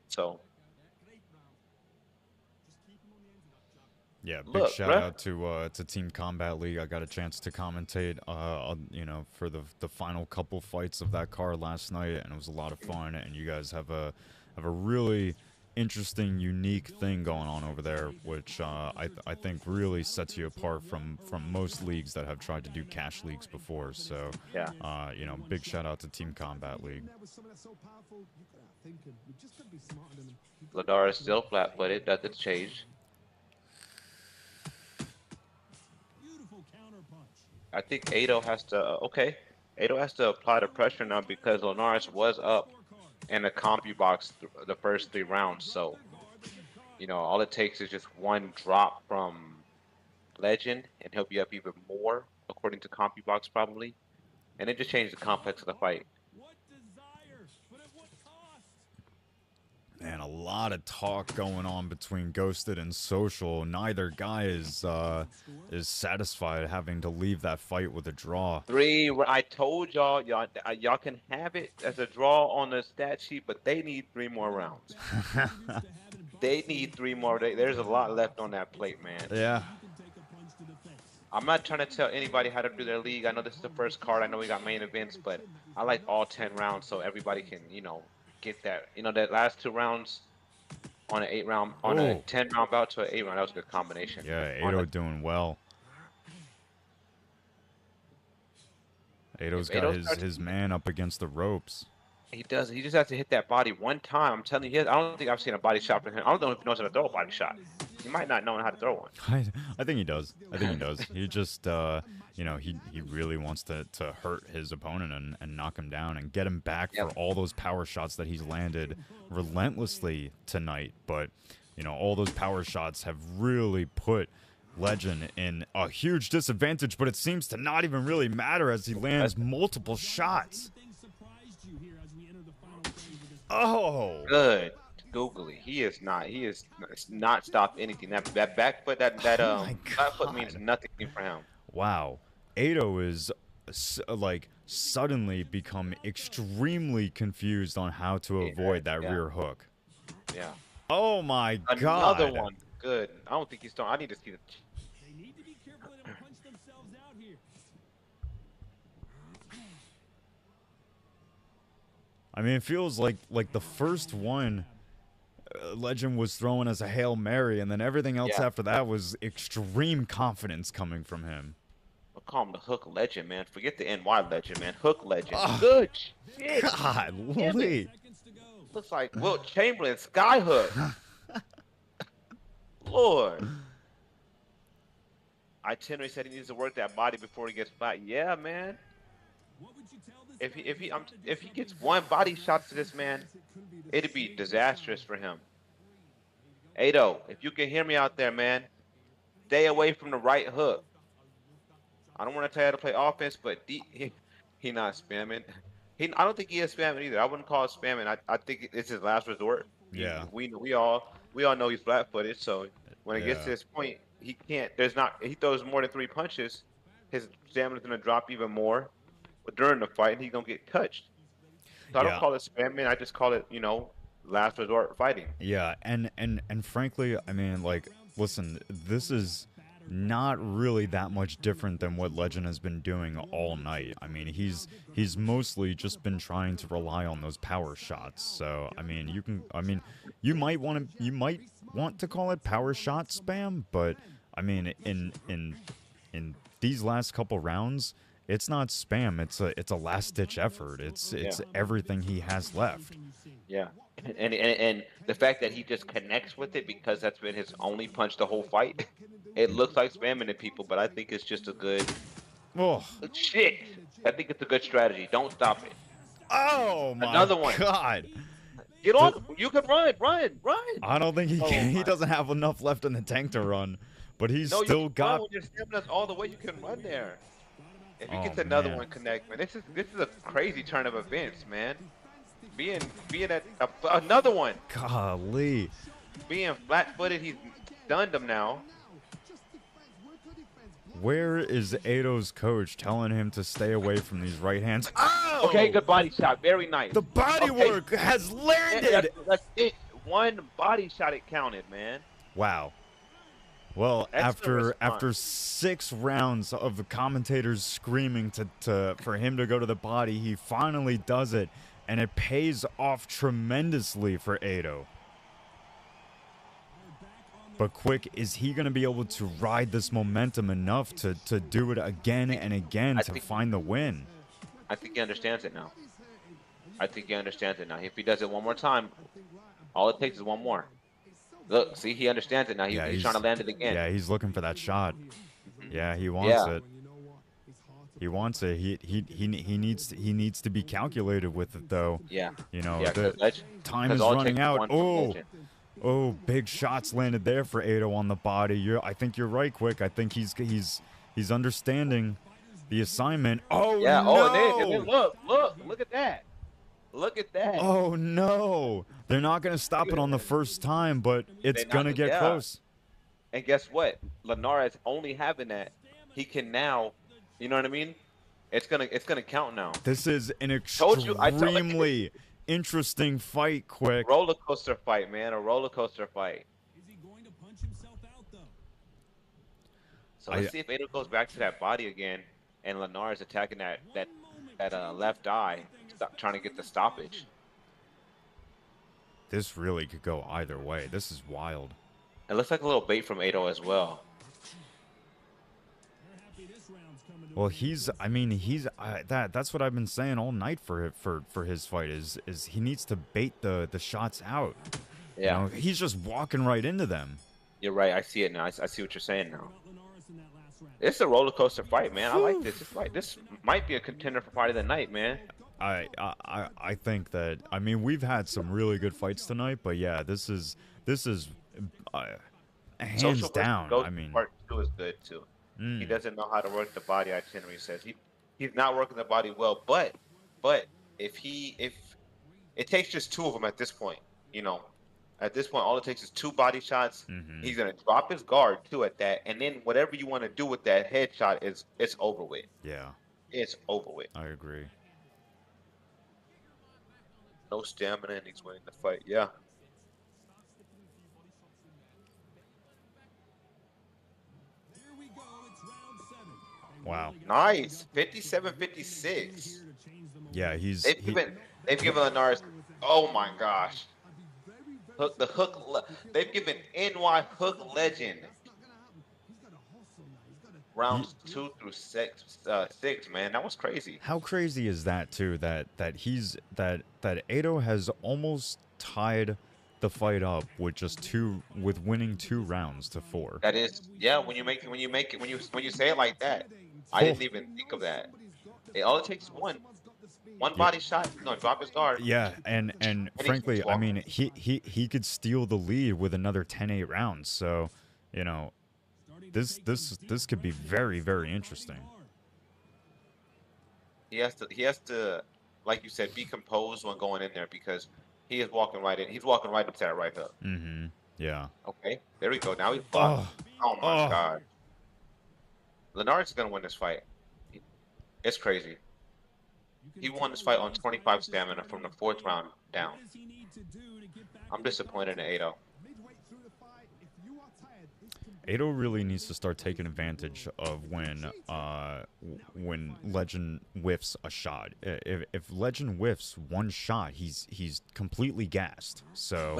So. Yeah, big shout out to Team Combat League. I got a chance to commentate, you know, for the final couple fights of that card last night, and it was a lot of fun. And you guys have a really interesting, unique thing going on over there, which I think really sets you apart from most leagues that have tried to do cash leagues before. So, yeah, you know, big shout out to Team Combat League. Ladar is still flat-footed. Nothing's changed. I think Aido has to, Aido has to apply the pressure now because Linares was up in the CompuBox the first 3 rounds. So, you know, all it takes is just one drop from Legend, and he'll be up even more, according to CompuBox probably. And it just changed the complex of the fight. Man, a lot of talk going on between Ghosted and Social. Neither guy is satisfied having to leave that fight with a draw. 3. I told y'all can have it as a draw on the stat sheet, but they need 3 more rounds. They need 3 more. There's a lot left on that plate, man. Yeah. I'm not trying to tell anybody how to do their league. I know this is the first card. I know we got main events, but I like all 10 rounds so everybody can, you know, get that. You know, that last 2 rounds on an 8-round, on a 10-round bout to an 8-round, that was a good combination. Yeah, Aido doing well. Aido's got his man up against the ropes. He does. He just has to hit that body one time. I'm telling you, I don't think I've seen a body shot from him. I don't know if he knows how to throw a body shot. He might not know how to throw one. I think he does. I think he does. He just, you know, he really wants to hurt his opponent and knock him down and get him back for all those power shots that he's landed relentlessly tonight. But, you know, all those power shots have really put Legend in a huge disadvantage, but it seems to not even really matter as he lands multiple shots. Oh, good. Googly. He is not stopped anything. That back foot, that back foot means nothing for him. Wow. Aido is like suddenly become extremely confused on how to avoid that rear hook. Yeah. Oh my god. Another one. Good. I don't think he's throwing. I need to see the. They need to be careful they don't punch themselves out here. I mean, it feels like the first one, Legend was throwing as a Hail Mary, and then everything else after that was extreme confidence coming from him. We'll call him the Hook Legend, man. Forget the NY Legend, man. Hook Legend. Good shit. Golly. Looks like Wilt Chamberlain Skyhook. Lord. Itinerary said he needs to work that body before he gets flat. Yeah, man. If he gets one body shot to this man, it'd be disastrous for him. Aido, if you can hear me out there, man, stay away from the right hook. I don't want to tell you how to play offense, but he not spamming. I don't think he is spamming either. I wouldn't call it spamming. I think it's his last resort. Yeah. We all know he's flat-footed. So when it gets to this point, he can't. He throws more than 3 punches, his stamina's gonna drop even more during the fight, and he's gonna get touched. So I don't call it spamming. I just call it, last resort fighting. Yeah, and frankly, I mean, like, listen, this is not really that much different than what Legend has been doing all night. I mean, he's mostly just been trying to rely on those power shots. So, I mean, you might want to call it power shot spam, but I mean, in these last couple rounds, it's not spam. It's a last ditch effort. It's everything he has left. Yeah. And the fact that he just connects with it because that's been his only punch the whole fight, it looks like spamming to people, but I think it's just a good. Oh shit! I think it's a good strategy. Don't stop it. Oh my Another one. God! Get on! You can run! I don't think he can. He doesn't have enough left in the tank to run, but he's still got. When your stamina's all the way, you can run there. If he gets another one connect, man, this is a crazy turn of events, man. Being at another one. Golly. Being flat-footed, he's stunned him now. Where is Aido's coach telling him to stay away from these right hands? Oh! Okay, good body shot. Very nice. The body work has landed. That's it. One body shot it counted, man. Wow. Well, after 6 rounds of the commentators screaming for him to go to the body, he finally does it, and it pays off tremendously for Aido. But quick, is he going to be able to ride this momentum enough to do it again and again to find the win? I think he understands it now. If he does it one more time, all it takes is one more. Look, see, he understands it now. He's trying to land it again. Yeah, he's looking for that shot. Yeah, he wants it. He wants it. He needs to be calculated with it, though. Yeah. You know, the time is running out. Oh, big shots landed there for Aido on the body. I think you're right, Quick. I think he's understanding the assignment. Oh yeah. No! And then look at that. Look at that. Oh no! They're not gonna stop it on the first time, but it's gonna get close. And guess what? Linares only having that. He can now. You know what I mean? It's gonna count now. This is an extremely interesting fight, Quick. Roller coaster fight, man. A roller coaster fight. Is he going to punch himself out, though? So let's see if Aido goes back to that body again, and Linares attacking that left eye, trying to get the stoppage. This really could go either way. This is wild. It looks like a little bait from Aido as well. Well, that's what I've been saying all night for his fight is he needs to bait the shots out. Yeah. You know, he's just walking right into them. You're right. I see it now. I see what you're saying now. It's a roller coaster fight, man. I like this. This might be a contender for fight of the night, man. I think that, I mean, we've had some really good fights tonight, but yeah, this is hands down. I mean, part 2 is good too. He doesn't know how to work the body. Itinerary says he's not working the body well, but if it takes just 2 of them at this point, you know, at this point all it takes is 2 body shots. He's gonna drop his guard too at that, and then whatever you want to do with that headshot it's over with. Yeah, it's over with. I agree. No stamina and he's winning the fight. Yeah. Wow. Nice. 57-56. Yeah, they've given Linares. Oh my gosh. They've given NY Hook Legend rounds 2 through 6, man. That was crazy. How crazy is that too? That Aido has almost tied the fight up with with winning 2 rounds to 4. That is, yeah. When you say it like that, I didn't even think of that. All it takes is one body shot. He's gonna drop his guard. Yeah, and frankly, I mean, he could steal the lead with another 10-8 rounds. So, you know, this could be very, very interesting. He has to like you said, be composed when going in there because he is walking right in. He's walking right into that right hook. Mm-hmm. Yeah. Okay, there we go. Now he's blocked. Oh my God. Linares is gonna win this fight. It's crazy. He won this fight on 25 stamina from the 4th round down. I'm disappointed in Aido. Aido really needs to start taking advantage of when Legend whiffs a shot. If Legend whiffs one shot, he's completely gassed. So,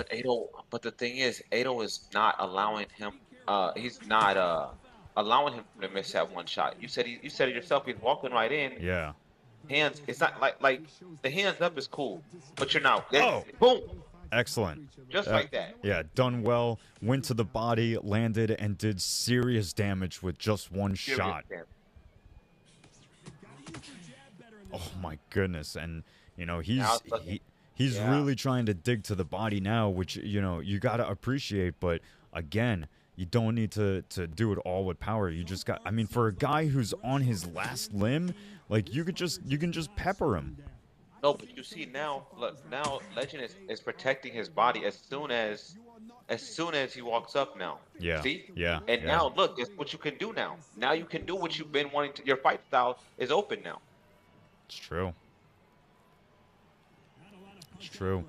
But the thing is, Aido is not allowing him. He's not allowing him to miss that one shot. You said it yourself. He's walking right in. Yeah. Hands. It's not like the hands up is cool, but you're not. Oh. Boom. Excellent. Just like that. Yeah, done well. Went to the body, landed, and did serious damage with just one shot. Oh my goodness! And you know he's really trying to dig to the body now, which you know you gotta appreciate. But again, you don't need to do it all with power. You just got. I mean, for a guy who's on his last limb, like you can just pepper him. No, but you see now, look, now Legend is protecting his body as soon as he walks up now. Yeah. See? Yeah. And now look, it's what you can do now. Now you can do what you've been wanting to. Your fight style is open now. It's true. It's true.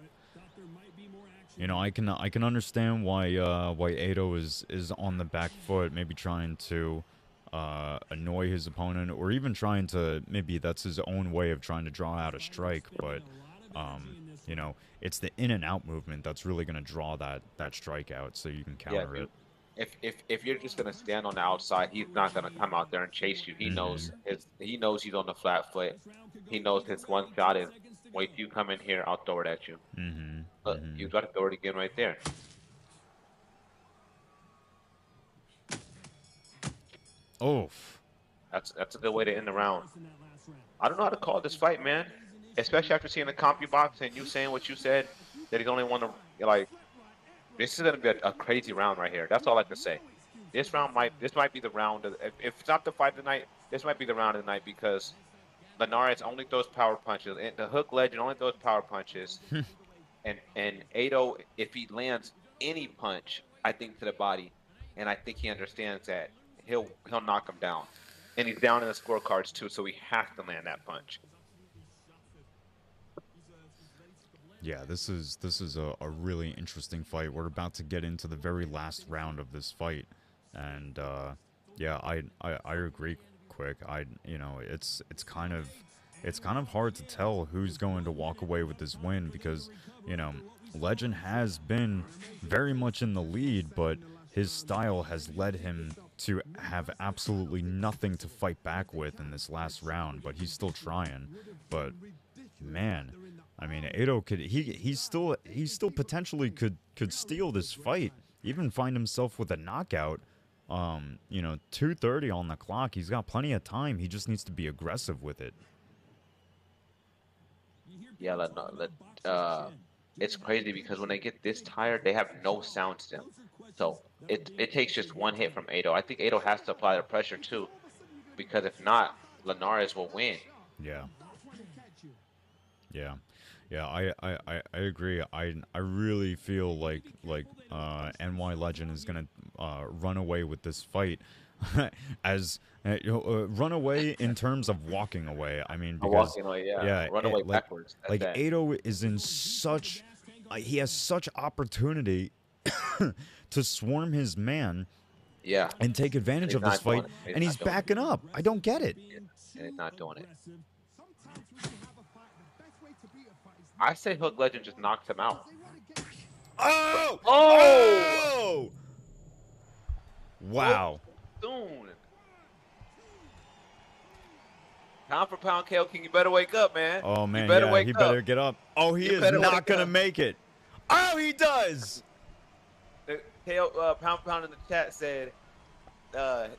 You know, I can understand why Aido is on the back foot, maybe trying to annoy his opponent, or even trying to, maybe that's his own way of trying to draw out a strike. But you know, it's the in and out movement that's really going to draw that strike out, so you can counter it. If you're just going to stand on the outside, he's not going to come out there and chase you. He knows he's on the flat foot. He knows his one shot is, wait, you come in here, I'll throw it at you. Look, you got to throw it again right there. Oh, that's a good way to end the round. I don't know how to call this fight, man. Especially after seeing the CompuBox and you saying what you said, that he's only won like. This is gonna be a crazy round right here. That's all I can say. This might be the round. If it's not the fight of the night, this might be the round of the night because Linares only throws power punches. And the Hook Legend only throws power punches. and Aido, if he lands any punch, I think to the body, and I think he understands that. He'll knock him down, and he's down in the scorecards too, so he has to land that punch. Yeah, this is a really interesting fight. We're about to get into the very last round of this fight, and yeah, I agree. Quick, you know, it's kind of hard to tell who's going to walk away with this win because you know Legend has been very much in the lead, but his style has led him to have absolutely nothing to fight back with in this last round, but he's still trying. But man, I mean, Aido could he still potentially could steal this fight, even find himself with a knockout. You know, 2:30 on the clock. He's got plenty of time. He just needs to be aggressive with it. Yeah, it's crazy because when they get this tired, they have no sound to them. So it takes just one hit from Aido. I think Aido has to apply the pressure too, because if not, Linares will win. Yeah. Yeah. Yeah, I agree. I really feel like NY Legend is gonna run away with this fight, as run away in terms of walking away. I mean, because walking away, yeah, run away backwards. Like Aido is in such, he has such opportunity to swarm his man, yeah, and take advantage of this fight, and he's backing up. I don't get it. And he's not doing it. I say Hook Legend just knocks him out. Oh! Oh! Wow. Soon. Pound for pound, KO King, you better wake up, man. Oh, man, you better he better get up. Oh, he is not going to make it. Oh, he does. The KO Pound for Pound in the chat said,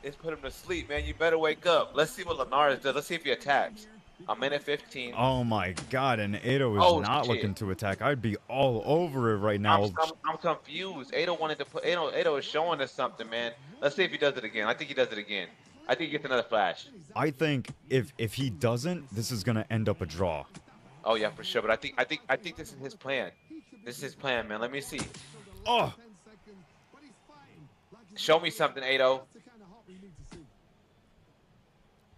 it's put him to sleep, man. You better wake up. Let's see what Linares does. Let's see if he attacks. A minute 15. Oh my God! And Aido is not looking to attack. I'd be all over it right now. I'm confused. Aido wanted to put. Aido is showing us something, man. Let's see if he does it again. I think he does it again. I think he gets another flash. I think if he doesn't, this is gonna end up a draw. Oh yeah, for sure. But I think this is his plan. This is his plan, man. Let me see. Oh. Show me something, Aido.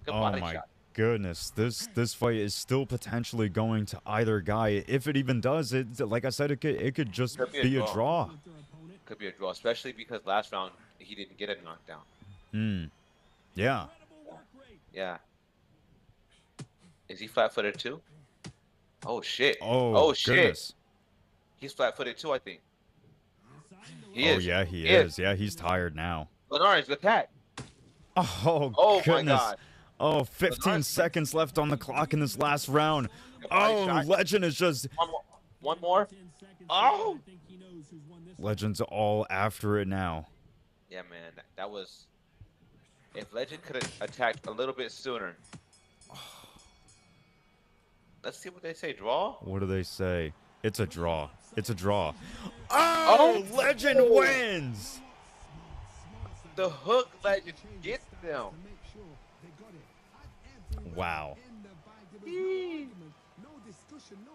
Good Oh body my shot. goodness, this fight is still potentially going to either guy. If it even does, it like I said, it could just be a draw. Could be a draw, especially because last round he didn't get a knockdown. Yeah. Yeah. Is he flat-footed too? Oh shit. Oh shit. goodness. He's flat-footed too, I think. He Oh is. yeah, he is. Yeah, he's tired now. Orange, attack. Oh my goodness. God. Oh, 15 seconds left on the clock in this last round. Oh, Legend is just... One more. Oh! Legend's all after it now. Yeah, man. That was... If Legend could have attacked a little bit sooner. Let's see what they say. Draw? What do they say? It's a draw. It's a draw. Oh! Legend wins! The hook Legend gets them. Wow.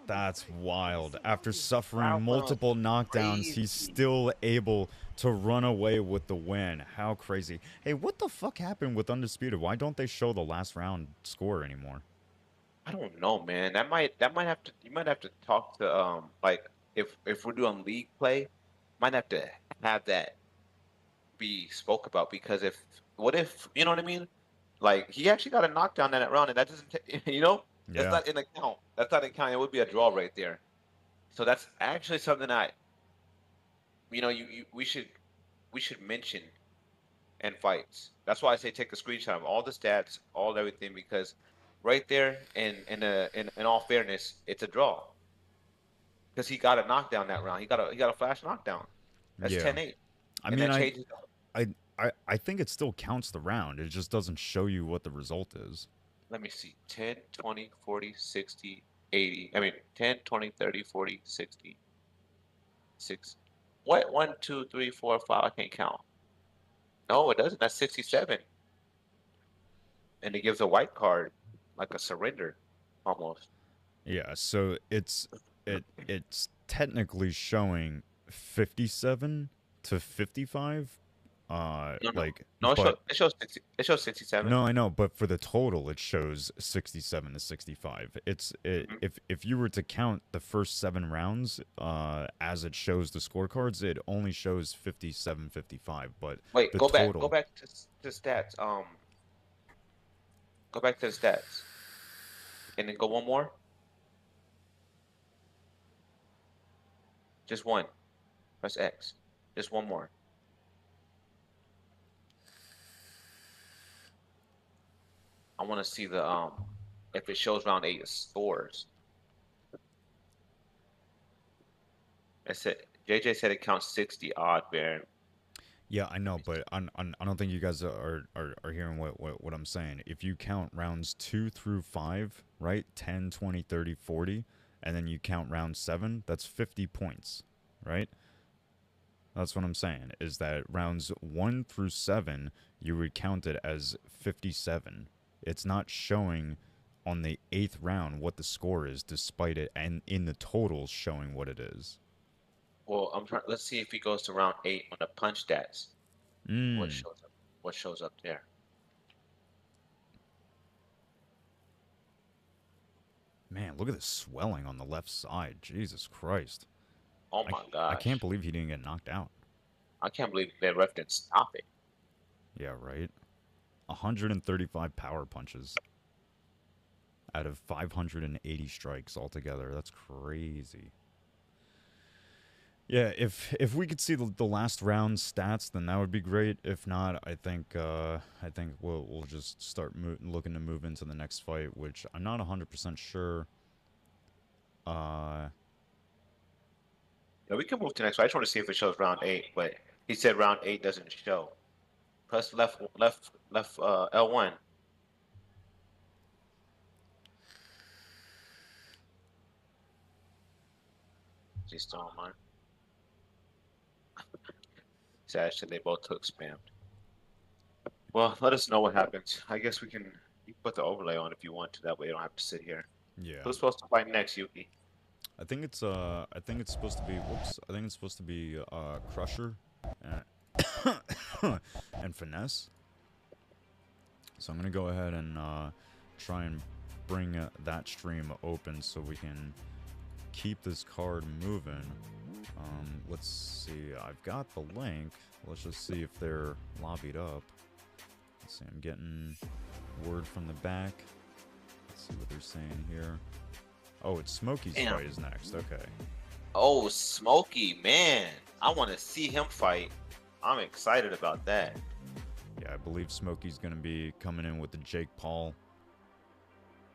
That's wild. After suffering multiple knockdowns, he's still able to run away with the win. How crazy. Hey, what the fuck happened with Undisputed? Why don't they show the last round score anymore? I don't know, man. That might have to you might have to talk to like if we're doing league play, might have to have that be spoke about, because what if, you know what I mean? Like, he actually got a knockdown in that round, and that doesn't, you know, that's not in the count. That's not in count. It would be a draw right there. So that's actually something that, you know, we should mention in fights. That's why I say take a screenshot of all the stats, all everything, because right there, in all fairness, it's a draw. Because he got a knockdown that round. He got a flash knockdown. That's 10-8. I mean, I think it still counts the round. It just doesn't show you what the result is. Let me see. 10, 20, 40, 60, 80. I mean, 10, 20, 30, 40, 60, 6. What? 1, 2, 3, 4, 5. I can't count. No, it doesn't. That's 67. And it gives a white card, like a surrender, almost. Yeah, so it's technically showing 57 to 55. It shows 67. No, I know, but for the total, it shows 67 to 65. If you were to count the first 7 rounds, as it shows the scorecards, it only shows 57-55. But wait, the go total, back to stats. Go back to the stats, and then go one more. Just one. Press X. Just one more. I want to see the if it shows round 8 scores. It said JJ said it counts 60 odd, Baron. Yeah, I know, but I don't think you guys are hearing what I'm saying. If you count rounds 2 through 5, right? 10, 20, 30, 40, and then you count round 7, that's 50 points, right? That's what I'm saying, is that rounds 1 through 7, you would count it as 57. It's not showing on the 8th round what the score is, despite it, and in the totals showing what it is. Well, let's see if he goes to round 8 on the punch stats. What shows up there? Man, look at the swelling on the left side. Jesus Christ. Oh my gosh. I can't believe he didn't get knocked out. I can't believe the ref didn't stop it. Yeah, right. 135 power punches out of 580 strikes altogether. That's crazy. Yeah, if we could see the last round stats, then that would be great. If not, I think we'll just start looking to move into the next fight, which I'm not 100% sure. Yeah, we can move to the next fight. I just want to see if it shows round 8, but he said round 8 doesn't show. Press left L1. Is he still on mine? Actually, they both took spammed. Well, let us know what happens. I guess you can put the overlay on if you want to. That way you don't have to sit here. Yeah. Who's supposed to fight next, Yuuki? I think it's supposed to be whoops. I think it's supposed to be Crusher and Finesse. So I'm gonna go ahead and try and bring that stream open so we can keep this card moving. Let's see. I've got the link. Let's just see if they're lobbied up. Let's see. I'm getting word from the back. Let's see what they're saying here. Oh, it's Smokey's fight is next. Okay. Oh, Smokey, man. I want to see him fight. I'm excited about that. Yeah, I believe Smokey's going to be coming in with the Jake Paul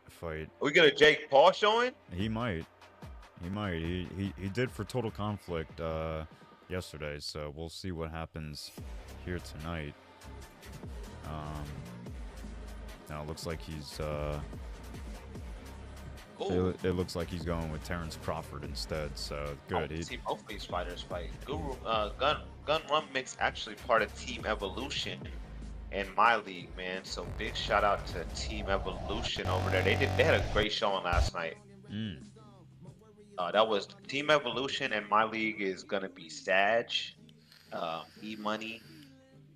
fight. We get a Jake Paul showing? He might. He might. He did for Total Conflict yesterday, so we'll see what happens here tonight. Now it looks like he's it looks like he's going with Terrence Crawford instead, so good. I want to see both of these fighters fight. Gunrunmixx actually part of Team Evolution in my league, man. So big shout out to Team Evolution over there. They had a great showing last night. That was Team Evolution, and my league is gonna be Saj, E Money,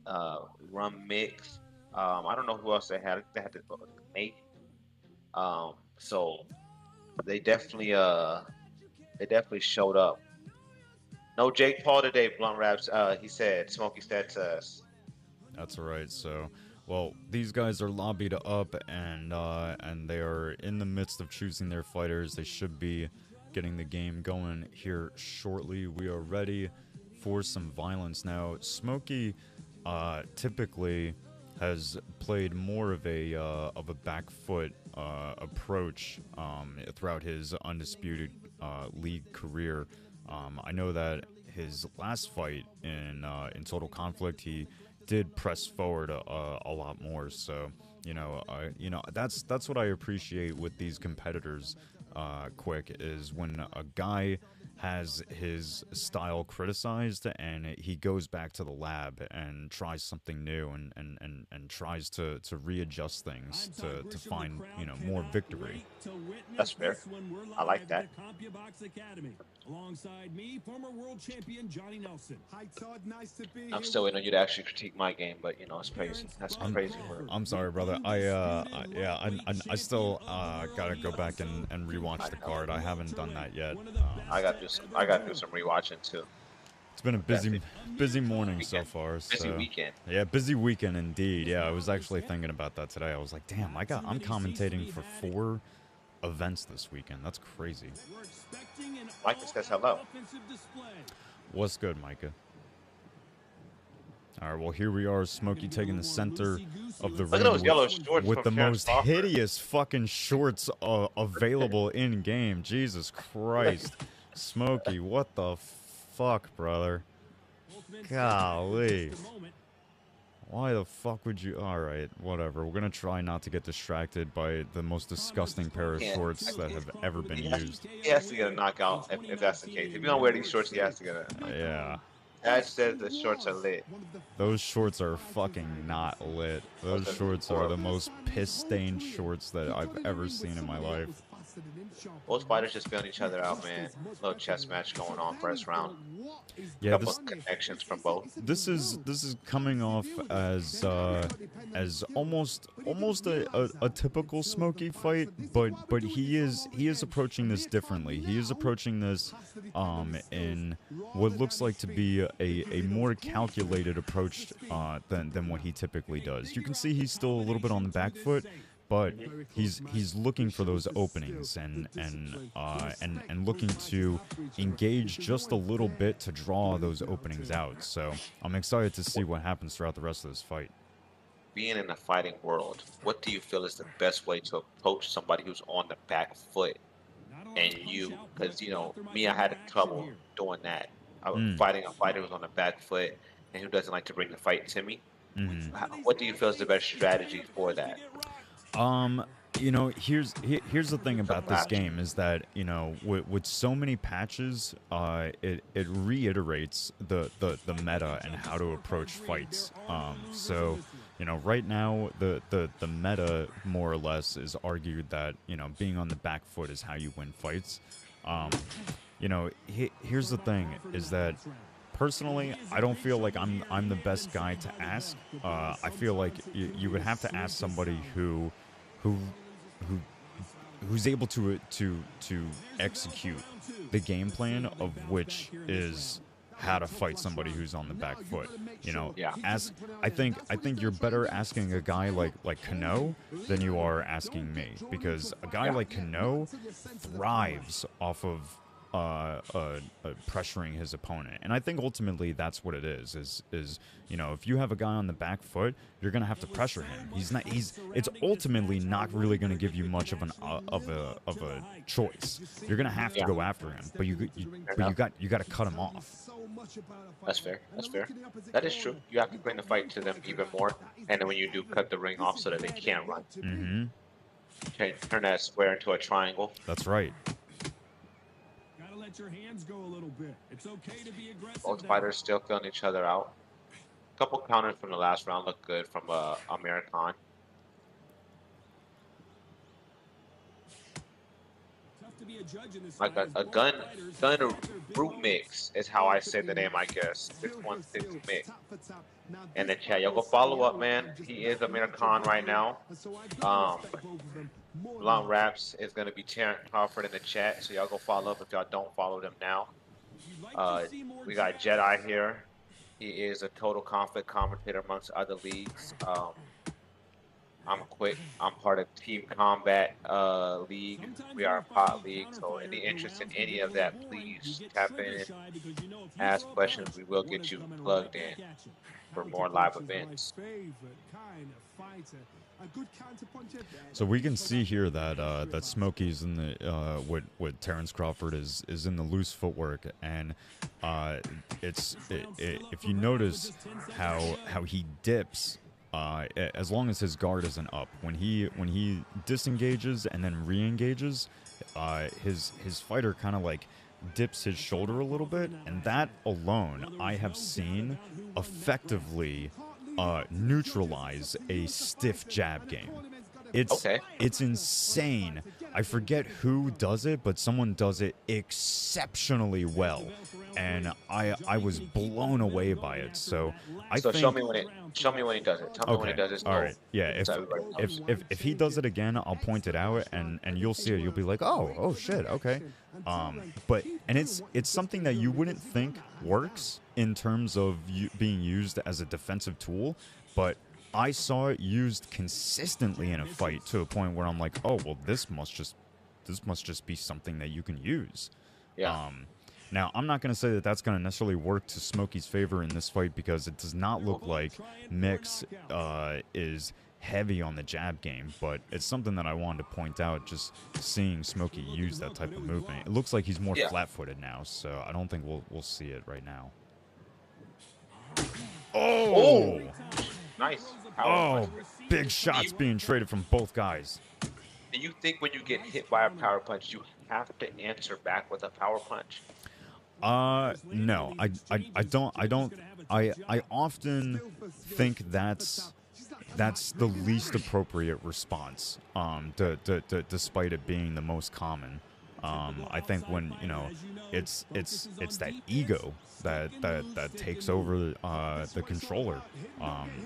Gunrunmixx. I don't know who else they had. They had to go with Nate. So they definitely showed up. No Jake Paul today, Blunt Raps. He said, Smokey said to us. That's all right. So, well, these guys are lobbied up, and they are in the midst of choosing their fighters. They should be getting the game going here shortly. We are ready for some violence now. Smokey typically has played more of a back foot approach throughout his Undisputed League career. I know that his last fight in Total Conflict, he did press forward a lot more. So that's what I appreciate with these competitors. Quick is when a guy has his style criticized and he goes back to the lab and tries something new and tries to readjust things to find more victory. That's fair. I like that. Alongside me, former world champion Johnny Nelson. Hi Todd, nice to be here. I'm still waiting on you to actually critique my game, but it's crazy. That's crazy work. I'm sorry, brother. I still gotta go back and rewatch the card. I haven't done that yet. I got to do some rewatching too. It's been a busy morning so far. Busy weekend. Yeah, busy weekend indeed. Yeah, I was actually thinking about that today. I was like, damn, I'm commentating for 4 events this weekend. That's crazy. Micah says hello. What's good, Micah? All right, well, here we are, Smokey taking the center of the ring with the most hideous fucking shorts available in game. Jesus Christ, Smokey, what the fuck, brother? Golly. Why the fuck would you? All right, whatever. We're gonna try not to get distracted by the most disgusting pair of shorts that have ever been used. He has to get a knockout if that's the case. If you don't wear these shorts, he has to get a. Yeah. Ash says the shorts are lit. Those shorts are fucking not lit. Those shorts are the most piss-stained shorts that I've ever seen in my life. Both fighters just feeling each other out, man. Little chess match going on first round. Yeah, couple connections from both. This is coming off as almost a typical Smokey fight, but he is approaching this differently. He is approaching this in what looks like to be a more calculated approach than what he typically does. You can see he's still a little bit on the back foot, but he's looking for those openings and looking to engage just a little bit to draw those openings out. So I'm excited to see what happens throughout the rest of this fight. Being in the fighting world, what do you feel is the best way to approach somebody who's on the back foot? And you, because me, I had trouble doing that. I was fighting a fighter who's on the back foot and who doesn't like to bring the fight to me. What do you feel is the best strategy for that? Here's the thing about this game is that with so many patches, it reiterates the meta and how to approach fights. So You know, right now the meta more or less is argued that, you know, being on the back foot is how you win fights. You know, here's the thing is that personally, I don't feel like I'm the best guy to ask. I feel like you would have to ask somebody who's able to execute the game plan of which is how to fight somebody who's on the back foot. You know, I think you're better asking a guy like Cunno than you are asking me, because a guy like Cunno thrives off of pressuring his opponent, and I think ultimately that's what it is you know, if you have a guy on the back foot, you're gonna have to pressure him. It's ultimately not really gonna give you much of a choice. You're gonna have to go after him, but you got to cut him off. That's fair. That's fair. That is true. You have to bring the fight to them even more, and then when you do, cut the ring off so that they can't run. Turn that square into a triangle. That's right. Your hands go a little bit. It's okay to be aggressive. Both fighters still feeling each other out. A couple counters from the last round look good from American. Like a Gunrunmixx is how I say the name, I guess. 616 in the chat. Y'all go follow up, man. He is American right now. Long Raps is going to be Terrence Crawford in the chat, so y'all go follow up if y'all don't follow them now. We got Jedi here. He is a total conflict commentator amongst other leagues. I'm quick. I'm part of Team Combat League. We are a pot league, so any interest in any of that, please tap in, ask questions. We will get you plugged in for more live events. So we can see here that that Smokey's in the with Terrence Crawford is in the loose footwork, and if you notice how he dips, as long as his guard isn't up, when he disengages and then re-engages, his fighter kind of like dips his shoulder a little bit, and that alone I have seen effectively neutralize a stiff jab game. It's insane. I forget who does it, but someone does it exceptionally well, and I was blown away by it. So I think, show me when he does it. Tell me when he does it. All right. Yeah. If he does it again, I'll point it out, and you'll see it. You'll be like, oh shit, okay. But it's something that you wouldn't think works in terms of being used as a defensive tool, but I saw it used consistently in a fight to a point where I'm like, oh well, this must just be something that you can use. Yeah. Now, I'm not going to say that that's going to necessarily work to Smokey's favor in this fight, because it does not look like Mixx is heavy on the jab game, but it's something that I wanted to point out, just seeing Smokey use that type of movement. It looks like he's more flat-footed now, so I don't think we'll see it right now. Oh! Nice. Oh, big shots being traded from both guys. Do you think when you get hit by a power punch, you have to answer back with a power punch? No, I don't. I often think that's the least appropriate response. Despite it being the most common. I think when, you know, it's that ego that takes over the controller.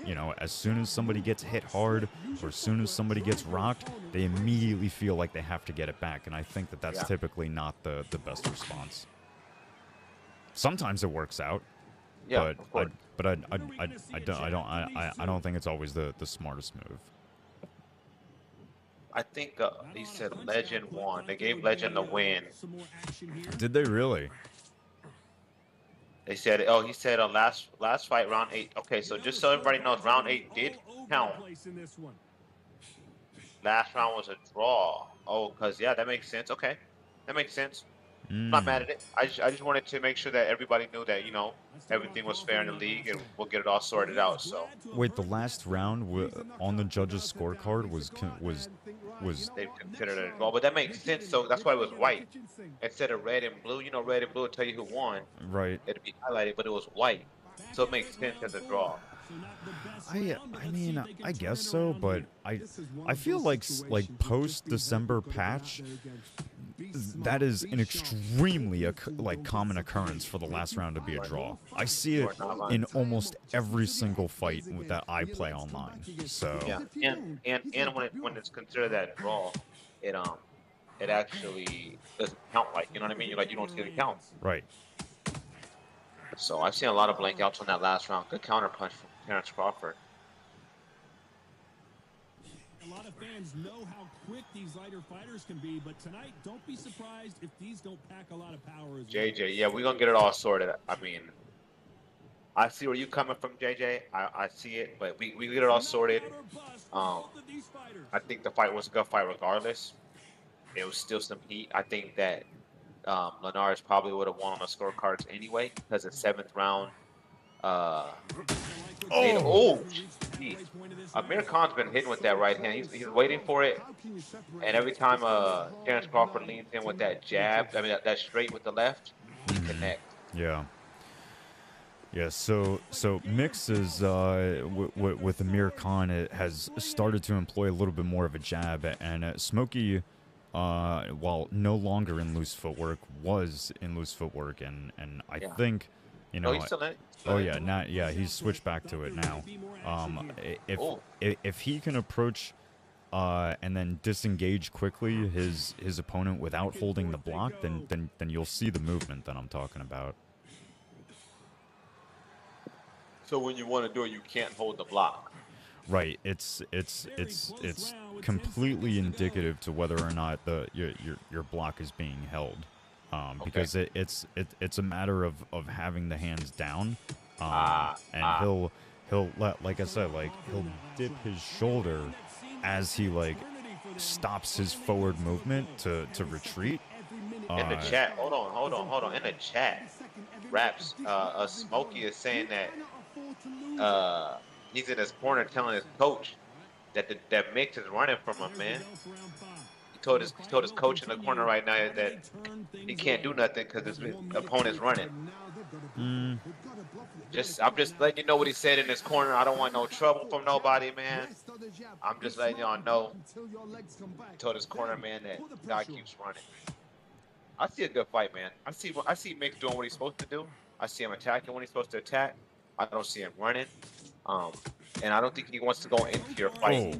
You know, as soon as somebody gets hit hard, or as soon as somebody gets rocked, they immediately feel like they have to get it back, and I think that that's typically not the best response. Sometimes it works out, but I don't think it's always the smartest move. I think he said Legend won. They gave Legend the win. Did they really? They said, oh, he said last fight, round 8. Okay, so just so everybody knows, round 8 did count. Last round was a draw. Oh, because, yeah, that makes sense. Okay, that makes sense. I'm not mad at it. I just wanted to make sure that everybody knew that, you know, everything was fair in the league, and we'll get it all sorted out. So wait, the last round on the judges' scorecard was they considered it a draw, but that makes sense. So that's why it was white instead of red and blue. You know, red and blue will tell you who won. Right. It'd be highlighted, but it was white, so it makes sense as a draw. I mean, I guess so, but I feel like post December patch, that is an extremely common occurrence for the last round to be a draw. I see it in almost every single fight that I play online. So yeah, and when it's considered that draw, it actually doesn't count, like, you know what I mean? You don't see the count. Right. So I've seen a lot of blank outs on that last round. Good counter punch from Terrence Crawford. A lot of fans know how quick these lighter fighters can be, but tonight, don't be surprised if these don't pack a lot of power as well. JJ, yeah, we're gonna get it all sorted. I mean, I see where you coming from, JJ. I see it, but we get it all sorted. I think the fight was a good fight regardless. It was still some heat. I think that Linares probably would have won on the scorecards anyway, because the 7th round. Amir Khan's been hitting with that right hand. He's waiting for it, and every time Terrence Crawford leans in with that jab, I mean that straight with the left, he connects. Yeah. Yeah, so Mixx is with Amir Khan, it has started to employ a little bit more of a jab, and Smokey, while no longer in loose footwork, was in loose footwork, and I think, you know, he's still in it. He's switched back to it now. If he can approach and then disengage quickly his opponent without holding the block, then you'll see the movement that I'm talking about. So when you want to do it, you can't hold the block. Right. It's completely indicative to whether or not your block is being held, because it's a matter of having the hands down, and he'll let, like I said, like he'll dip his shoulder as he stops his forward movement to retreat. In the chat, hold on. In the chat, Raps, Smokey is saying that he's in his corner telling his coach that that Mixx is running from him, man. He told his coach in the corner right now that he can't do nothing because his opponent's running. I'm just letting you know what he said in his corner. I don't want no trouble from nobody, man. I'm just letting y'all know. He told his corner man that guy keeps running. I see a good fight, man. I see Mixx doing what he's supposed to do. I see him attacking when he's supposed to attack. I don't see him running. And I don't think he wants to go into your fight.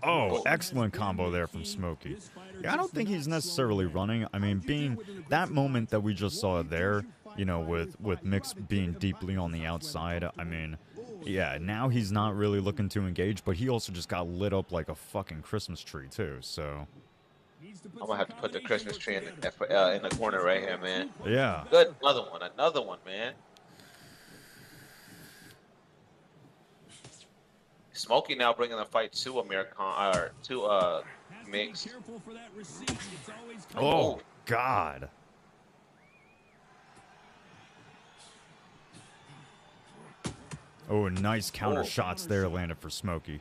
Oh, excellent combo there from Smokey. Yeah, I don't think he's necessarily running. I mean, being that moment that we just saw there, you know, with Mixx being deeply on the outside, I mean, yeah, now he's not really looking to engage, but he also just got lit up like a fucking Christmas tree, too, so... I'm gonna have to put the Christmas tree in the corner right here, man. Yeah. Good, another one, man. Smokey now bringing the fight to Amir Khan, or to Mixx. Oh God. Oh, nice counter shots there landed for Smokey.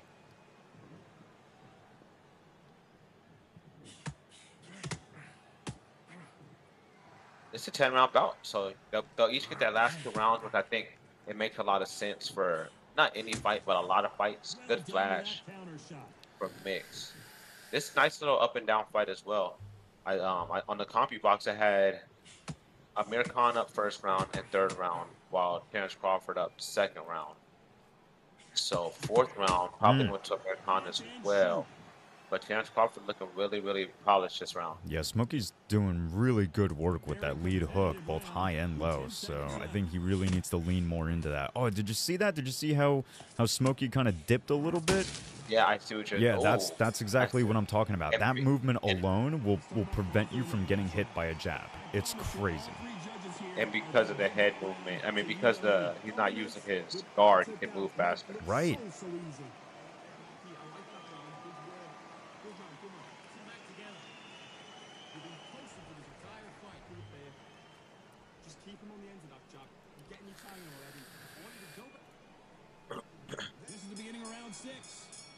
It's a 10-round bout, so they'll each get that last 2 rounds, which I think it makes a lot of sense for not any fight, but a lot of fights. Good flash from Mixx. This nice little up and down fight as well. I on the CompuBox, I had Amir Khan up 1st round and 3rd round, while Terrence Crawford up 2nd round. So 4th round probably went to Amir Khan as well. But Terrence Crawford looking really, really polished this round. Yeah, Smokey's doing really good work with that lead hook, both high and low. So I think he really needs to lean more into that. Oh, did you see that? Did you see how Smokey kind of dipped a little bit? Yeah, I see what you're doing. Yeah, that's exactly what I'm talking about. That movement alone will prevent you from getting hit by a jab. It's crazy. And because of the head movement, I mean, because he's not using his guard, he can move faster. Right.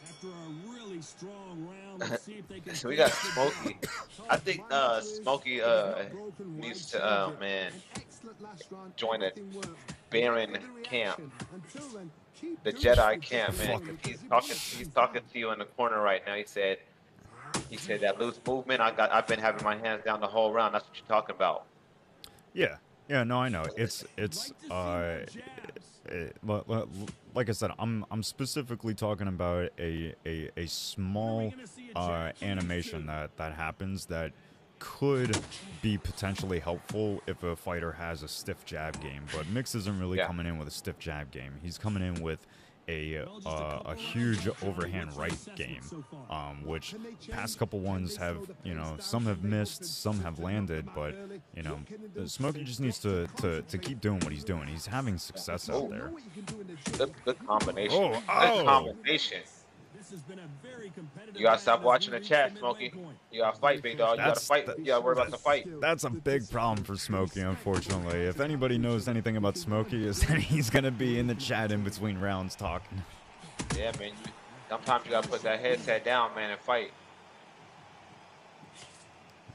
After a really strong round, let's see if they can so we got Smokey. I think Smokey needs to man join a Baron camp the Jedi camp, man. 'Cause he's talking to you in the corner right now. He said that loose movement. I've been having my hands down the whole round. That's what you're talking about. Yeah, yeah, no, I know. Like I said, I'm specifically talking about a small animation that happens that could be potentially helpful if a fighter has a stiff jab game. But Mixx isn't really coming in with a stiff jab game. He's coming in with a huge overhand right game, which past couple ones have, you know, some have missed, some have landed, but, you know, Smokey just needs to keep doing what he's doing. He's having success out there. Good combination. Good combination. You gotta stop watching the chat, Smokey. You gotta fight, big dog. You gotta fight. You gotta worry about the fight. That's a big problem for Smokey, unfortunately. If anybody knows anything about Smokey, is that he's gonna be in the chat in between rounds talking. Yeah, man. Sometimes you gotta put that headset down, man, and fight.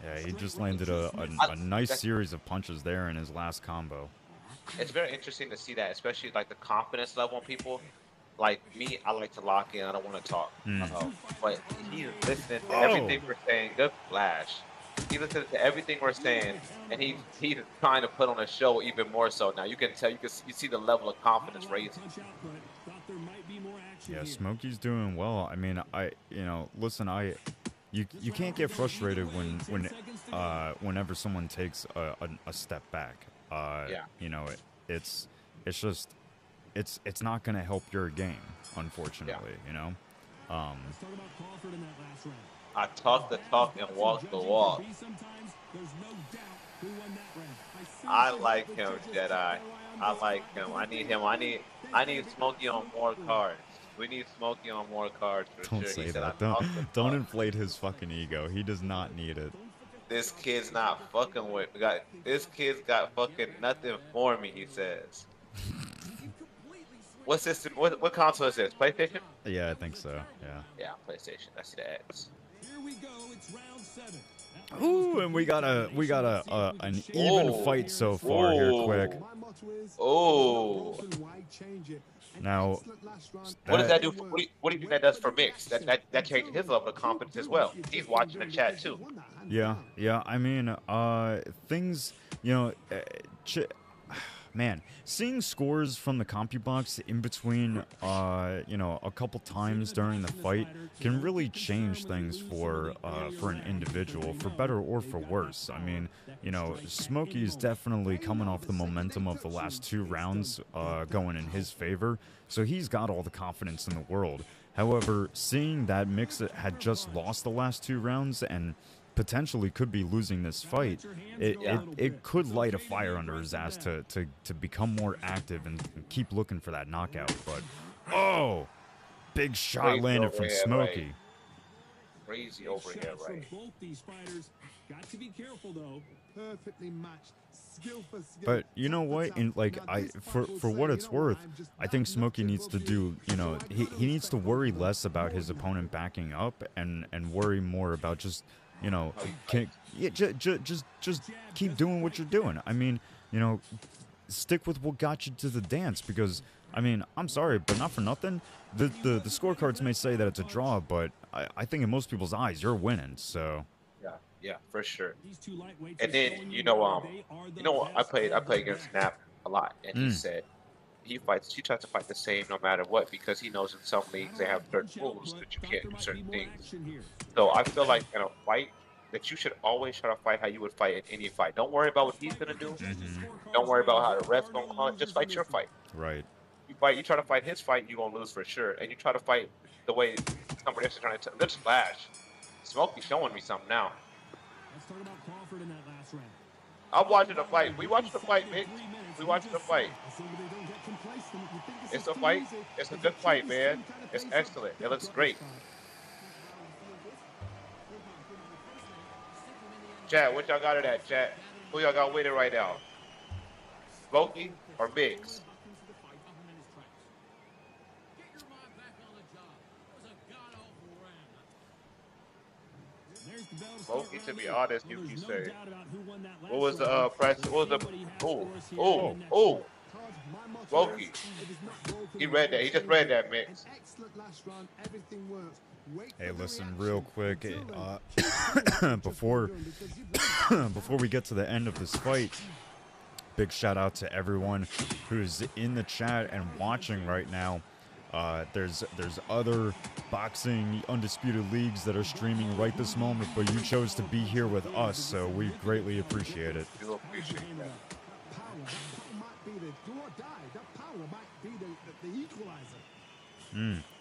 Yeah, he just landed a nice series of punches there in his last combo. It's very interesting to see that, especially like the confidence level on people. Like me, I like to lock in. I don't want to talk. But he's listening to everything we're saying. Good flash. He listens to everything we're saying, and he's trying to put on a show even more so. Now you can tell, you see the level of confidence raising. Yeah, Smokey's doing well. I mean, listen, you can't get frustrated whenever someone takes a step back. You know, it's just. It's not going to help your game, unfortunately, you know? I talk the talk and walk the walk. I like him, Jedi. I like him. I need him. I need Smokey on more cards. We need Smokey on more cards for Don't sure. say that. Don't inflate his fucking ego. He does not need it. This kid's not fucking with me. This kid's got fucking nothing for me, he says. What's this? What console is this? PlayStation? Yeah, I think so. Yeah. Yeah, PlayStation. I see the X. Here we go. It's round 7. Ooh, and we got an even fight so far here. Quick. Oh. Now, what does that do? What do you think that does for Mixx? That changes his level of confidence as well. He's watching the chat too. Yeah. I mean, things. You know. Man, seeing scores from the CompuBox in between, a couple times during the fight can really change things for an individual, for better or for worse. I mean, Smokey's definitely coming off the momentum of the last 2 rounds going in his favor, so he's got all the confidence in the world. However, seeing that Mixx had just lost the last 2 rounds and potentially could be losing this fight, it could light a fire under his ass to become more active and keep looking for that knockout. But big shot Crazy landed from overhead, Smokey. Right. Crazy overhead, right? Both these fighters got to be careful though. Perfectly matched. Skill for skill. But you know what? For what it's worth, I think Smokey needs to do. He needs to worry less about his opponent backing up and worry more about just. Just keep doing what you're doing. I mean, stick with what got you to the dance, because, I mean, I'm sorry, but not for nothing. The scorecards may say that it's a draw, but I think in most people's eyes, you're winning, so. Yeah, for sure. And then, I played against Snap a lot, and he said he tries to fight the same no matter what, because he knows in some leagues they have certain rules that you can't do certain things. So I feel like in a fight that you should always try to fight how you would fight in any fight. Don't worry about what he's gonna do. Don't worry about how the ref's gonna call it. Just fight your fight. Right. You try to fight his fight, you're gonna lose for sure. And you try to fight the way somebody else is trying to. Let's flash. Smokey's showing me something now. Let's talk about Crawford in that last round. I'm watching the fight. We watched the fight, Mixx. We watched the fight. It's a fight. It's a good fight, man. It's excellent. It looks great. Chat, what y'all got it at, chat? Who y'all got waiting right now? Smokey or Mixx? Smokey, to be honest, Yuuki said. What was the price? What was the? Smokey. He read that. He just read that, Mix. Hey, listen, real quick, before we get to the end of this fight, big shout out to everyone who's in the chat and watching right now. There's other boxing undisputed leagues that are streaming right this moment, but you chose to be here with us, so we greatly appreciate it. We appreciate that.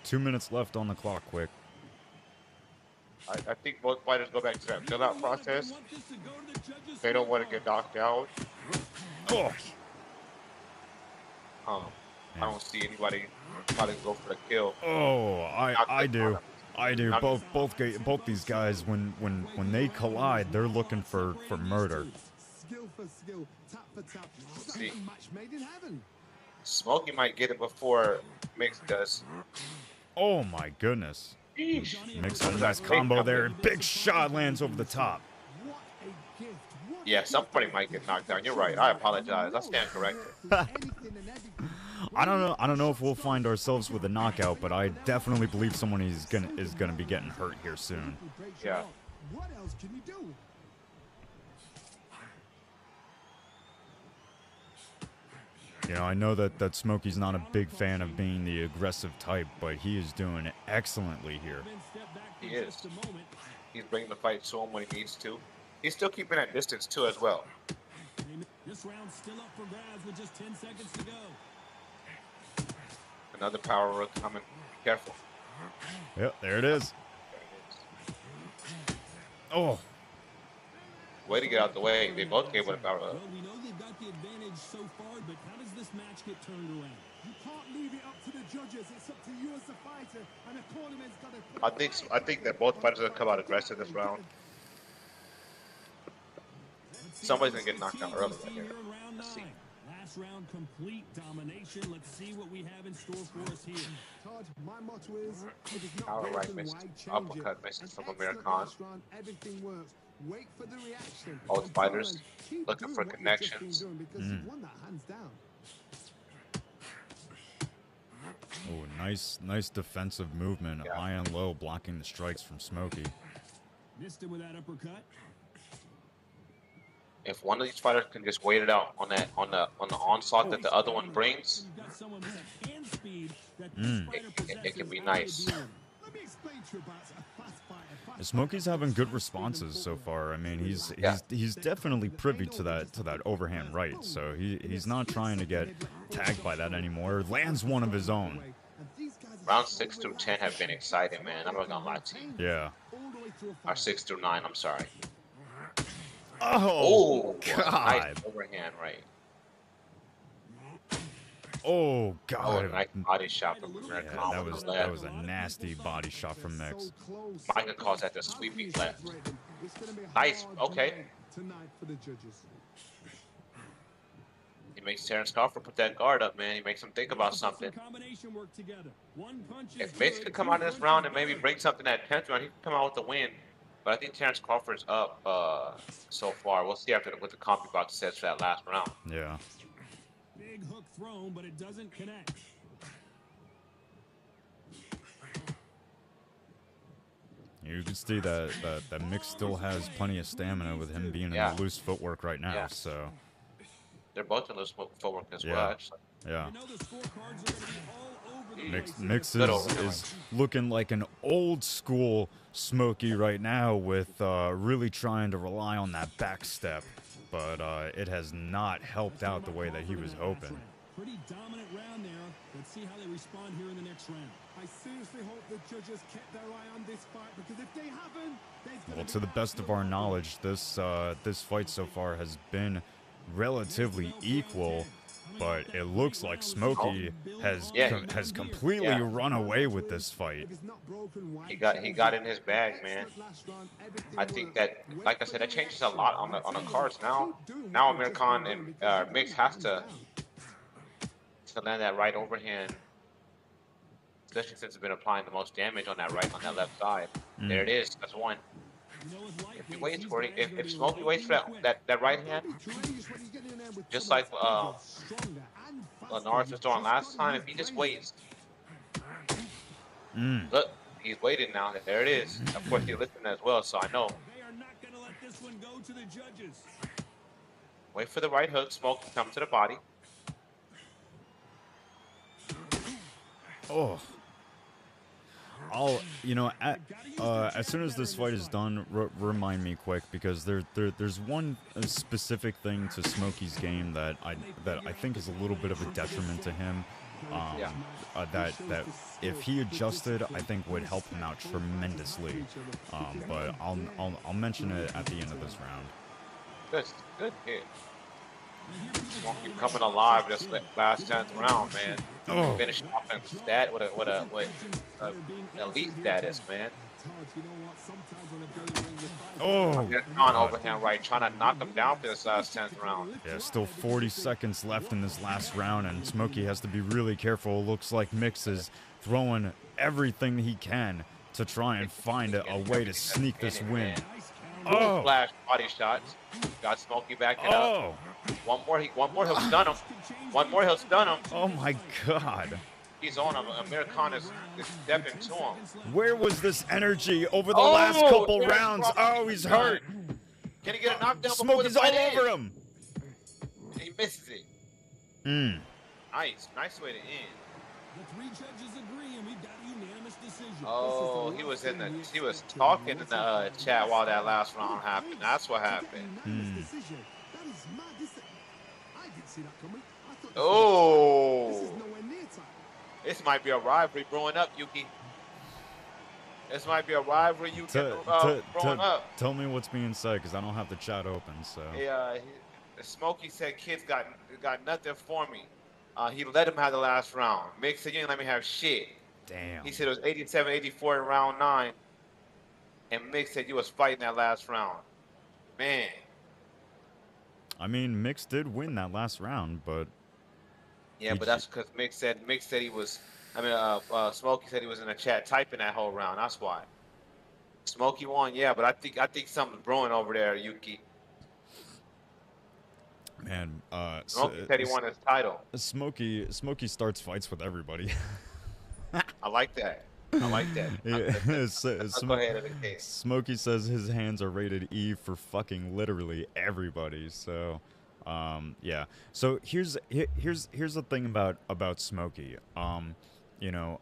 2 minutes left on the clock, quick. I think both fighters go back to that fill-out process. They don't want to get knocked out. Oh. I don't see anybody trying to go for the kill. Oh, I do. Both these guys, when they collide, they're looking for murder. See, Smokey might get it before Mix does. Oh my goodness. Mix a nice combo there. Big shot lands over the top. Yeah, somebody might get knocked down. You're right. I apologize. I stand corrected. I don't know if we'll find ourselves with a knockout, but I definitely believe someone is gonna be getting hurt here soon. Yeah. What else can you do? You know, I know that Smokey's not a big fan of being the aggressive type, but he is doing excellently here. He is. He's bringing the fight to him when he needs to. He's still keeping that distance too as well. This round's still up for grabs with just 10 seconds to go. Another power hook coming. Be careful. Yep, there it is. Oh. Way to get out the way. They both gave it a power hook. Well, we know they've got the advantage so far, but how does this match get turned around? You can't leave it up to the judges. It's up to you as a fighter, and the tournament's got to. I think that both fighters are gonna come out aggressive this round. Somebody's gonna get knocked out early right here. Let's see. Last round complete domination. Let's see what we have in store for us here. Todd, my motto is it is not All right, broken, misses. why change Uppercut it? misses from An American. excellent last round, everything works. Wait for the reaction. Both fighters Keep looking doing for what you've just been connections. doing because you've won that hands down. Oh, nice defensive movement. Yeah. High and low, blocking the strikes from Smokey. Missed him with that uppercut. If one of these fighters can just wait it out on the onslaught that the other one brings, You've got someone with that hand speed that it can be nice. Let me explain to you about a fast fighter. Smokey's having good responses so far. I mean, he's definitely privy to that overhand right. So he's not trying to get tagged by that anymore. Lands one of his own. Round 6 through 10 have been exciting, man. I'm not gonna lie to you. Yeah. Or 6 through 9, I'm sorry. Oh, God. Nice overhand right. Oh, God. Oh, nice body shot from American. Yeah, that was a nasty body shot from Mix. Micah calls that the sweeping left. Nice. Okay. Tonight for the judges. He makes Terrence Crawford put that guard up, man. He makes him think about something. Combination work together. One punch If Mix could come out of this round and maybe bring something that 10th round, he could come out with the win. But I think Terrence Crawford's up so far. We'll see after what the CompuBox says for that last round. Yeah. Big hook thrown, but it doesn't connect. You can see that Mix still has plenty of stamina with him being in the loose footwork right now. Yeah. So They're both in loose footwork as well, actually. Yeah. You know the scorecards are going to be all over the Mix Good is looking like an old school Smokey right now with really trying to rely on that back step, but it has not helped out the way that he was hoping. Pretty dominant round there. Let's see how they respond here in the next round. I seriously hope the judges kept their eye on this fight because if they haven't, Well, to the best of our knowledge, this fight so far has been relatively equal, but it looks like Smokey has completely run away with this fight. He got in his bag, man. I think that, like I said, that changes a lot on the cards now. Now American and Mix has to land that right overhand, especially since it's been applying the most damage on that left side. There it is. That's one. If he waits for it, if Smokey waits for that right hand, just like Norris was doing last time, if he just waits, look, he's waiting now. There it is. Of course, he listened as well, so I know. They are not going to let this one go to the judges. Wait for the right hook. Smokey come to the body. Oh. As soon as this fight is done, remind me quick, because there's one specific thing to Smokey's game that I think is a little bit of a detriment to him. That if he adjusted, I think would help him out tremendously. But I'll mention it at the end of this round. Good hit. Smokey coming alive this last 10th round, man. Oh. Finish off and stat with elite status, man. Oh, on overhand right, trying to knock him down for this last 10th round. Yeah, still 40 seconds left in this last round, and Smokey has to be really careful. It looks like Mixx is throwing everything he can to try and find a way to sneak this win. Oh, Flash body shots. Got Smokey back it up. One more he'll stun him. One more he'll stun him. Oh my God. He's on him. Amir Khan is stepping to him. Where was this energy over the last couple rounds? Oh, he's hurt. Can he get a knockdown? Smokey's all over him. He misses it. Nice way to end. The three judges agree, and we've got a unanimous decision. Oh, he was talking in the chat while that last round happened. That's what happened. Oh, this might be a rivalry growing up, Yuuki. This might be a rivalry you growing up. Tell me what's being said, because I don't have the chat open. So yeah, Smokey said, "Kids got nothing for me." He let him have the last round. Mixx said, "You didn't let me have shit." Damn. He said it was 87-84 in round 9, and Mixx said you was fighting that last round. Man. I mean, Mixx did win that last round, but yeah, but that's because Mixx said he was. I mean, Smokey said he was in the chat typing that whole round. That's why. Smokey won, yeah, but I think something's brewing over there, Yuuki. Man, Smokey said he won his title. Smokey starts fights with everybody. I like that. I like that. Yeah. Go ahead in the case. Smokey says his hands are rated E for fucking literally everybody. So, yeah. So here's the thing about Smokey. You know,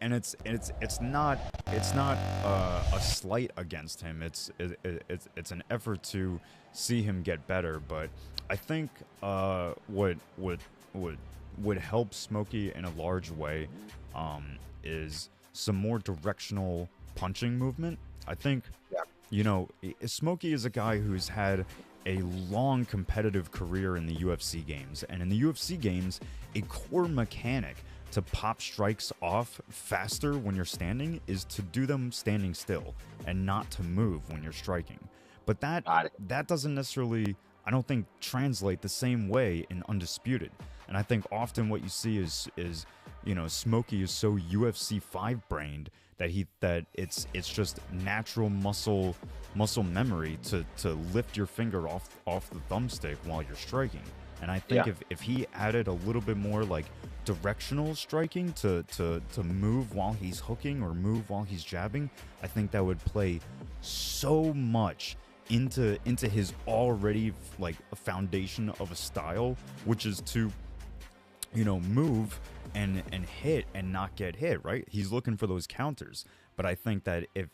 and it's not a slight against him. It's an effort to see him get better. But I think what would help Smokey in a large way is some more directional punching movement. I think, you know, Smokey is a guy who's had a long competitive career in the UFC games. And in the UFC games, a core mechanic to pop strikes off faster when you're standing is to do them standing still and not to move when you're striking. But that doesn't necessarily, I don't think, translate the same way in Undisputed. And I think often what you see is you know, Smokey is so UFC 5 brained that it's just natural muscle memory to lift your finger off the thumbstick while you're striking. And I think if he added a little bit more like directional striking to move while he's hooking or move while he's jabbing, I think that would play so much into his already like a foundation of a style, which is to, you know, move and hit and not get hit, right? He's looking for those counters. But I think that if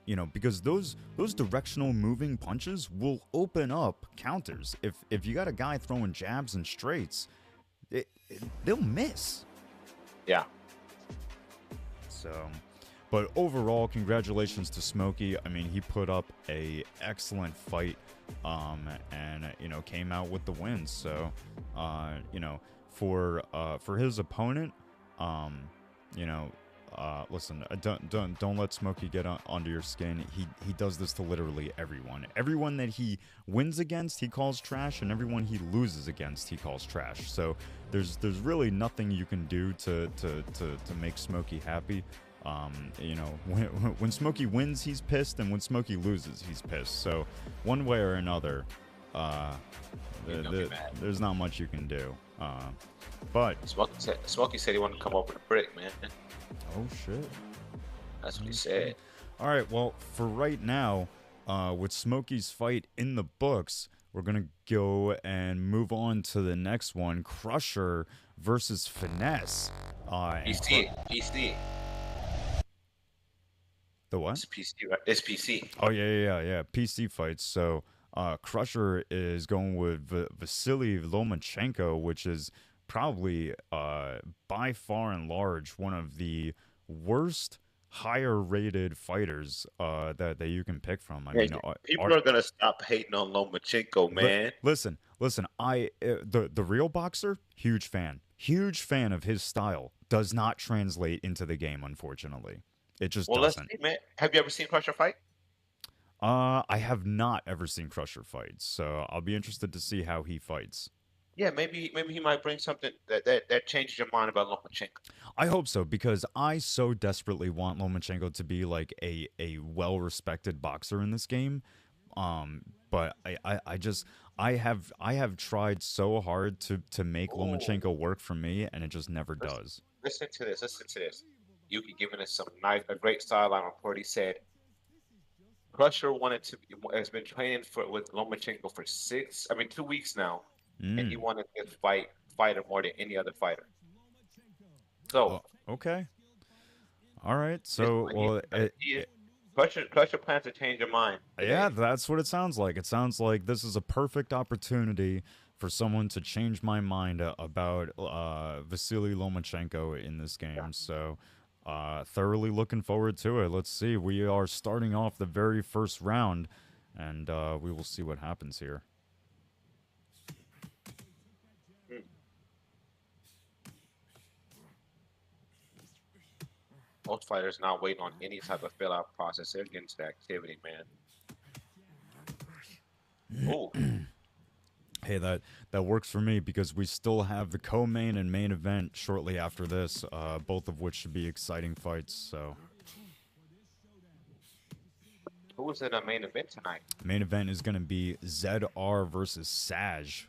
you know, because those directional moving punches will open up counters. If you got a guy throwing jabs and straights, they'll miss. Yeah. So, but overall, congratulations to Smokey. I mean, he put up a excellent fight, and you know, came out with the win. So, you know, for his opponent, you know. Listen, don't let Smokey get under your skin. He does this to literally everyone. Everyone that he wins against, he calls trash, and everyone he loses against, he calls trash. So there's really nothing you can do to make Smokey happy. You know, when Smokey wins, he's pissed, and when Smokey loses, he's pissed. So one way or another, there's not much you can do. But Smokey said he wanted to come up with a brick, man. Oh shit. That's what he said. All right. Well, for right now, with Smokey's fight in the books, we're gonna go and move on to the next one: Crusher versus Finesse. PC. The what? It's PC, right? It's PC. Oh yeah. PC fights. So Crusher is going with Vasily Lomachenko, which is probably by far and large one of the worst higher rated fighters that you can pick from. I mean, people are gonna stop hating on Lomachenko, man. Listen. The real boxer, huge fan of his style. Does not translate into the game, unfortunately. It just doesn't. Let's see, man. Have you ever seen Crusher fight? I have not ever seen Crusher fight, so I'll be interested to see how he fights. Yeah, maybe he might bring something that changes your mind about Lomachenko. I hope so, because I so desperately want Lomachenko to be like a well-respected boxer in this game. But I have tried so hard to make Lomachenko work for me, and it just never does. Listen to this. Yuuki giving us a great sideline report. He said Crusher has been training with Lomachenko for 2 weeks now, and he wanted to fight him more than any other fighter. So okay, all right. So Crusher plans to change your mind. Yeah, that's what it sounds like. It sounds like this is a perfect opportunity for someone to change my mind about Vasily Lomachenko in this game. Yeah. So thoroughly looking forward to it. Let's see. We are starting off the very first round, and we will see what happens here. Most fighters not waiting on any type of fill-out process. They're getting to the activity, man. Oh. Hey, that works for me, because we still have the co-main and main event shortly after this, both of which should be exciting fights. So, who is in the main event tonight? Main event is going to be ZedR versus Saj,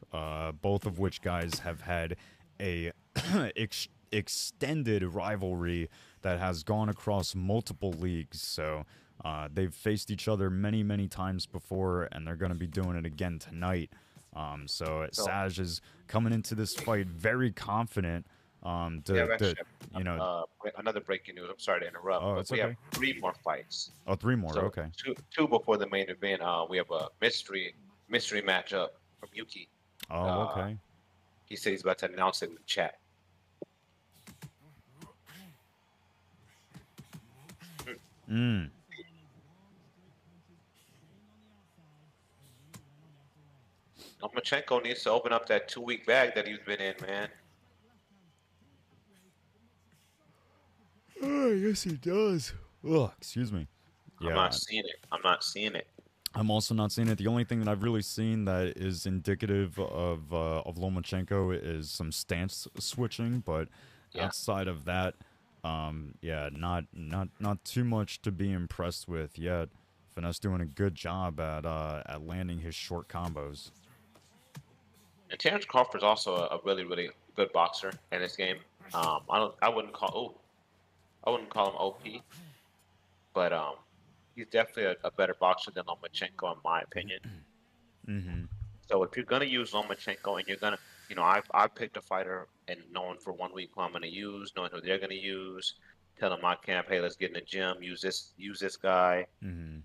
both of which guys have had a extended rivalry that has gone across multiple leagues. So they've faced each other many times before, and they're going to be doing it again tonight. So Saj is coming into this fight very confident. Another breaking news. I'm sorry to interrupt. Oh, but we have 3 more fights. Oh, 3 more. So Okay. Two before the main event. We have a mystery matchup from Yuuki. Oh, okay. He said he's about to announce it in the chat. Lomachenko needs to open up that 2-week bag that he's been in, man. Oh, yes, he does. Ugh, excuse me. Yeah. I'm not seeing it. I'm also not seeing it. The only thing that I've really seen that is indicative of Lomachenko is some stance switching, but outside of that, not too much to be impressed with yet. Finesse doing a good job at landing his short combos. And Terrence Crawford's also a really good boxer in this game. I wouldn't call him OP, but he's definitely a better boxer than Lomachenko, in my opinion. So if you're gonna use Lomachenko, and you're gonna, I picked a fighter and knowing for 1 week who I'm gonna use, knowing who they're gonna use, telling my camp, hey, let's get in the gym, use this guy, doing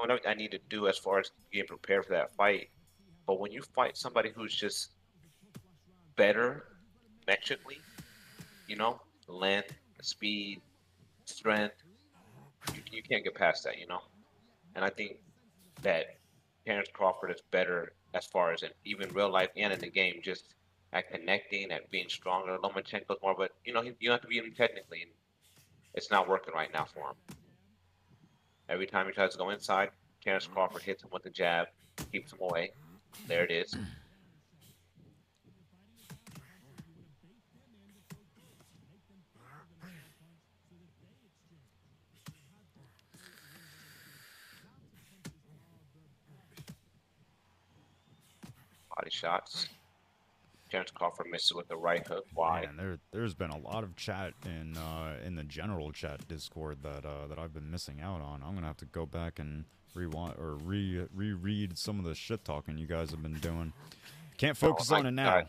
everything I need to do as far as getting prepared for that fight. But when you fight somebody who's just better metrically, length, speed, strength, you can't get past that, And I think that Terrence Crawford is better as far as in even real life and in the game, just at connecting, at being stronger. Lomachenko's more, but you have to beat him technically, and it's not working right now for him. Every time he tries to go inside, Terrence Crawford hits him with a jab, keeps him away. There it is. shots. Terrence Crawford misses with the right hook. Why? Man, there's been a lot of chat in the general chat Discord that I've been missing out on. I'm gonna have to go back and reread some of the shit talking you guys have been doing. Can't focus on it now.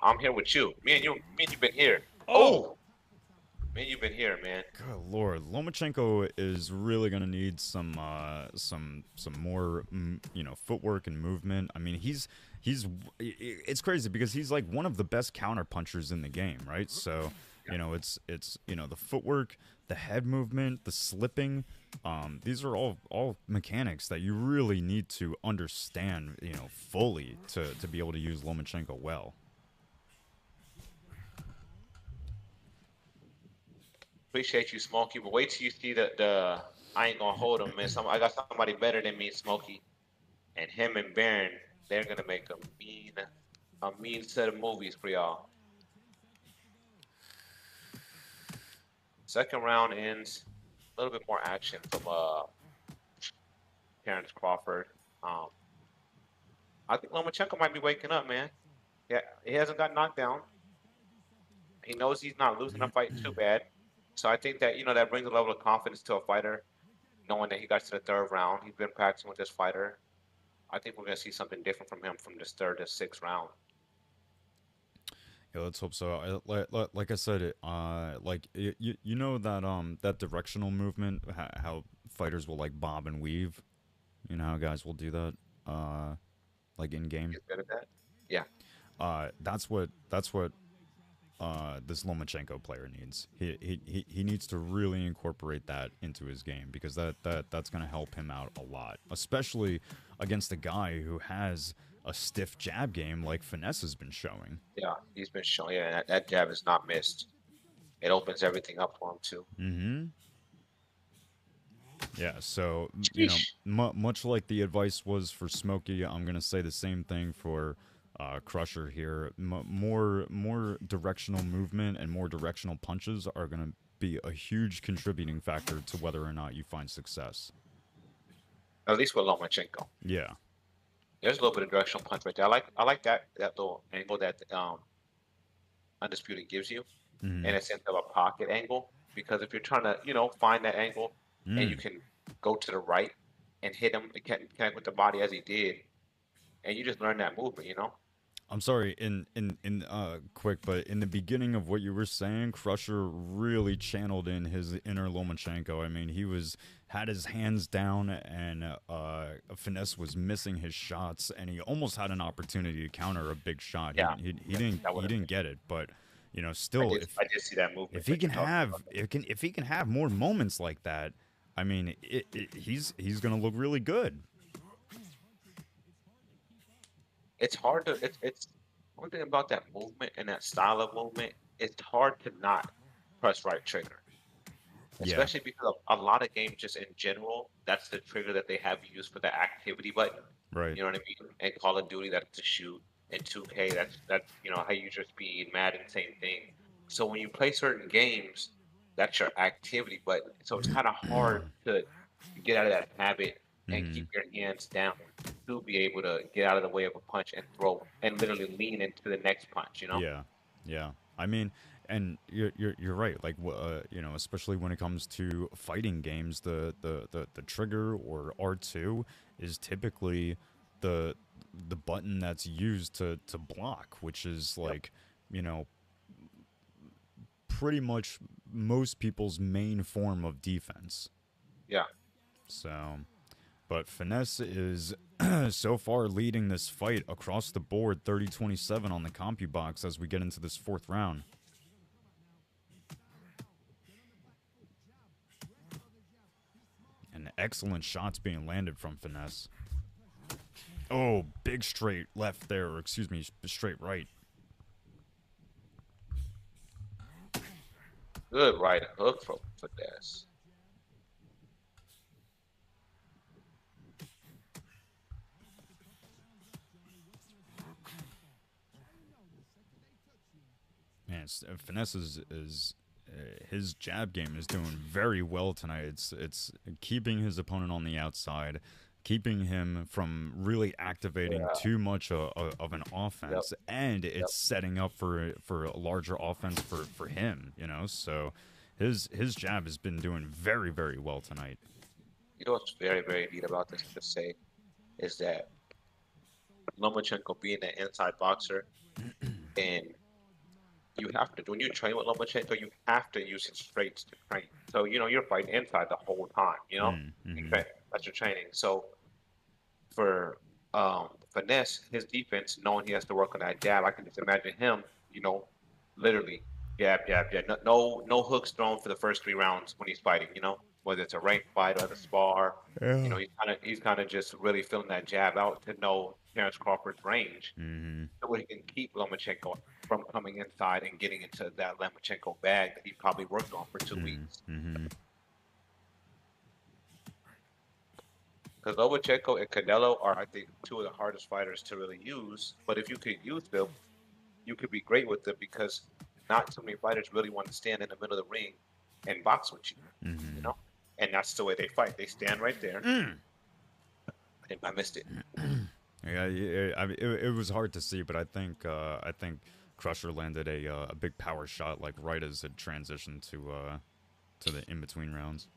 I'm here with you. Me and you've been here. Oh! Man, you've been here, man. Good lord, Lomachenko is really gonna need some more, footwork and movement. I mean, it's crazy because he's like one of the best counter punchers in the game, right? So, it's the footwork, the head movement, the slipping. These are all mechanics that you really need to understand, fully to be able to use Lomachenko well. Appreciate you, Smokey, but wait till you see the I ain't gonna hold him, man. I got somebody better than me, Smokey, and him and Baron. They're gonna make a mean set of movies for y'all. Second round ends a little bit more action from Terrence Crawford. I think Lomachenko might be waking up, man. Yeah, he hasn't got knocked down. He knows he's not losing a fight too bad. So I think that, that brings a level of confidence to a fighter, knowing that he got to the third round. He's been practicing with this fighter. I think we're going to see something different from him from this third to sixth round. Yeah, let's hope so. Like I said, you know that directional movement, how fighters will like bob and weave. You know how guys will do that, like in game. He's good at that. Yeah. That's what this Lomachenko player needs. He needs to really incorporate that into his game because that's going to help him out a lot, especially against a guy who has a stiff jab game like Finesse has been showing. Yeah, he's been showing. Yeah, that jab is not missed. It opens everything up for him too. Mm-hmm. Yeah, so much like the advice was for Smokey, I'm gonna say the same thing for Crusher here. More directional movement and more directional punches are gonna be a huge contributing factor to whether or not you find success. At least with Lomachenko. Yeah. There's a little bit of directional punch right there. I like that little angle that Undisputed gives you, in a sense of a pocket angle. Because if you're trying to, find that angle, and you can go to the right and hit him and connect with the body as he did, and you just learn that movement, I'm sorry, quick, but in the beginning of what you were saying, Crusher really channeled in his inner Lomachenko. I mean, he had his hands down, and Finesse was missing his shots, and he almost had an opportunity to counter a big shot. Yeah, he didn't get it, but still, I did see that movement. If he can have more moments like that, I mean, he's gonna look really good. It's hard to. It's one thing about that movement and that style of movement. It's hard to not press right trigger, especially because a lot of games, just in general, that's the trigger that they have used for the activity button. Right. You know what I mean? And Call of Duty, that's to shoot. And 2K, that's how you use your speed. Madden, same thing. So when you play certain games, that's your activity button. So it's kind of hard to get out of that habit and keep your hands down to be able to get out of the way of a punch and throw and literally lean into the next punch. Yeah. I mean, and you're right. Like especially when it comes to fighting games, the trigger or R2 is typically the button that's used to block, which is like pretty much most people's main form of defense. Yeah. So, but Finesse is so far leading this fight across the board, 30-27 on the CompuBox as we get into this fourth round. And excellent shots being landed from Finesse. Oh, big straight left there, or excuse me, straight right. Good right hook from Finesse. Man, Finesse is his jab game is doing very well tonight. It's keeping his opponent on the outside. keeping him from really activating too much of an offense, and it's setting up for a larger offense for him, you know. So his jab has been doing very, very well tonight. You know what's very, very neat about this to say is that Lomachenko being an inside boxer, and you have to, when you train with Lomachenko, you have to use his straights to train. So, you know, you're fighting inside the whole time, you know? That's your training. So for Finesse, his defense, knowing he has to work on that jab, I can just imagine him, you know, literally jab, jab, jab. No hooks thrown for the first 3 rounds when he's fighting, you know? Whether it's a ranked fight or the spar, you know, he's kind of just really filling that jab out to know Terrence Crawford's range, so where he can keep Lomachenko from coming inside and getting into that Lomachenko bag that he probably worked on for 2 weeks. Because Lomachenko and Canelo are, I think, 2 of the hardest fighters to really use. But if you could use them, you could be great with them because not so many fighters really want to stand in the middle of the ring and box with you, you know? And that's the way they fight. They stand right there. And I missed it. Yeah, I mean, it was hard to see, but I think Crusher landed a big power shot like right as it transitioned to the in between rounds.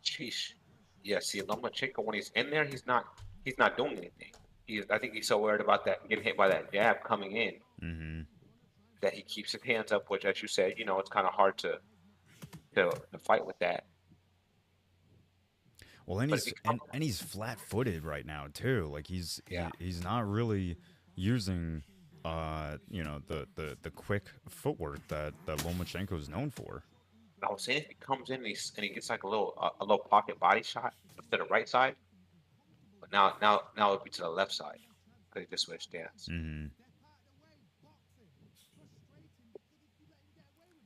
Sheesh. Yeah, see, Lomachenko, when he's in there, he's not doing anything. I think he's so worried about that getting hit by that jab coming in that he keeps his hands up, which, as you said, you know, it's kind of hard to fight with that. Well, and he's flat-footed right now too. Like he's not really using you know, the quick footwork that Lomachenko is known for. I was saying if he comes in and he gets like a little pocket body shot to the right side, but now it'll be to the left side because he just switched stance.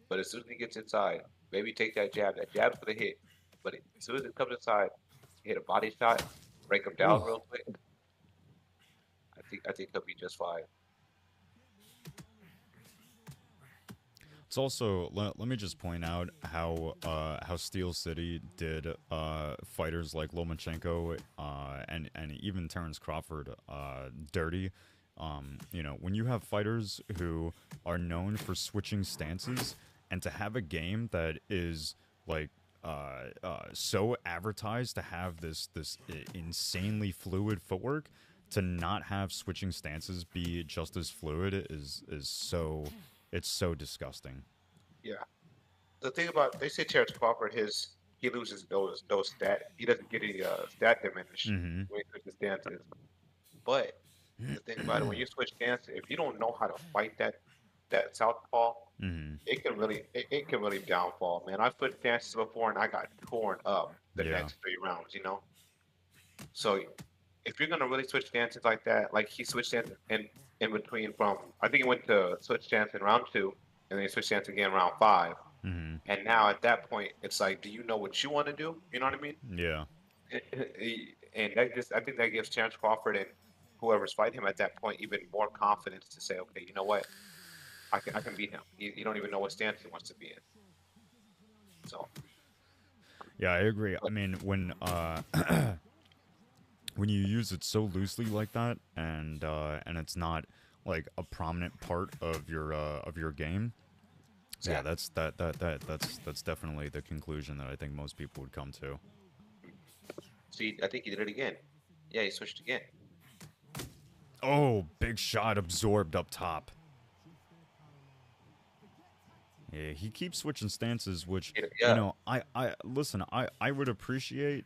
But as soon as he gets inside, maybe take that jab. That jab's for the hit. But as soon as it comes inside, hit a body shot, break him down real quick. I think he'll be just fine. It's also, let me just point out how Steel City did fighters like Lomachenko and even Terrence Crawford dirty. You know, when you have fighters who are known for switching stances, and to have a game that is like so advertised to have this insanely fluid footwork, to not have switching stances be just as fluid is so, it's so disgusting. Yeah. The thing about, they say Terrence Crawford, he loses those stat. He doesn't get any stat diminish when he switches stances. But the thing about it, when you switch stances, if you don't know how to fight that southpaw, it can really downfall, man. I've switched stances before and I got torn up the next 3 rounds, you know. So if you're gonna really switch stances like that, like he switched stances in between from, I think he went to switch stance in round 2, and then he switched stance again round 5. And now at that point, it's like, do you know what you want to do? You know what I mean? Yeah. And I think that gives Terrence Crawford and whoever's fighting him at that point even more confidence to say, okay, you know what? I can beat him. You don't even know what stance he wants to be in. So. Yeah, I agree. I mean, when when you use it so loosely like that, and it's not like a prominent part of your game. So yeah, that's definitely the conclusion that I think most people would come to. See, I think he did it again. Yeah, he switched again. Oh, big shot absorbed up top. Yeah, he keeps switching stances, which you know, I listen. I would appreciate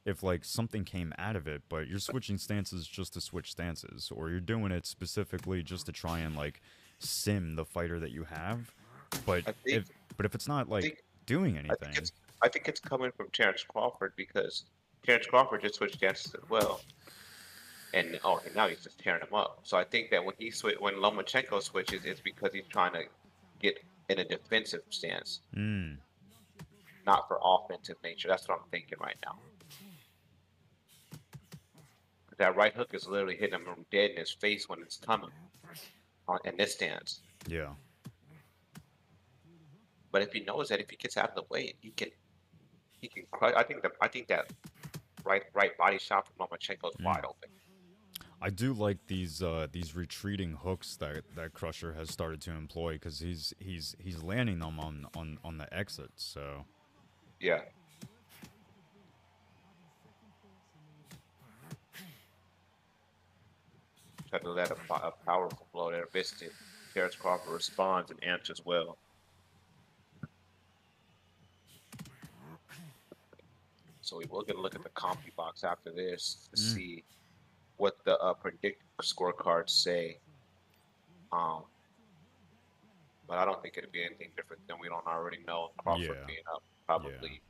if like something came out of it, but you're switching stances just to switch stances, or you're doing it specifically just to try and like sim the fighter that you have. But if it's not like doing anything, I think it's coming from Terrence Crawford, because Terrence Crawford just switched stances as well, and now he's just tearing him up. So I think that when Lomachenko switches, it's because he's trying to get in a defensive stance, not for offensive nature. That's what I'm thinking right now. That right hook is literally hitting him dead in his face when it's coming in this stance. Yeah. But if he knows that if he gets out of the way, he can crush. I think that right body shot from Lomachenko is wide open. I do like these retreating hooks that Crusher has started to employ because he's landing them on the exit. So yeah. Tried to let a powerful blow there. Missed it. Terrence Crawford responds and answers well. So we will get a look at the CompuBox after this to see what the predictive scorecards say. But I don't think it'd be anything different than we don't already know. Crawford being up probably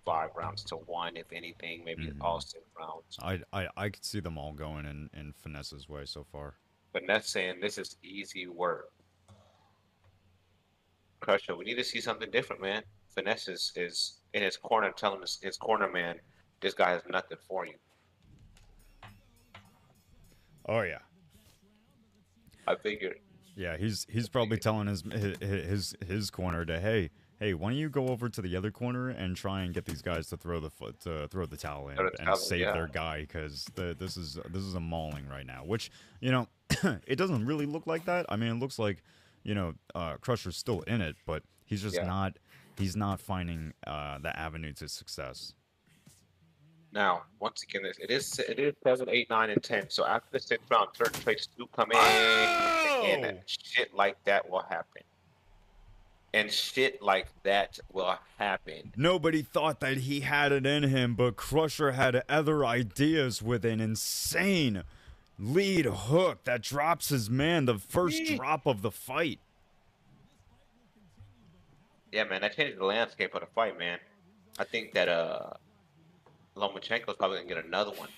5 rounds to 1, if anything, maybe all 6 rounds. I could see them all going in Finesse's way so far. Finesse saying this is easy work. Crusher, we need to see something different, man. Finesse is in his corner telling his corner man, this guy has nothing for you. Oh yeah. I figured. Yeah, he's probably telling his corner to hey, why don't you go over to the other corner and try and get these guys to throw the towel in and save their guy because this is a mauling right now. Which it doesn't really look like that. I mean, it looks like Crusher's still in it, but he's just not. He's not finding the avenue to success. Now, once again, it is 7, 8, 9, and 10. So after the 6th round, certain traits do come in, and shit like that will happen. And shit like that will happen. Nobody thought that he had it in him, but Crusher had other ideas with an insane lead hook that drops his man the first drop of the fight. Yeah, man, that changed the landscape of the fight, man. I think that Lomachenko's probably gonna get another one.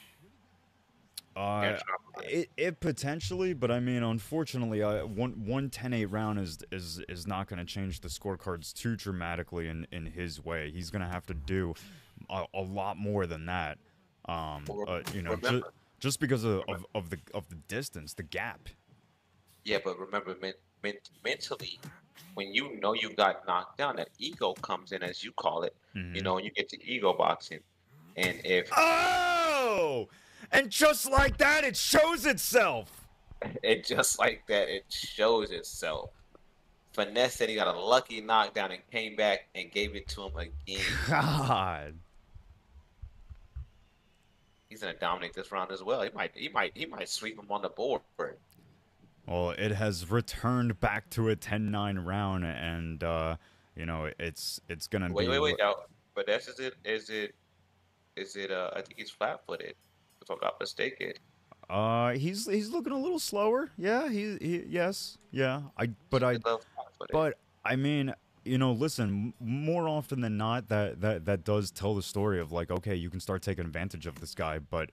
It potentially, but I mean, unfortunately, one 10-8 round is not going to change the scorecards too dramatically in his way. He's going to have to do a lot more than that. Just because of the distance, the gap. Yeah, but remember, mentally, when you know you got knocked down, that ego comes in, as you call it. You know, and you get to ego boxing, and if and just like that, it shows itself. It shows itself. Finesse said he got a lucky knockdown and came back and gave it to him again. God, he's gonna dominate this round as well. He might sweep him on the board. Well, it has returned back to a 10-9 round, and it's gonna be. Wait. Now, but is it? I think he's flat-footed, if I'm not mistaken. He's looking a little slower. Yeah, yes. But I mean, listen, more often than not, that does tell the story of like, okay, you can start taking advantage of this guy, but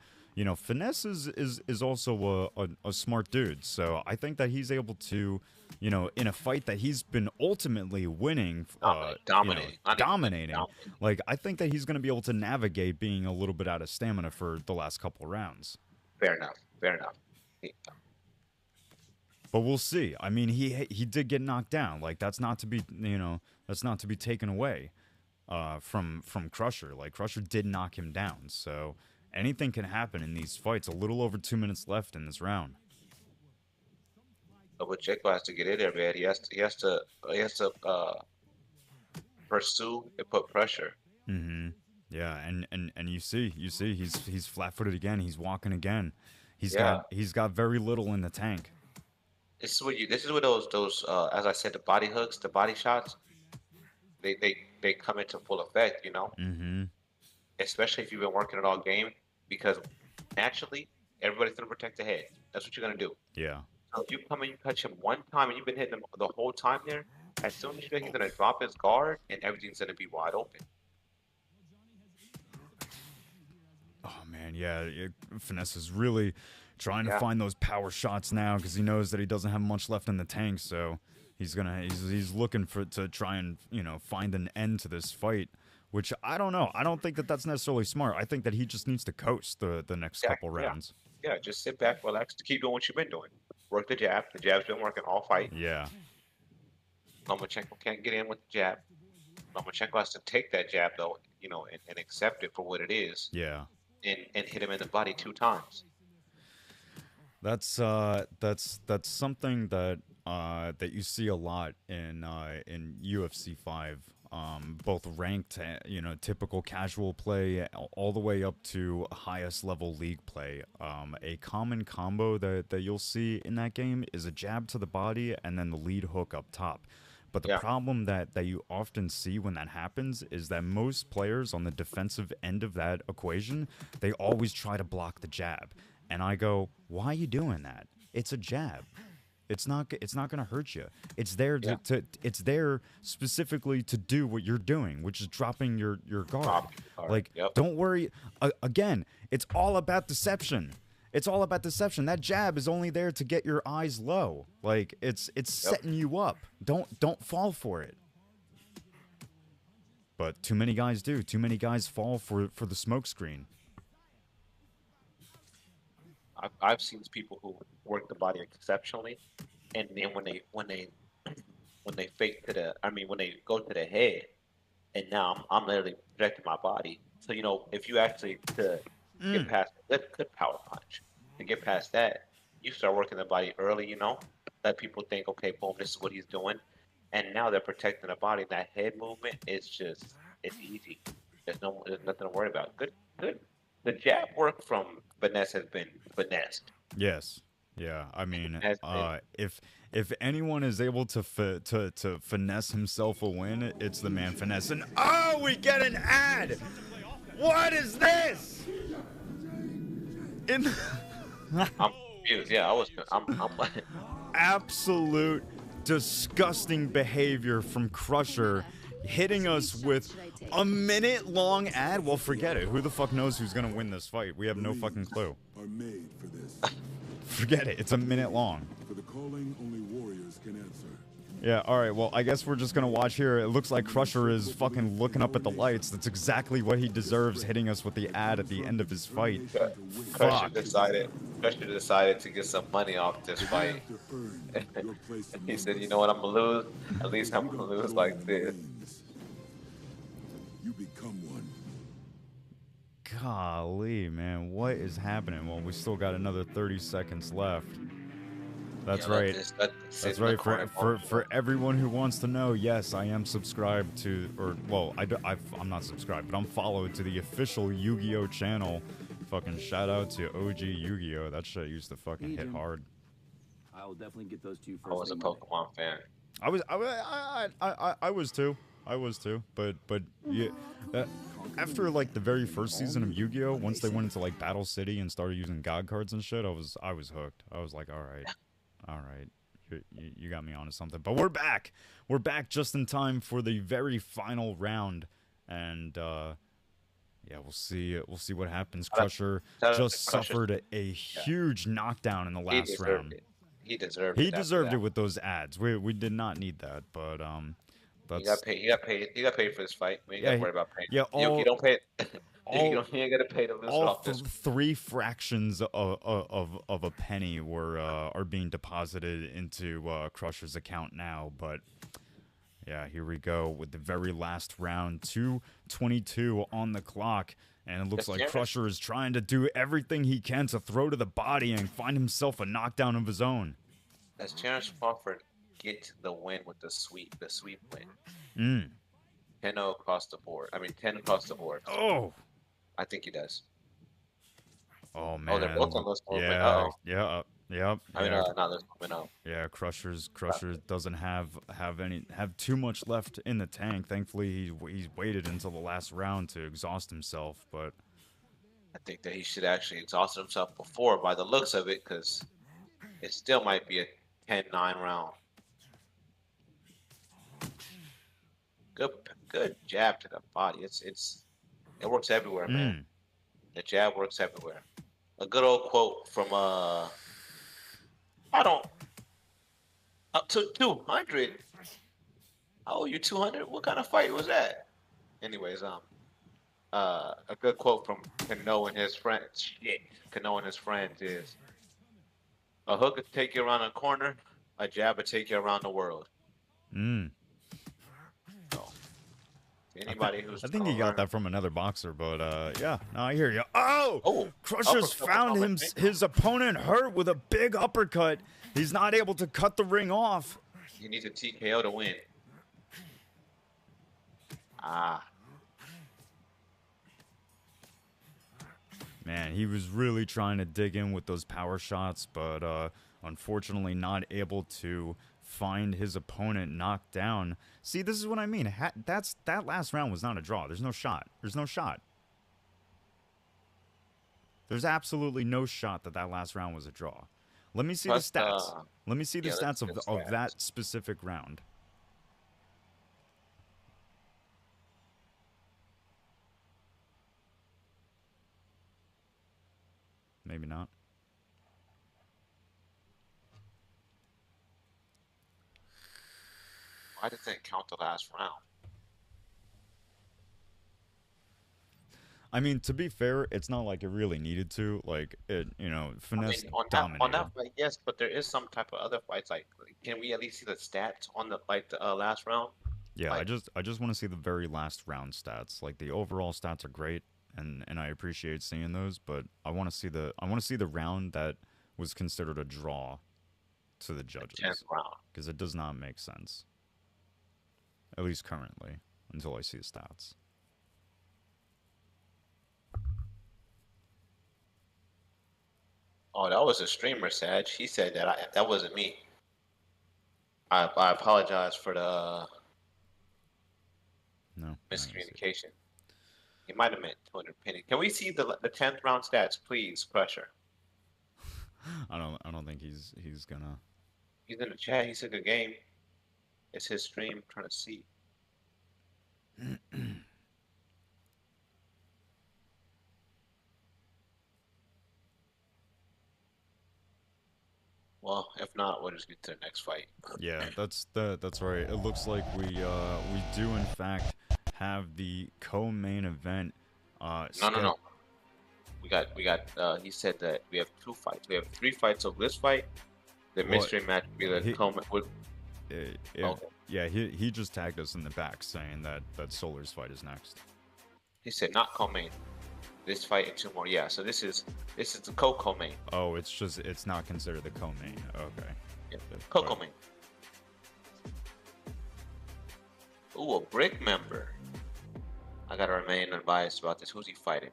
Finesse is also a smart dude. So I think that he's able to, in a fight that he's been ultimately winning, dominating. Like, I think that he's going to be able to navigate being a little bit out of stamina for the last couple of rounds. Fair enough. But we'll see. I mean, he did get knocked down. Like, that's not to be taken away from Crusher. Like, Crusher did knock him down. So anything can happen in these fights. A little over 2 minutes left in this round. But Jeko has to get in there, man. He has to pursue and put pressure. Mm-hmm. Yeah, and you see he's flat-footed again. He's walking again. He's got very little in the tank. This is where those as I said, the body hooks, the body shots, they come into full effect. Mm-hmm. Especially if you've been working it all game, because naturally everybody's gonna protect the head. That's what you're gonna do. Yeah. So if you come and you touch him one time and you've been hitting him the whole time there, as soon as you think he's gonna drop his guard and everything's gonna be wide open. Oh man, yeah. Finesse is really trying to find those power shots now because he knows that he doesn't have much left in the tank. So he's looking to try and find an end to this fight. Which I don't know. I don't think that that's necessarily smart. I think that he just needs to coast the next couple rounds. Yeah, just sit back, relax, keep doing what you've been doing. Work the jab. The jab's been working all fight. Yeah. Lomachenko can't get in with the jab. Lomachenko has to take that jab though, you know, and accept it for what it is. Yeah. And hit him in the body 2 times. That's something that that you see a lot in UFC 5. Both ranked, you know, typical casual play, all the way up to highest level league play. A common combo that you'll see in that game is a jab to the body and then the lead hook up top. But the problem that you often see when that happens is that most players on the defensive end of that equation, they always try to block the jab. And I go, why are you doing that? It's a jab. It's not going to hurt you. It's there it's there specifically to do what you're doing, which is dropping your guard. Like, don't worry. Again, it's all about deception. It's all about deception. That jab is only there to get your eyes low. Like, it's setting you up. Don't fall for it. But too many guys do. Too many guys fall for the smoke screen. I've seen people who work the body exceptionally, and then when they fake to the, when they go to the head, and now I'm literally projecting my body. So, you know, if you actually get past good power punch, to get past that, you start working the body early. You know, let people think, okay, boom, this is what he's doing, and now they're protecting the body. That head movement is just, it's easy. There's nothing to worry about. Good. The jab work from Finesse has been finessed. Yes. Yeah. I mean, if anyone is able to finesse himself a win, it's the man Finesse. And we get an ad. What is this? I'm confused. Yeah, I'm absolute disgusting behavior from Crusher. Hitting us with a minute-long ad? Well, forget it. Who the fuck knows who's gonna win this fight? We have no fucking clue. Forget it. It's a minute long. For the calling, only warriors can answer. Yeah, alright, well, I guess we're just gonna watch here. It looks like Crusher is fucking looking up at the lights. That's exactly what he deserves, hitting us with the ad at the end of his fight. Crusher decided to get some money off this fight. He said, you know what, I'm gonna lose? At least I'm gonna lose like this. You become one. Golly, man, what is happening? Well, we still got another 30 seconds left. That's right. That's right. For everyone who wants to know, yes, I am subscribed to, or well, I'm not subscribed, but I'm followed to the official Yu-Gi-Oh channel. Fucking shout out to OG Yu-Gi-Oh. That shit used to fucking hit hard. I will definitely get those two first. I was a Pokemon fan. I was too. But yeah, after like the very first season of Yu-Gi-Oh, once they went into like Battle City and started using God cards and shit, I was hooked. I was like, all right, you got me onto something. But we're back just in time for the very final round, and yeah, we'll see what happens. Crusher just suffered a huge knockdown in the last round. He deserved it with those ads. We did not need that, but he got paid for this fight. We ain't got to worry about paying. Yeah, you don't pay. You ain't got to pay to lose off this. 3 fractions of a penny are being deposited into Crusher's account now, but yeah, here we go with the very last round. 2:22 on the clock, and it looks like Crusher is trying to do everything he can to throw to the body and find himself a knockdown of his own. Does Terrence Crawford get the win with the sweep win? 10-0 across the board. 10 across the board. Oh, I think he does. Oh man. Oh, they're both on this board. Yeah. Not this one. Yeah, Crusher doesn't have too much left in the tank. Thankfully, he's waited until the last round to exhaust himself. But I think that he should actually exhaust himself before, by the looks of it, because it still might be a 10-9 round. Good jab to the body. It works everywhere, man. The jab works everywhere. A good old quote from up to 200. I owe you 200. What kind of fight was that? Anyways, a good quote from Cunno and his friends. Cunno and his friends is: a hook will take you around a corner, a jab will take you around the world. So, anybody who's I think he got that from another boxer, but yeah, no, I hear you. Oh, Crusher's found his opponent hurt with a big uppercut. He's not able to cut the ring off. He needs a TKO to win. Man, he was really trying to dig in with those power shots, but unfortunately not able to find his opponent knocked down. See, this is what I mean. That last round was not a draw. There's no shot. There's no shot. There's absolutely no shot that last round was a draw. Let me see the stats. Let me see the stats of that specific round. Maybe not. Why did that count the last round? I mean, to be fair, it's not like it really needed to. Like, Finesse dominated. On that fight, yes, but there is some type of other fights. Like, can we at least see the stats on the last round? Yeah, like, I just want to see the very last round stats. Like, the overall stats are great, and I appreciate seeing those, but I want to see the round that was considered a draw to the judges. 10th round, because it does not make sense. At least currently, until I see the stats. Oh, that was a streamer, Saj. He said that that wasn't me. I apologize for the miscommunication. He might have meant 200 penny. Can we see the 10th round stats, please, Crusher? I don't think he's gonna. He's in the chat. He said good game. It's his stream. I'm trying to see. Well, if not, we'll just get to the next fight. Yeah, that's right. It looks like we do in fact have the co-main event. No. We got. He said that we have 2 fights. We have 3 fights of this fight. The mystery match will be the co-main. Okay. Yeah, he just tagged us in the back saying that Sxlar's fight is next. He said not co-main. This fight and 2 more. Yeah, so this is the co-main. Oh, it's not considered the co-main. Okay. Yeah, co-main. Ooh, a brick member. I gotta remain unbiased about this. Who's he fighting?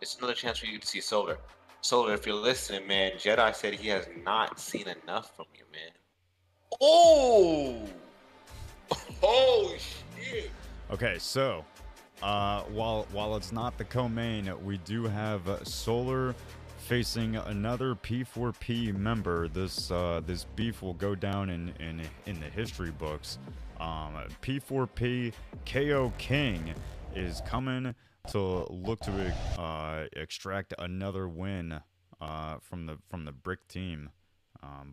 It's another chance for you to see Sxlar. Sxlar, if you're listening, man, Jedi said he has not seen enough from you, man. Oh! Oh, shit! Okay, so while it's not the co-main, we do have Sxlar facing another P4P member. This beef will go down in the history books. P4P KO King is coming to look to extract another win from the Brick team,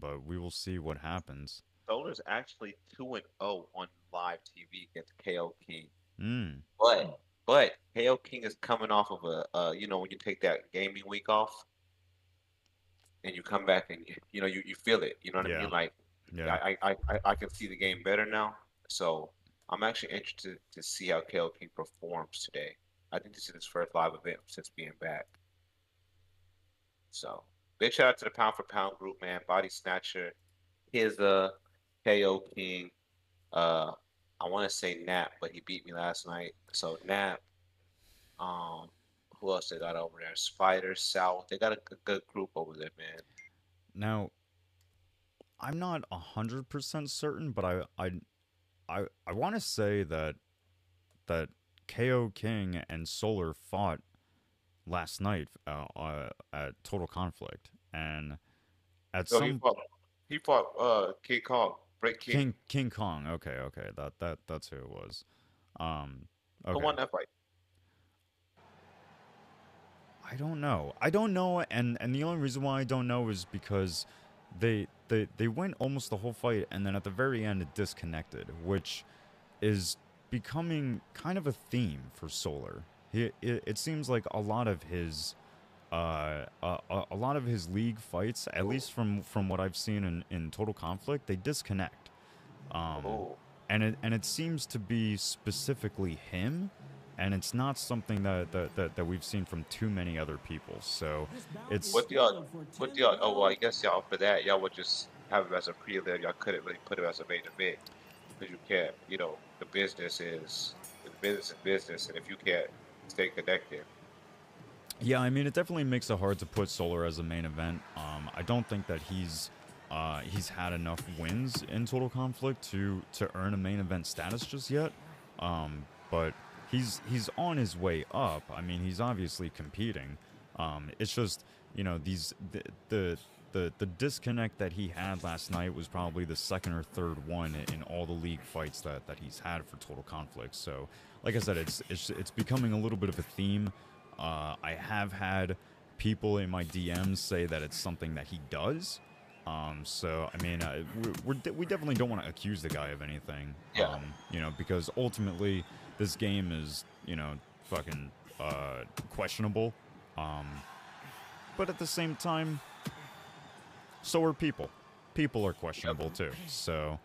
but we will see what happens. Sxlar's actually 2-0 on live TV against KO King. But KO King is coming off of a when you take that gaming week off and you come back and you feel it. You know what I mean? Like, I can see the game better now. So I'm actually interested to see how KO King performs today. I think this is his first live event since being back. So big shout out to the Pound for Pound group, man. Body Snatcher. Here's KO King. I want to say Nap, but he beat me last night. So Nap. Who else they got over there? Spider, South. They got a good group over there, man. Now, I'm not 100% certain, but I want to say that KO King and Sxlar fought last night at Total Conflict, and at he fought King Kong. King Kong. Okay. That's who it was. Okay. Who won that fight? I don't know, and the only reason why I don't know is because they went almost the whole fight, and then at the very end it disconnected, which is becoming kind of a theme for Sxlar. It seems like a lot of his a lot of his league fights, at least from what I've seen in Total Conflict, they disconnect. And it seems to be specifically him, and it's not something that we've seen from too many other people. So it's What y'all? Oh well, I guess y'all for that y'all would just have it as a prelim. Y'all couldn't really put it as a main event because you can't. You know, the business is business, and if you can't stay connected. Yeah, I mean, it definitely makes it hard to put Sxlar as a main event. I don't think that he's had enough wins in Total Conflict to earn a main event status just yet. But he's on his way up. I mean, he's obviously competing. It's just, you know, the disconnect that he had last night was probably the second or third one in all the league fights that he's had for Total Conflict. So, like I said, it's becoming a little bit of a theme. I have had people in my DMs say that it's something that he does. So, I mean, we definitely don't want to accuse the guy of anything. Yeah. You know, because ultimately this game is, you know, fucking questionable. But at the same time, so are people. People are questionable too. So,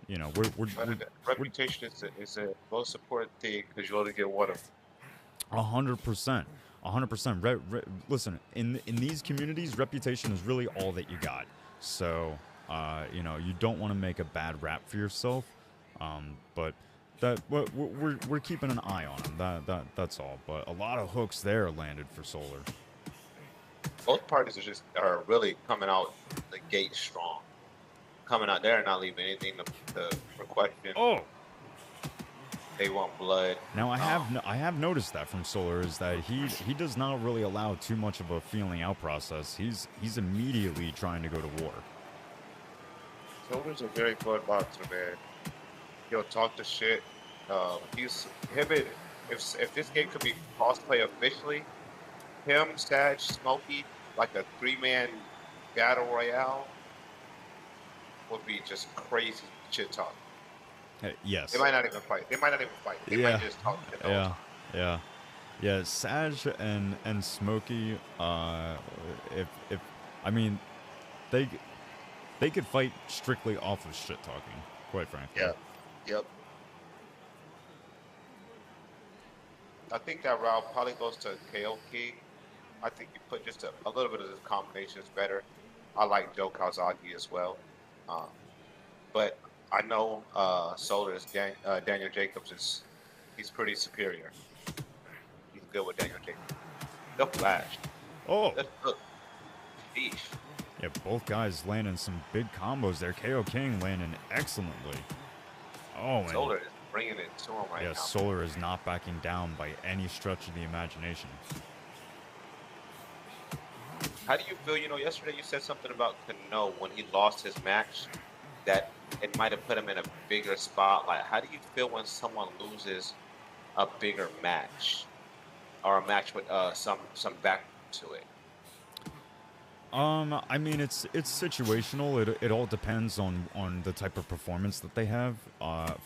you know, reputation is a most important thing because you only get one of them. 100%. 100%. Listen, in these communities, reputation is really all that you got. So, you know, you don't want to make a bad rap for yourself. But that we're keeping an eye on him. That's all. But a lot of hooks there landed for Sxlar. Both parties are really coming out the gate strong. Coming out there and not leaving anything for question. Oh. They want blood. Now I have noticed that from Sxlar is that he does not really allow too much of a feeling out process. He's immediately trying to go to war. Sxlar's a very fun boxer, man. He'll talk the shit. If this game could be crossplay officially, him, Saj, Smokey, like a 3-man battle royale would be just crazy shit talk. Yes. They might not even fight. They might just talk shit the whole time. Yeah. Saj and Smokey, if I mean, they could fight strictly off of shit talking, quite frankly. Yeah. Yep. I think that route probably goes to KO King. I think you put just a little bit of this combination is better. I like Joe Kazaki as well. But I know Sxlar's Daniel Jacobs he's pretty superior. He's good with Daniel Jacobs. They'll flash. Oh. Look. Sheesh. Yeah, both guys landing some big combos there. KO King landing excellently. Oh, man. Sxlar is bringing it to him right now. Yeah, Sxlar is not backing down by any stretch of the imagination. How do you feel? You know, yesterday you said something about Cunno when he lost his match, that it might have put him in a bigger spotlight. How do you feel when someone loses a bigger match, or a match with some back to it? I mean, it's situational. It all depends on the type of performance that they have.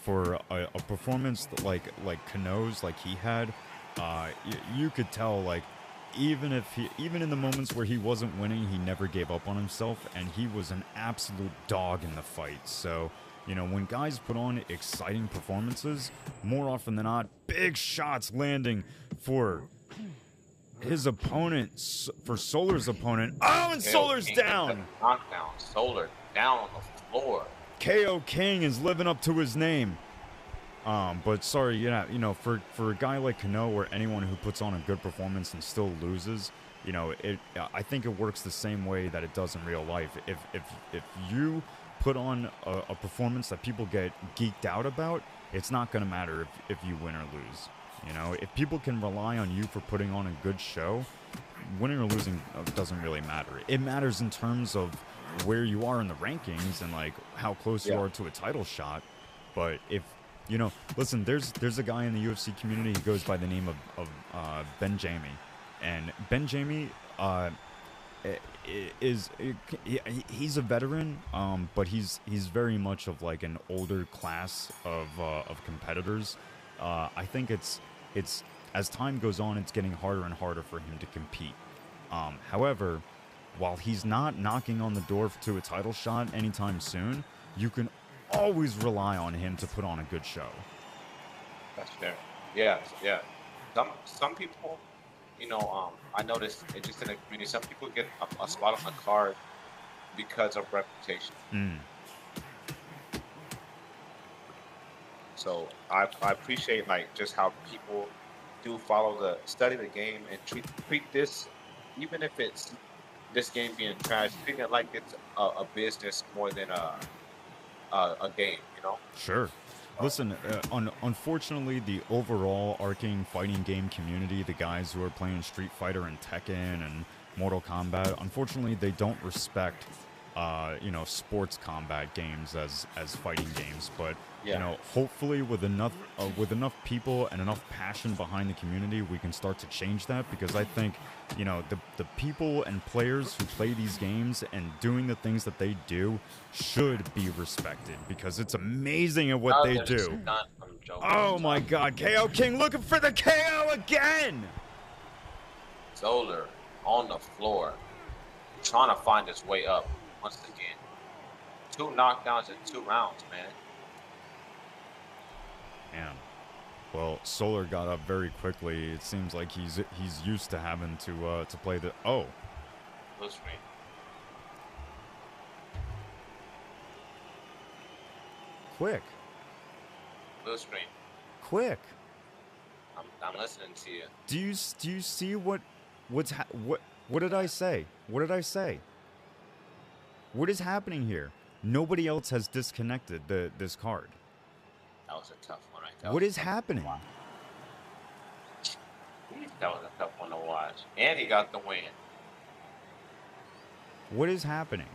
For a performance like Cunno's, like he had, you could tell, like, even in the moments where he wasn't winning, he never gave up on himself, and he was an absolute dog in the fight. So, you know, when guys put on exciting performances, more often than not, big shots landing for his opponent, for Sxlar's opponent. Oh, and Sxlar's down. Knockdown. Sxlar down on the floor. KO King is living up to his name. But sorry, you know, for a guy like Cunno or anyone who puts on a good performance and still loses, you know, I think it works the same way that it does in real life. If you put on a performance that people get geeked out about, it's not going to matter if you win or lose. You know, if people can rely on you for putting on a good show, winning or losing doesn't really matter. It matters in terms of where you are in the rankings and, like, how close you are to a title shot. But if, you know, listen, there's a guy in the UFC community who goes by the name of Ben Jamie. And Ben Jamie he's a veteran, but he's very much of, like, an older class of competitors. I think it's as time goes on, it's getting harder and harder for him to compete. However, while he's not knocking on the door to a title shot anytime soon, you can always rely on him to put on a good show. That's fair. Yeah, yeah. Some people, you know, I noticed it just in the community. Some people get a spot on the card because of reputation. So I appreciate like just how people do study the game and treat this, even if it's this game being trash, treat it like it's a business more than a game, you know? Sure. Listen, unfortunately, the overall arcane fighting game community, the guys who are playing Street Fighter and Tekken and Mortal Kombat, unfortunately, they don't respect, you know, sports combat games as fighting games. But you know, hopefully, with enough people and enough passion behind the community, we can start to change that. Because I think, you know, the people and players who play these games and doing the things that they do should be respected, because it's amazing at what they do. Oh my God, KO King looking for the KO again! Sxlar on the floor, trying to find his way up once again. 2 knockdowns in 2 rounds, man. Man. Well, Sxlar got up very quickly. It seems like he's used to having to play the blue screen. Quick. Blue screen. Quick. I'm listening to you. Do you see what did I say? What did I say? What is happening here? Nobody else has disconnected this card. That was a tough one, right? What is happening? That was a tough one to watch. And he got the win. What is happening?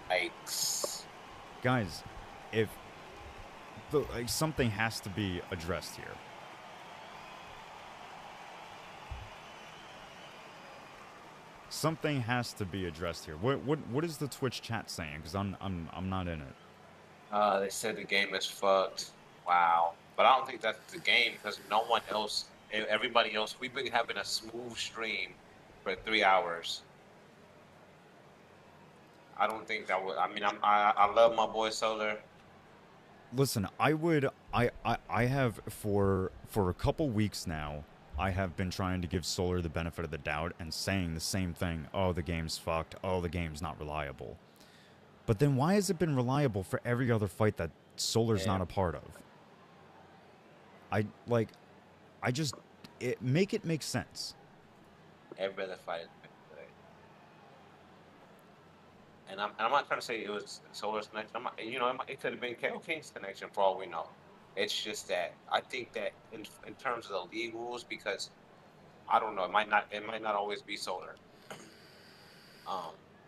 Yikes. Guys, if something has to be addressed here. Something has to be addressed here. What is the Twitch chat saying? Because I'm not in it. They said the game is fucked. Wow. But I don't think that's the game, because no one else, everybody else, we've been having a smooth stream for 3 hours. I don't think that would. I mean, I love my boy Sxlar. Listen, I have for a couple weeks now, I have been trying to give Sxlar the benefit of the doubt and saying the same thing. Oh, the game's fucked. Oh, the game's not reliable. But then why has it been reliable for every other fight that Sxlar's not a part of? Make it make sense. Every other fight is good. And I'm not trying to say it was Sxlar's connection. It could have been KO King's connection for all we know. It's just that I think that in terms of the league rules, because I don't know, it might not always be Sxlar.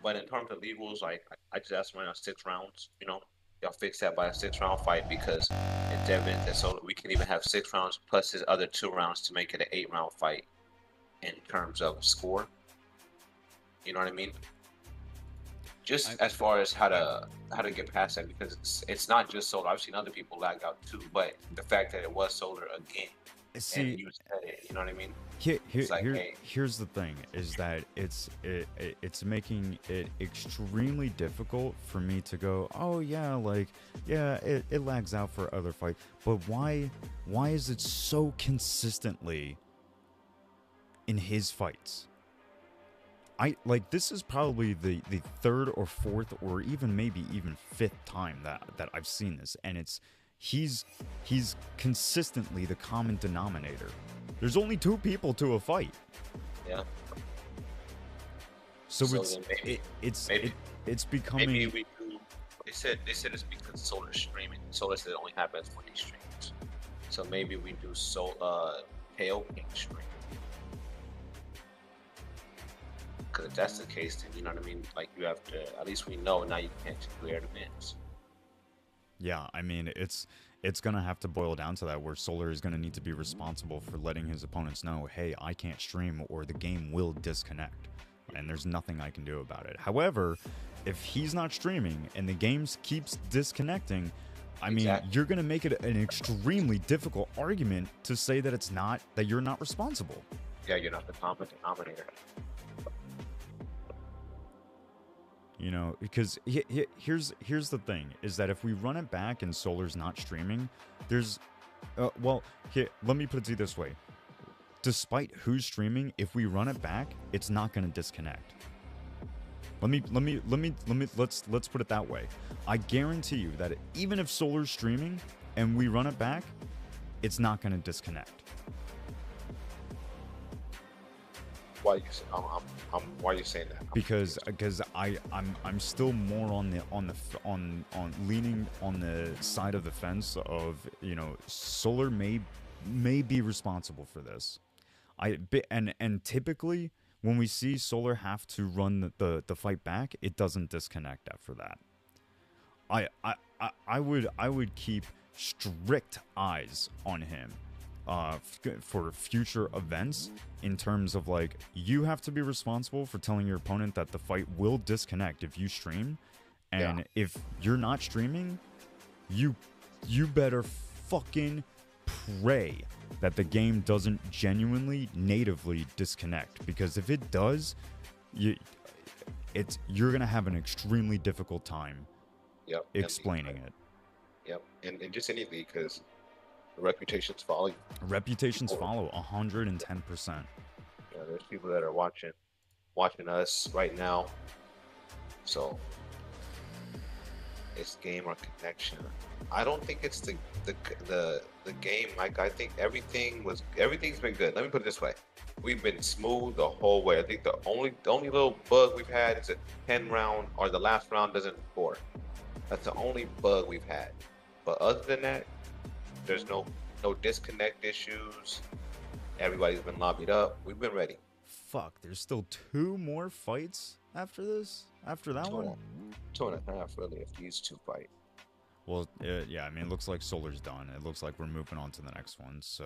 But in terms of league rules, like I just asked right now 6 rounds. You know, y'all fix that by a 6-round fight, because it's evident that Sxlar, we can even have 6 rounds plus his other 2 rounds to make it an 8-round fight in terms of score. You know what I mean? Just as far as how to get past that, because it's not just Sxlar. I've seen other people lag out too, but the fact that it was Sxlar again, see, and you said it, you know what I mean? Here's the thing: is that it's making it extremely difficult for me to go, oh yeah, it lags out for other fights, but why is it so consistently in his fights? This is probably the 3rd or 4th or maybe even 5th time that I've seen this, and he's consistently the common denominator. There's only 2 people to a fight. Yeah. So it's becoming. Maybe we do. They said it's because Sxlar's streaming. Sxlar said it only happens when he streams. So maybe we do KO King stream. Because if that's the case, then you know what I mean. Like, you have to. At least we know now. You can't do air defense. Yeah, I mean, it's gonna have to boil down to that, where Sxlar is gonna need to be responsible for letting his opponents know, hey, I can't stream or the game will disconnect, and there's nothing I can do about it. However, if he's not streaming and the game keeps disconnecting, I mean, you're going to make it an extremely difficult argument to say that it's not, that you're not responsible. Yeah, you're not the common denominator. You know, because here's the thing, is that if we run it back and Sxlar's not streaming, there's, well, here, let me put it to you this way. Despite who's streaming, if we run it back, it's not going to disconnect. Let's put it that way. I guarantee you that even if Sxlar's streaming and we run it back, it's not going to disconnect. Why are you saying that? Because I'm still more on leaning on the side of the fence of, you know, Sxlar may be responsible for this. And typically when we see Sxlar have to run the fight back, it doesn't disconnect after that. I would keep strict eyes on him for future events, in terms of, like, you have to be responsible for telling your opponent that the fight will disconnect if you stream, and if you're not streaming, you better fucking pray that the game doesn't genuinely natively disconnect, because if it does, you're gonna have an extremely difficult time explaining it. Yep, and just any league, because reputations follow you. Reputations follow 110%. Yeah, there's people that are watching us right now, so it's game or connection. I don't think it's the game. Like, I think everything's been good. Let me put it this way: we've been smooth the whole way. I think the only little bug we've had is a 10 round, or the last round doesn't score. That's the only bug we've had. But other than that, there's no disconnect issues. Everybody's been lobbied up. We've been ready. Fuck, there's still 2 more fights after this? After that one? 2.5, really, if these 2 fight. Well, yeah, I mean, it looks like Sxlar's done. It looks like we're moving on to the next one. So,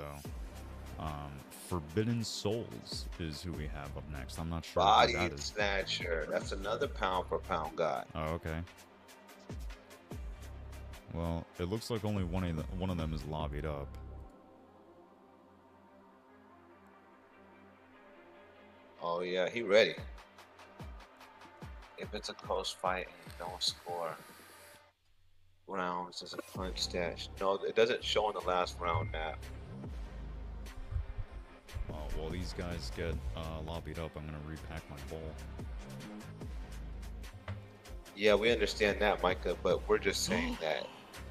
Forbidden Souls is who we have up next. I'm not sure Body who that is. Snatcher. That's another pound for pound guy. Oh, okay. Well, it looks like only one of them is lobbied up. Oh yeah, he ready. If it's a close fight and you don't score rounds, there's a punch stash. No, it doesn't show in the last round now. Well, these guys get lobbied up. I'm gonna repack my bowl. Yeah, we understand that, Micah, but we're just saying that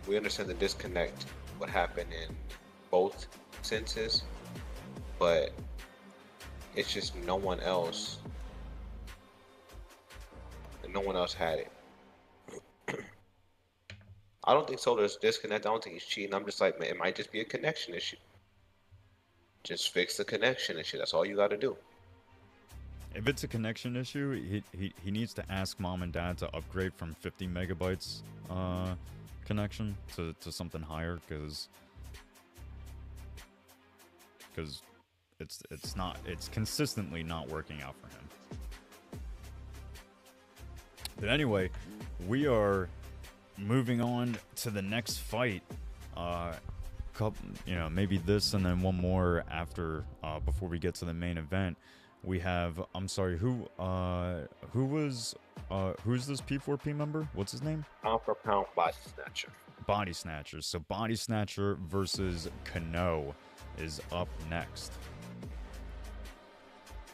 we understand the disconnect, what happened in both senses, but it's just no one else had it. I don't think Sxlar's disconnect. I don't think he's cheating. I'm just like, man, it might just be a connection issue. Just fix the connection issue. That's all you got to do. If it's a connection issue, he needs to ask mom and dad to upgrade from 50 megabytes connection to something higher, because it's consistently not working out for him. But anyway, we are moving on to the next fight. Maybe this and then one more after, before we get to the main event. We have, I'm sorry, who's this P4P member? What's his name? Pound for pound body snatcher. Body snatcher. So body snatcher versus Cunno is up next.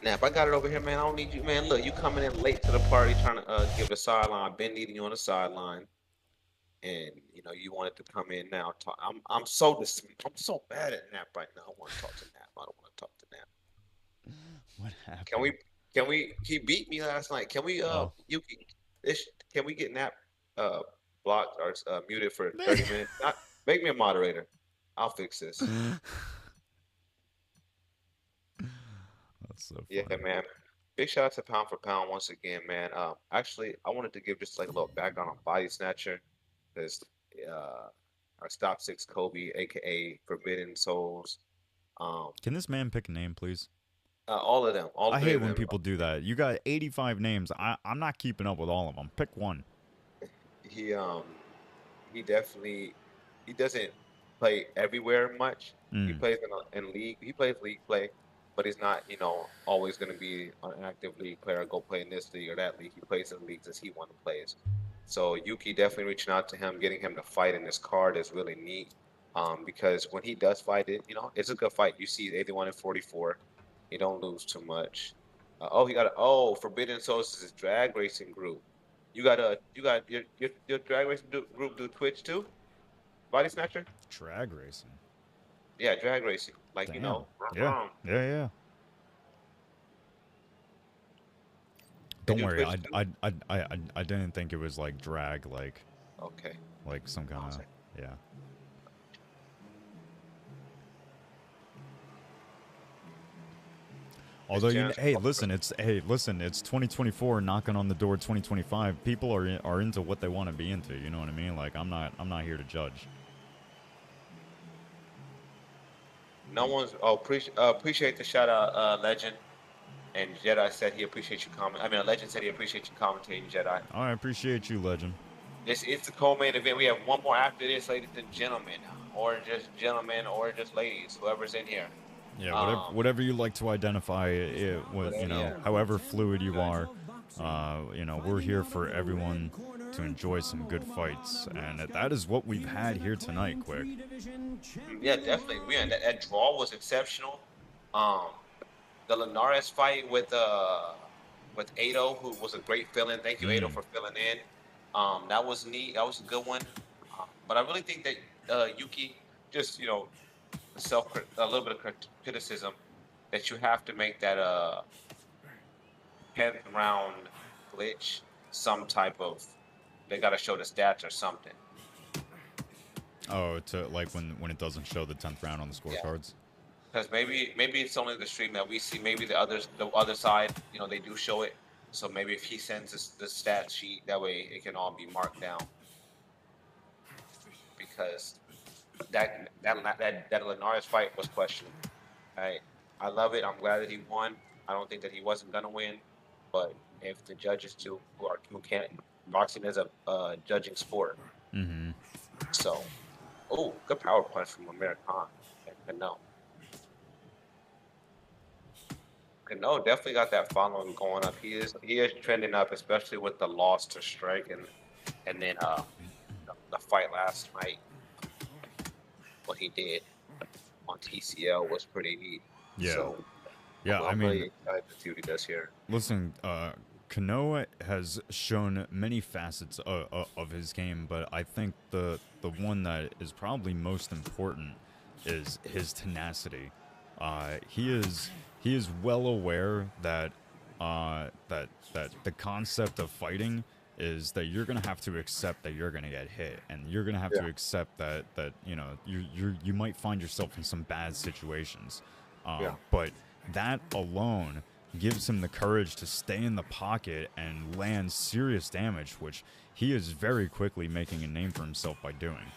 Now, if I got it over here, man, I don't need you, man. Look, you coming in late to the party, trying to give a sideline. I've been needing you on the sideline, and you wanted to come in now. I'm so bad at Nap right now. I want to talk to Nap. I don't want to talk to Nap. What happened? Can we? He beat me last night. Can we? Yuuki, can we get Nap blocked or muted for 30 minutes? Make me a moderator. I'll fix this. That's so funny. Yeah, man. Big shout out to Pound for Pound once again, man. Actually, I wanted to give just like a little background on Body Snatcher, because our Stop 6 Kobe, aka Forbidden Souls. Can this man pick a name, please? All of them. I hate when people do that. You got 85 names. I'm not keeping up with all of them. Pick one. He definitely he doesn't play everywhere much. He Mm. plays in league. He plays league play, but he's not, always going to be an active league player. Go play in this league or that league. He plays in leagues as he wants to play. So Yuuki definitely reaching out to him, getting him to fight in this card is really neat. Because when he does fight it, it's a good fight. You see 81 and 44. He don't lose too much. He got Forbidden Souls is his drag racing group. You got your drag racing group do Twitch too? Body Snatcher? Drag racing. Yeah, drag racing. Like, Damn. Yeah. Yeah. Don't worry. I didn't think it was like drag, like. Okay. Like some kind of, yeah. Although hey, listen, it's 2024 knocking on the door 2025. People are into what they want to be into. You know what I mean? Like I'm not here to judge. No one's appreciate the shout out, Legend. And Jedi said he appreciates you Legend said he appreciates you commentating, Jedi. I appreciate you, Legend. It's the co-main event. We have one more after this, ladies and gentlemen, or just gentlemen, or just ladies, whoever's in here. Yeah, whatever you like to identify it with, however fluid you are. We're here for everyone to enjoy some good fights, and that is what we've had here tonight, Quick. Yeah, definitely. That draw was exceptional. The Linares fight with Aido, who was a great fill-in. Thank you, Aido, for filling in. That was neat. That was a good one. But I really think that Yuuki, just a little bit of criticism, that you have to make that 10th round glitch some type of. They got to show the stats or something. Oh, to like when it doesn't show the 10th round on the scorecards. Because maybe it's only the stream that we see. Maybe the other side, they do show it. So maybe if he sends us the stat sheet, that way it can all be marked down. Because that Linares fight was questionable. I love it. I'm glad that he won. I don't think that he wasn't gonna win, but if the judges who can't, boxing is a judging sport. Mm-hmm. So, good power punch from American and Cunno. Cunno definitely got that following going up. He is trending up, especially with the loss to Strike and then the fight last night. What he did on TCL was pretty neat. Yeah. So, I'm really excited to see what he does here. Listen, Cunno has shown many facets of his game, but I think the one that is probably most important is his tenacity. He is well aware that that the concept of fighting is that you're gonna have to accept that you're gonna get hit, and you're gonna have to accept that you might find yourself in some bad situations. But that alone gives him the courage to stay in the pocket and land serious damage, which he is very quickly making a name for himself by doing.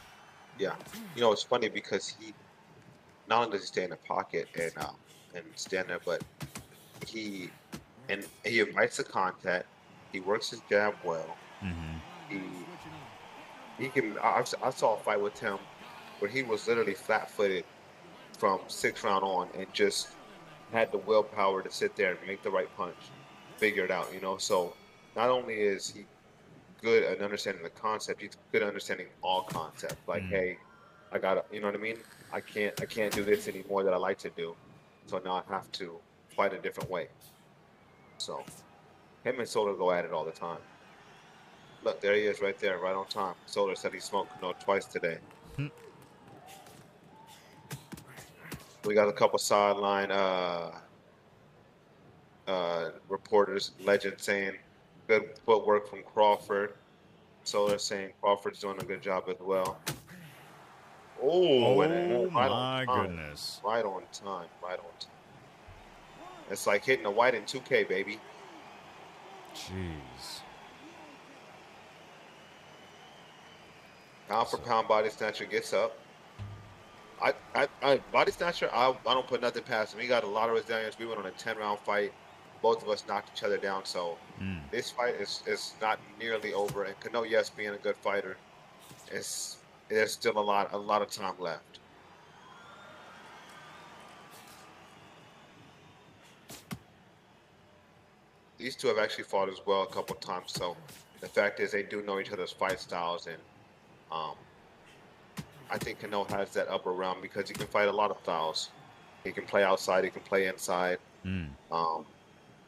Yeah, it's funny because he not only does he stay in the pocket and stand there, but he invites the contact. He works his jab well. Mm-hmm. He can. I saw a fight with him where he was literally flat-footed from 6th round on and just had the willpower to sit there and make the right punch, figure it out. So not only is he good at understanding the concept, he's good at understanding all concepts. Like, hey, I gotta, you know what I mean? I can't do this anymore that I like to do, so now I have to fight a different way. So him and Sxlar go at it all the time. Look, there he is right there, right on time. Sxlar said he smoked Cunno twice today. We got a couple sideline reporters, Legend saying good footwork from Crawford. Sxlar saying Crawford's doing a good job as well. My goodness. Right on time. It's like hitting a white in 2K, baby. Jeez. Pound for pound, Body Snatcher gets up. I Body Snatcher, I don't put nothing past him. He got a lot of resilience. We went on a 10-round fight. Both of us knocked each other down. So this fight is not nearly over. And Cunno, yes, being a good fighter, There's still a lot of time left. These two have actually fought as well a couple times, so the fact is they do know each other's fight styles, and I think Cunno has that upper realm because he can fight a lot of styles. He can play outside, he can play inside.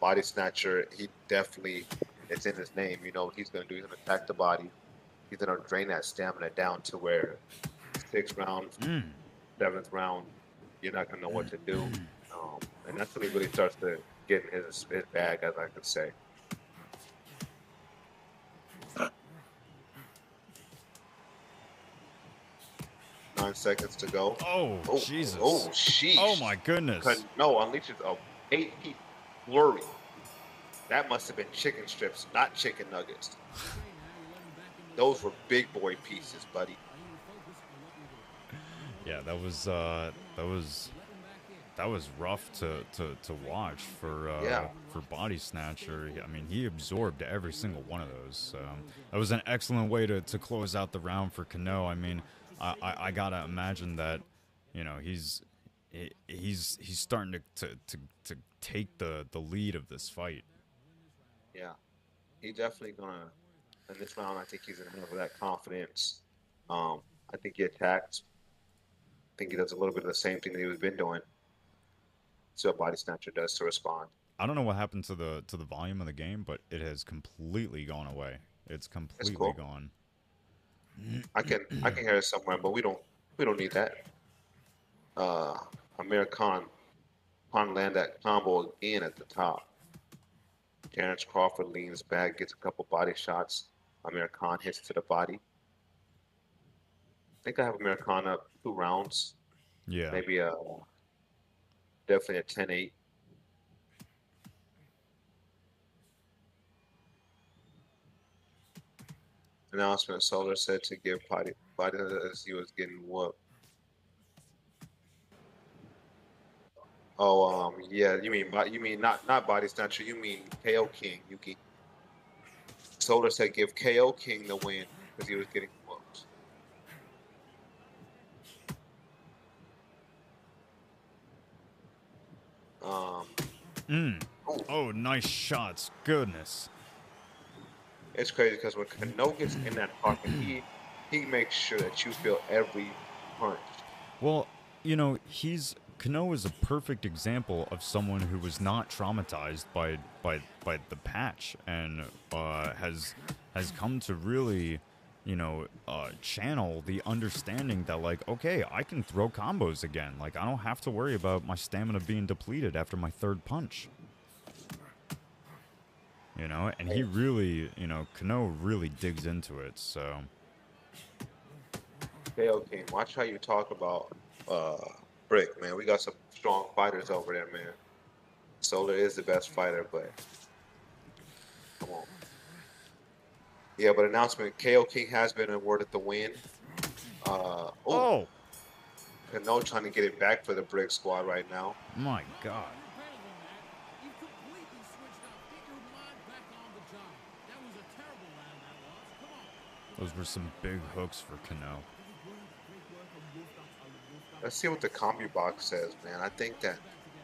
Body snatcher, he definitely, it's in his name, you know what he's gonna do. He's gonna attack the body. He's gonna drain that stamina down to where 6th round, 7th round, you're not gonna know what to do. And that's when he really starts to get in his bag, as I could say. Nine seconds to go. Oh, Jesus. Oh, sheesh. Oh, my goodness. Cunno unleashes a 8-piece flurry. That must have been chicken strips, not chicken nuggets. Those were big boy pieces, buddy. Yeah, that was rough to watch for Body Snatcher. I mean, he absorbed every single one of those. That was an excellent way to close out the round for Cunno. I mean, I gotta imagine that, you know, he's starting to take the lead of this fight. Yeah, he definitely gonna. In this round, I think he's gonna have that confidence. I think he attacks. I think he does a little bit of the same thing that he's been doing. So Body Snatcher does to respond. I don't know what happened to the volume of the game, but it has completely gone away. It's completely gone. I can hear it somewhere, but we don't need that. Amir Khan land that combo again at the top. Terrence Crawford leans back, gets a couple body shots. Amir Khan hits to the body. I think I have Amir Khan up 2 rounds. Yeah. Maybe definitely a 10-8. Announcement: Sxlar said to give body as he was getting whooped. Oh, yeah, you mean not Body Snatcher, you mean KO King, Yuuki. Sxlar said give KO King the win because he was getting whooped. Oh, nice shots. Goodness. It's crazy because when Cunno gets in that pocket, he makes sure that you feel every punch. Well, you know, Cunno is a perfect example of someone who was not traumatized by the patch and has come to really, you know, channel the understanding that, like, okay, I can throw combos again. Like, I don't have to worry about my stamina being depleted after my 3rd punch. You know, and he really, you know, Cunno really digs into it, so. KO King, watch how you talk about Brick, man. We got some strong fighters over there, man. Sxlar is the best fighter, but come on. Yeah, but announcement: KO King has been awarded the win. Cunno trying to get it back for the Brick squad right now. My God. Those were some big hooks for Cunno. Let's see what the combi box says, man. I think that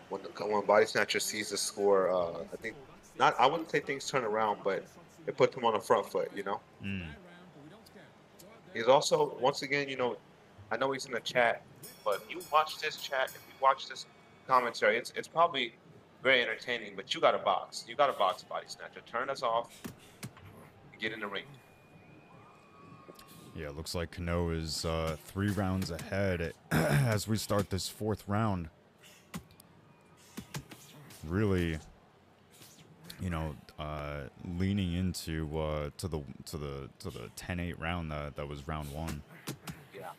when Body Snatcher sees the score, I wouldn't say things turn around, but it puts him on the front foot, you know? He's also, once again, you know, I know he's in the chat, but if you watch this chat, if you watch this commentary, it's probably very entertaining, but you got a box. You got a box, Body Snatcher. Turn us off. Get in the ring. Yeah, it looks like Cunno is 3 rounds ahead as we start this 4th round. Really, you know, leaning into to the 10-8 round that was round 1. Yeah.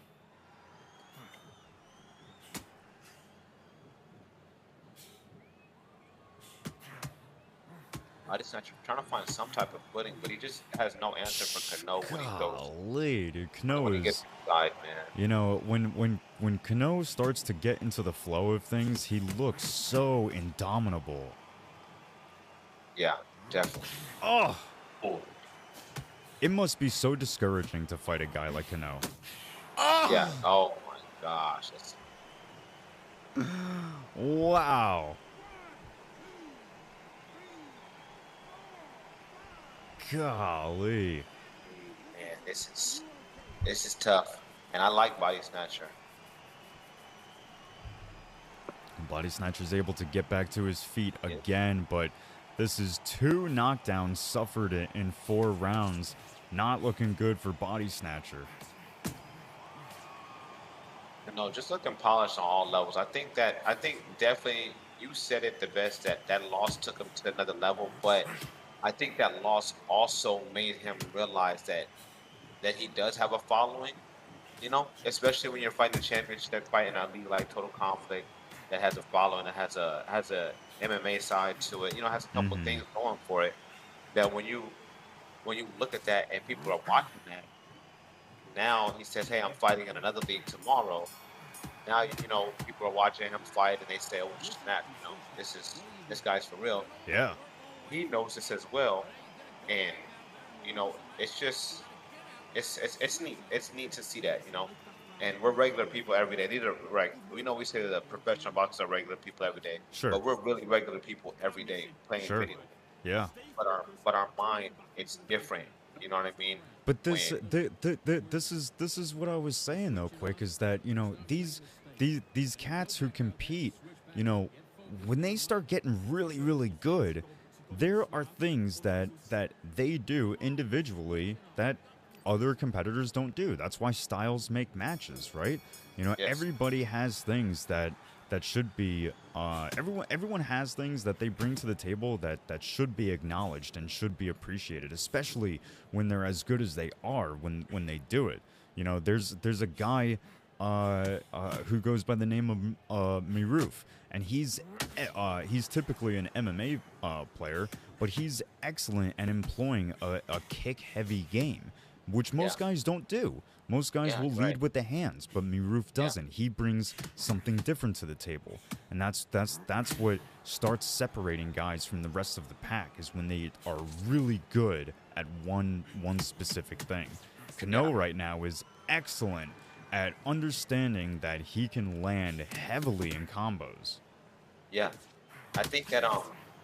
Body Snatcher trying to find some type of footing, but he just has no answer for Cunno when he goes. Golly, dude, Cunno when is. He gets inside, man. You know, when Cunno starts to get into the flow of things, he looks so indomitable. Yeah, definitely. Oh. It must be so discouraging to fight a guy like Cunno. Yeah. Oh my gosh. Wow. Golly. Man, this is tough. And I like Body Snatcher. Body Snatcher's able to get back to his feet again, but this is 2 knockdowns suffered in 4 rounds. Not looking good for Body Snatcher. No, just looking polished on all levels. I think definitely you said it the best, that loss took him to another level, but I think that loss also made him realize that he does have a following, you know, especially when you're fighting the championship, fighting a league like Total Conflict that has a following, that has a MMA side to it, you know, has a couple of things going for it. That when you look at that and people are watching that, now he says, hey, I'm fighting in another league tomorrow. Now, you know, people are watching him fight and they say, oh, snap, you know, this guy's for real. Yeah. He knows this as well. And, you know, it's just, it's neat. It's neat to see that, you know. And we're regular people every day. These are we know we say that professional boxers are regular people every day. Sure. But we're really regular people every day playing video. Yeah. But our mind, it's different. You know what I mean? But this is what I was saying though, Quick, is that, you know, these cats who compete, you know, when they start getting really, really good, there are things that they do individually that other competitors don't do. That's why styles make matches, right? You know, everybody has things that should be everyone has things that they bring to the table that should be acknowledged and should be appreciated, especially when they're as good as they are when they do it. You know, there's a guy who goes by the name of Miruf, and he's typically an MMA player, but he's excellent at employing a kick-heavy game, which most guys don't do. Most guys will lead with the hands, but Miruf doesn't. He brings something different to the table, and that's what starts separating guys from the rest of the pack, is when they are really good at one specific thing. Cunno right now is excellent at understanding that he can land heavily in combos. Yeah, I think that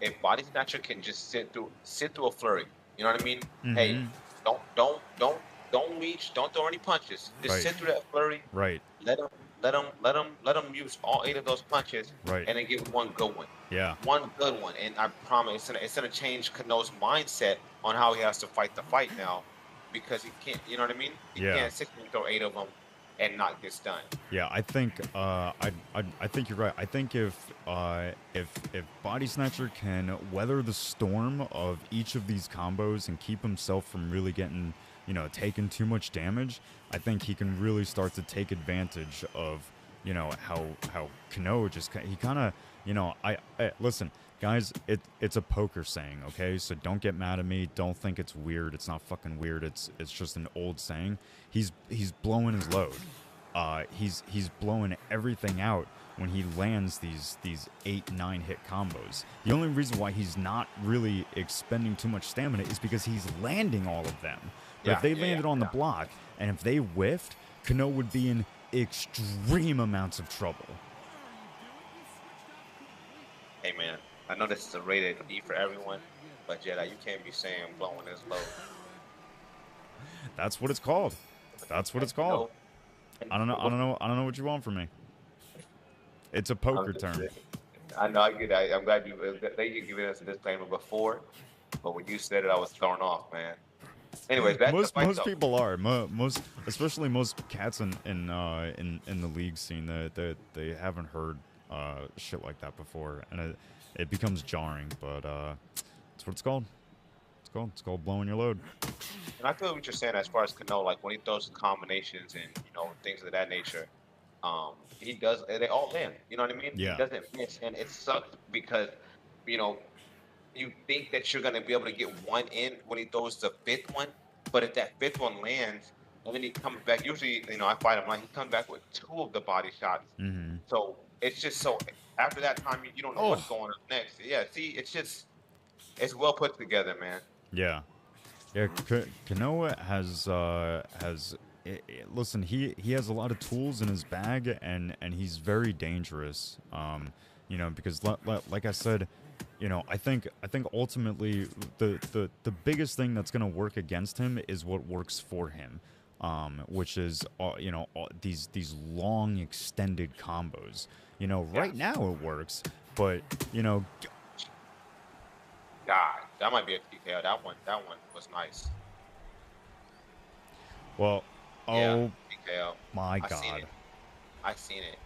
if Body Snatcher can just sit through a flurry, you know what I mean? Hey, don't reach, don't throw any punches. Just sit through that flurry. Right. Let him use all 8 of those punches. Right. And then get one good one. Yeah. One good one, and I promise it's gonna change Cunno's mindset on how he has to fight the fight now, because he can't. You know what I mean? He can't sit and throw 8 of them and not get done. Yeah, I think I think you're right. I think if Body Snatcher can weather the storm of each of these combos and keep himself from really getting, you know, taking too much damage, I think he can really start to take advantage of, you know, how Cunno just, he kind of, you know, I listen, guys, it's a poker saying, okay? So don't get mad at me. Don't think it's weird. It's not fucking weird. It's just an old saying. He's blowing his load. He's blowing everything out when he lands these 8-9 hit combos. The only reason why he's not really expending too much stamina is because he's landing all of them. But if they landed on the block, and if they whiffed, Cunno would be in extreme amounts of trouble. Hey man, I know this is a rated E for everyone, but Jedi, you can't be saying blowing his load. That's what it's called. That's what it's called. I don't know what you want from me. It's a poker term. I know, I get that. I'm glad they giving us a disclaimer before, but when you said it, I was thrown off, man. Anyways, most people are especially most cats in the league scene that they haven't heard shit like that before, and it becomes jarring. But that's what it's called. It's called blowing your load. And I feel what you're saying as far as Cunno, like when he throws combinations and, you know, things of that nature, he does. They all land. You know what I mean? Yeah. He doesn't miss, and it sucks because, you know, you think that you're gonna be able to get one in when he throws the 5th one, but if that 5th one lands and then he comes back, usually, you know, I fight him like he comes back with 2 of the body shots. So it's just so after that time you don't know what's going on next. Yeah, see, it's well put together, man. Yeah. Cunno has listen, he has a lot of tools in his bag, and he's very dangerous. You know, because like I said, you know, I think ultimately the biggest thing that's going to work against him is what works for him, which is you know, these long extended combos. You know, right now it works, but you know, God, that might be a TKO. That one was nice. Well, oh TKO. my God. I seen it.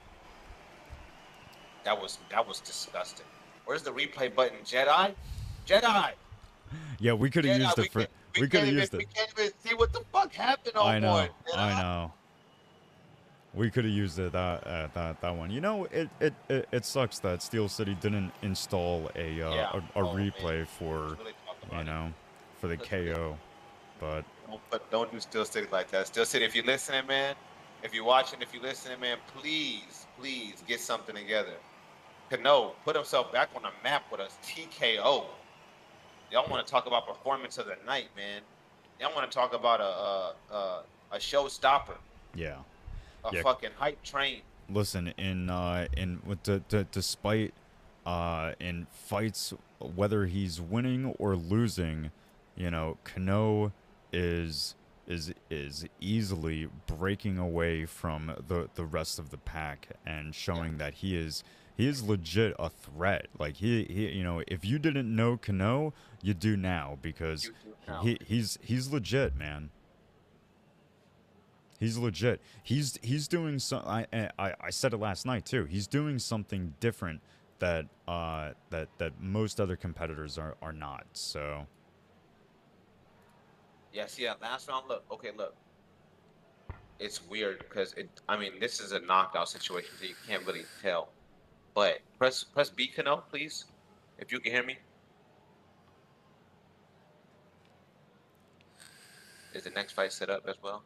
That was disgusting. Where's the replay button, Jedi? Jedi. Yeah, we could have used it for. We could have used it. We can't even see what the fuck happened. I know. I know. We could have used it that one. You know, it sucks that Steel City didn't install a replay for you know, for the KO, but don't do Steel City like that. Steel City, if you're listening, man, if you're watching, if you're listening, man, please get something together. Cunno put himself back on the map with a TKO. Y'all want to talk about performance of the night, man. Y'all want to talk about a showstopper. Yeah. A fucking hype train. Listen, despite in fights, whether he's winning or losing, you know, Cunno is easily breaking away from the rest of the pack and showing that he is legit a threat. Like he you know, if you didn't know Cunno, you do now, because he's legit, man. He's legit. He's doing some. I said it last night too. He's doing something different that that most other competitors are not. So. Yeah. See that last round. Look. Okay. Look. It's weird because I mean, this is a knockout situation, so you can't really tell. But press B, Cunno, please, if you can hear me. Is the next fight set up as well?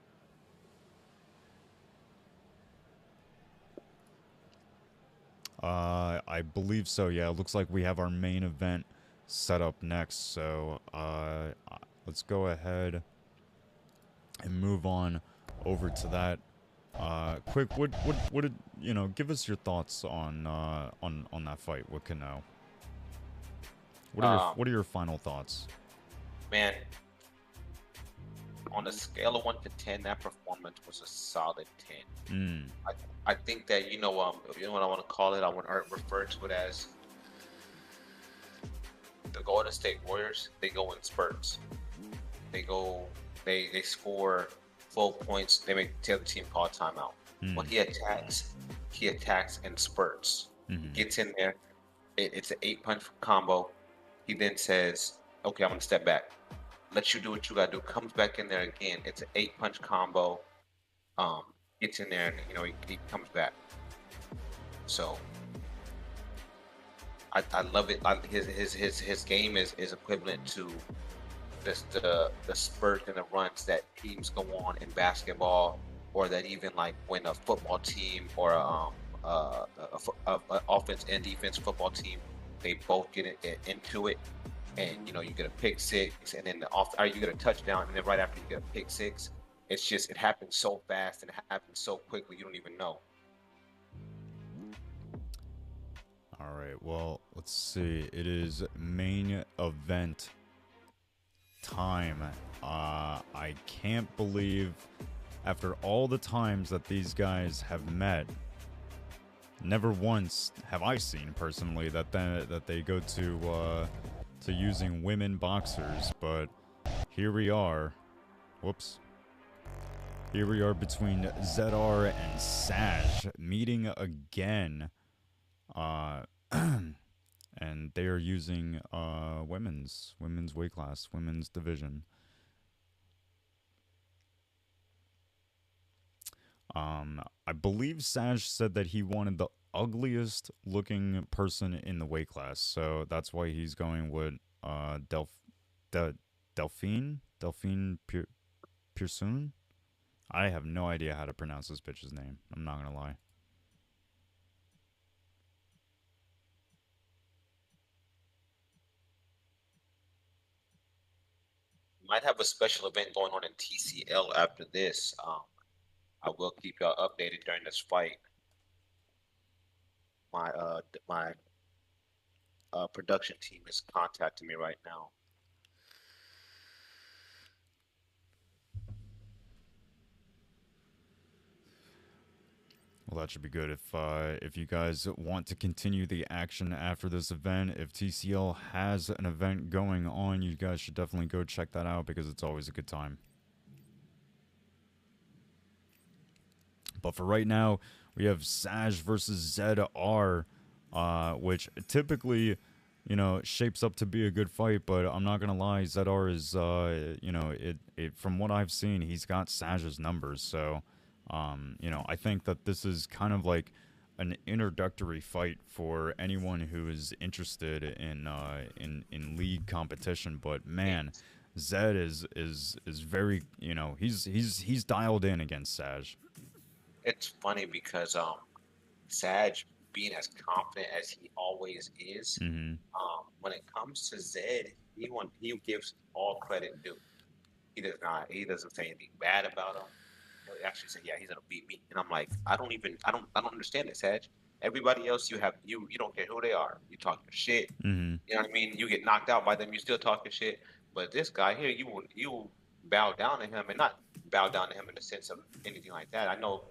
I believe so. Yeah, it looks like we have our main event set up next. So, let's go ahead and move on over to that. Quick, what did you know? Give us your thoughts on that fight with Cunno. What are your final thoughts? Man, on a scale of 1 to 10, that performance was a solid 10. I think that you know what I want to call it. I want to refer to it as the Golden State Warriors. They go in spurts. They score full points. They make the other team call a timeout. When he attacks in spurts. Gets in there. It's an 8-punch combo. He then says, "Okay, I'm gonna step back. Let you do what you gotta do." Comes back in there again. It's an 8-punch combo. Gets in there and you know he comes back. So I love it. His game is equivalent to the spurt and the runs that teams go on in basketball, or that even like when a football team or a offense and defense football team, they both get into it, and you know you get a pick six, and then you get a touchdown, and then right after you get a pick six. It's just, it happens so fast and it happens so quickly, you don't even know. All right, well, let's see. It is main event time. I can't believe, after all the times that these guys have met, never once have I seen personally that they go to using women boxers, but here we are. Whoops. Here we are between ZedR and Saj meeting again, and they are using women's weight class, women's division. I believe Saj said that he wanted the ugliest looking person in the weight class, so that's why he's going with Delphine Pearson. I have no idea how to pronounce this bitch's name. I'm not gonna lie. Might have a special event going on in TCL after this. I will keep y'all updated during this fight. My production team is contacting me right now. Well, that should be good. If you guys want to continue the action after this event, if TCL has an event going on, you guys should definitely go check that out because it's always a good time. But for right now, we have Saj versus ZedR, which typically, you know, shapes up to be a good fight. But I'm not gonna lie, ZedR is, you know, from what I've seen, he's got Saj's numbers. So, you know, I think that this is kind of like an introductory fight for anyone who is interested in league competition. But man, Zed is very, you know, he's dialed in against Saj. It's funny because Saj being as confident as he always is, when it comes to Zed, he gives all credit due. He doesn't say anything bad about him. He'll actually say, yeah, he's gonna beat me. And I'm like, I don't understand it, Saj. Everybody else you don't care who they are. You talk your shit. You know what I mean? You get knocked out by them, you still talk your shit. But this guy here, you bow down to him, and not bow down to him in the sense of anything like that. I know.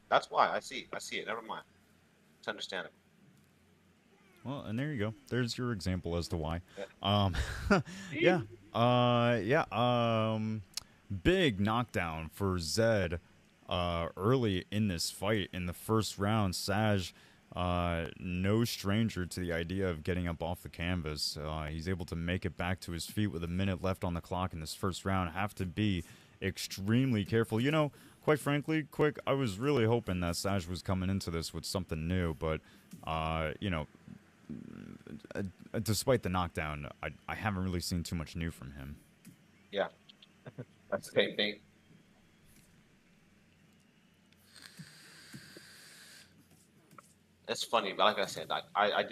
That's why I see it. Never mind. It's understandable. Well, and there you go. There's your example as to why. Big knockdown for Zed early in this fight. In the first round, Saj, no stranger to the idea of getting up off the canvas. He's able to make it back to his feet with a minute left on the clock in this first round. Have to be extremely careful. You know, quite frankly, I was really hoping that Saj was coming into this with something new, but, you know, despite the knockdown, I haven't really seen too much new from him. Yeah, that's the same thing. It's funny, but like I said, I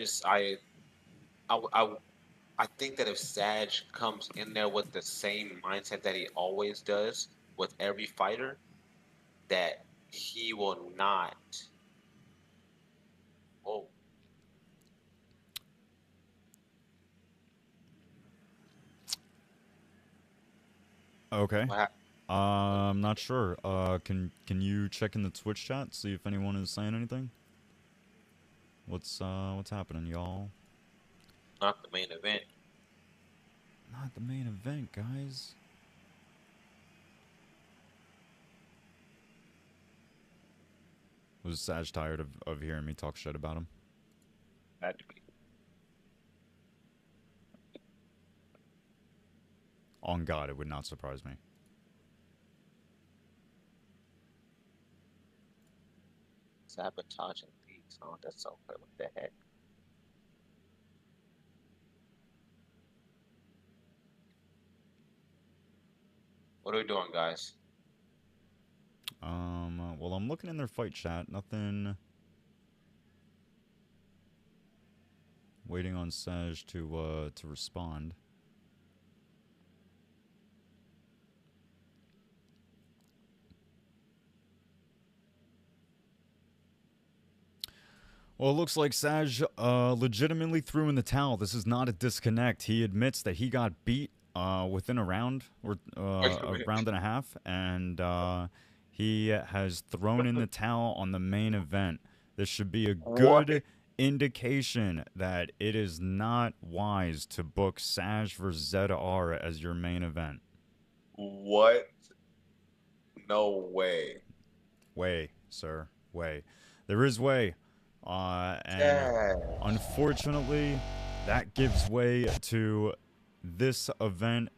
think that if Saj comes in there with the same mindset that he always does with every fighter, that he will not. Oh. Okay. I'm not sure. Can you check in the Twitch chat, see if anyone is saying anything? What's happening, y'all? Not the main event. Not the main event, guys. Was Saj tired of hearing me talk shit about him? Had to be. On God, it would not surprise me. Sabotaging peaks. Oh, that's so good. What the heck? What are we doing, guys? Well, I'm looking in their fight chat. Nothing. Waiting on Saj to respond. Well, it looks like Saj legitimately threw in the towel. This is not a disconnect. He admits that he got beat within a round or a round and a half, and he has thrown in the towel on the main event. This should be a good indication that it is not wise to book Saj vs ZedR as your main event. What? No way. Way, sir. Way. There is way. And unfortunately, that gives way to this event.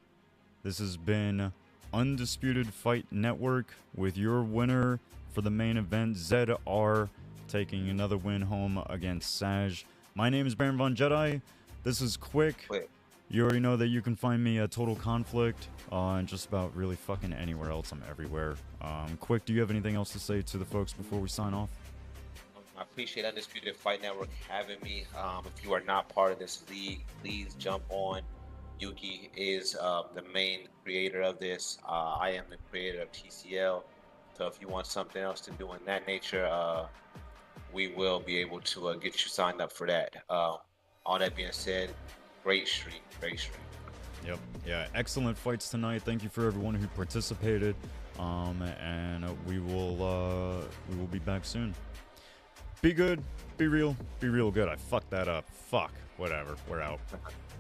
This has been Undisputed Fight Network with your winner for the main event, ZedR, taking another win home against Saj. My name is Baron Von Jedi. This is Quick. You already know that you can find me at Total Conflict and just about really fucking anywhere else. I'm everywhere. Quick, do you have anything else to say to the folks before we sign off? I appreciate Undisputed Fight Network having me. If you are not part of this league, please jump on. Yuuki is the main creator of this. I am the creator of TCL. So if you want something else to do in that nature, we will be able to get you signed up for that. All that being said, great stream, great stream. Yep. Yeah. Excellent fights tonight. Thank you for everyone who participated. And we will be back soon. Be good. Be real. Be real good. I fucked that up. Fuck. Whatever. We're out.